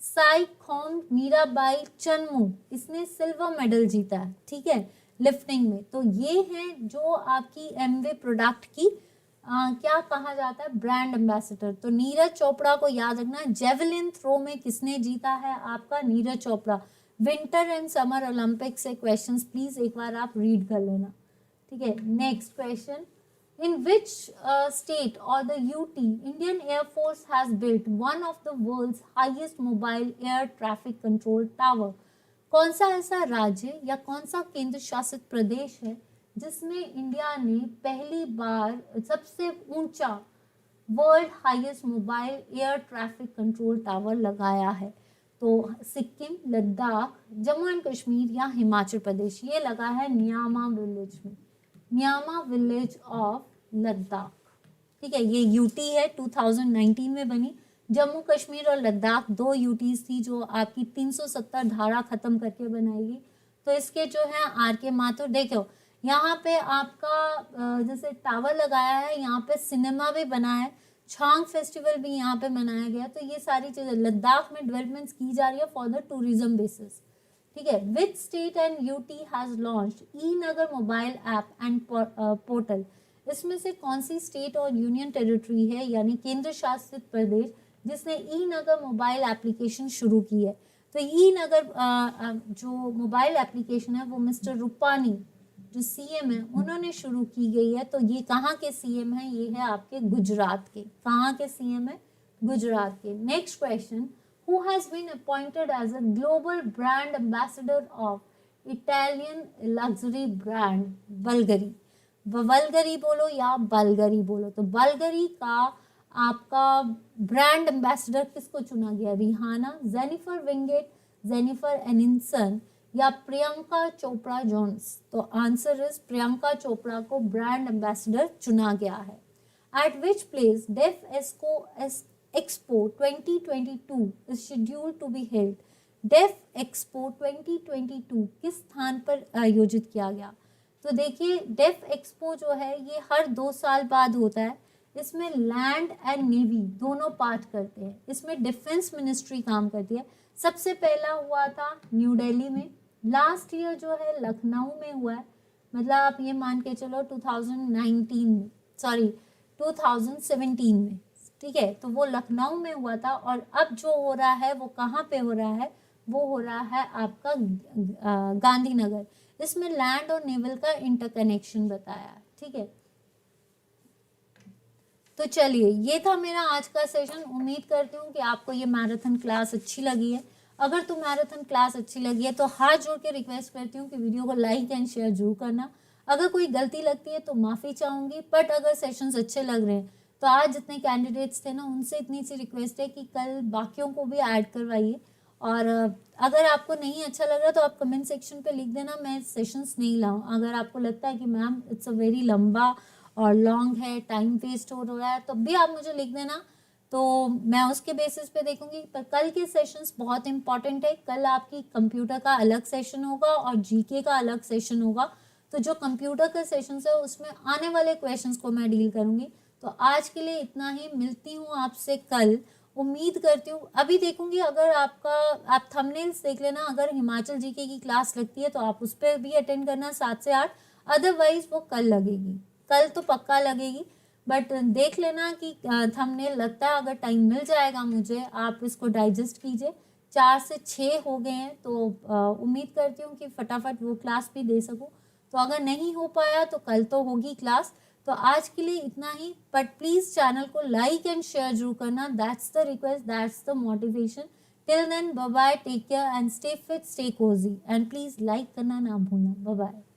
साई खोम मीराबाई चन्मू इसने सिल्वर मेडल जीता है, ठीक है, लिफ्टिंग में। तो ये है जो आपकी एमवे प्रोडक्ट की क्या कहा जाता है, ब्रांड एम्बेसडर। तो नीरज चोपड़ा को याद रखना। जेवलिन थ्रो में किसने जीता है, आपका Neeraj Chopra. Winter and summer Olympic से क्वेश्चंस प्लीज एक बार आप रीड कर लेना, ठीक है। Next question, in which state or the UT Indian Air Force has built one of the world's highest mobile air traffic control tower? कौन सा ऐसा राज्य या कौन सा केंद्र शासित प्रदेश है जिसमें इंडिया ने पहली बार सबसे ऊंचा world highest mobile air traffic control tower लगाया है? तो सिक्किम, लद्दाख, जम्मू एंड कश्मीर या हिमाचल प्रदेश। ये लगा है नियामा विलेज में, नियामा विलेज ऑफ लद्दाख, ठीक है। ये यूटी है, 2019 में बनी। जम्मू कश्मीर और लद्दाख 2 यूटीज थी जो आपकी 370 धारा खत्म करके बनाई गई। तो इसके जो है आर के माथुर, देखो यहाँ पे आपका जैसे टावर लगाया है, यहाँ पे सिनेमा भी बना है, छांग फेस्टिवल भी यहाँ पे मनाया गया। तो ये सारी चीजें लद्दाख में डेवलपमेंट्स की जा रही है फॉर द टूरिज्म बेसिस, ठीक है। Which state and UT has launched E Nagar mobile app and portal? इसमें से कौन सी स्टेट और यूनियन टेरिटरी है यानी केंद्र शासित प्रदेश जिसने ई नगर मोबाइल एप्लीकेशन शुरू की है? तो ई नगर जो मोबाइल एप्लीकेशन है वो मिस्टर रूपानी जो सीएम है उन्होंने शुरू की गई है। तो ये कहाँ के सीएम है, ये है आपके गुजरात के। कहाँ के सीएम है, गुजरात के। Next question, who has been appointed as a global brand ambassador of Italian luxury brand Bulgari? वल्गरी बोलो या बल्गरी बोलो। तो बल्गरी का आपका ब्रांड एम्बेसडर किसको चुना गया? Rihanna, Jennifer Winget, Jennifer Aniston या प्रियंका चोपड़ा जोन्स? तो आंसर इज प्रियंका चोपड़ा को ब्रांड एम्बेसडर चुना गया है। At which place Def Expo 2022 is scheduled to be held? Def Expo 2022 किस स्थान पर आयोजित किया गया? तो देखिए डेफ एक्सपो जो है ये हर 2 साल बाद होता है। इसमें लैंड एंड नेवी दोनों पार्ट करते हैं, इसमें डिफेंस मिनिस्ट्री काम करती है। सबसे पहला हुआ था न्यू दिल्ली में, लास्ट ईयर जो है लखनऊ में हुआ है। मतलब आप ये मान के चलो 2017 में, ठीक है। तो वो लखनऊ में हुआ था और अब जो हो रहा है वो कहाँ पे हो रहा है, वो हो रहा है आपका गांधीनगर। इसमें लैंड और नेवल का इंटरकनेक्शन बताया, ठीक है। तो चलिए ये था मेरा आज का सेशन। उम्मीद करती हूँ कि आपको ये मैराथन क्लास अच्छी लगी है। अगर तो मैराथन क्लास अच्छी लगी है तो हाथ जोड़ के रिक्वेस्ट करती हूँ कि वीडियो को लाइक एंड शेयर जरूर करना। अगर कोई गलती लगती है तो माफ़ी चाहूँगी, बट अगर सेशंस अच्छे लग रहे हैं तो आज जितने कैंडिडेट्स थे ना उनसे इतनी सी रिक्वेस्ट है कि कल बाकियों को भी ऐड करवाइए। और अगर आपको नहीं अच्छा लग रहा तो आप कमेंट सेक्शन पे लिख देना, मैं सेशंस नहीं लाऊं। अगर आपको लगता है कि मैम इट्स अ वेरी लंबा और लॉन्ग है, टाइम वेस्ट हो रहा है, तो भी आप मुझे लिख देना, तो मैं उसके बेसिस पे देखूंगी। पर कल के सेशंस बहुत इंपॉर्टेंट है। कल आपकी कंप्यूटर का अलग सेशन होगा और जीके का अलग सेशन होगा। तो जो कंप्यूटर का सेशन है उसमें आने वाले क्वेश्चंस को मैं डील करूंगी। तो आज के लिए इतना ही, मिलती हूँ आपसे कल। उम्मीद करती हूँ अभी देखूंगी, अगर आप थंबनेल्स देख लेना, अगर हिमाचल जीके की क्लास लगती है तो आप उस पर भी अटेंड करना 7 से 8, अदरवाइज वो कल लगेगी, कल तो पक्का लगेगी। बट देख लेना कि थंबनेल लगता है, अगर टाइम मिल जाएगा मुझे आप इसको डाइजेस्ट कीजिए। 4 से 6 हो गए हैं तो उम्मीद करती हूँ कि फटाफट वो क्लास भी दे सकूँ। तो अगर नहीं हो पाया तो कल तो होगी क्लास। तो आज के लिए इतना ही, बट प्लीज़ चैनल को लाइक एंड शेयर जरूर करना। That's the request, that's the motivation. Till then bye bye, take care and stay fit, stay cosy, and please like करना ना भूलना। Bye bye.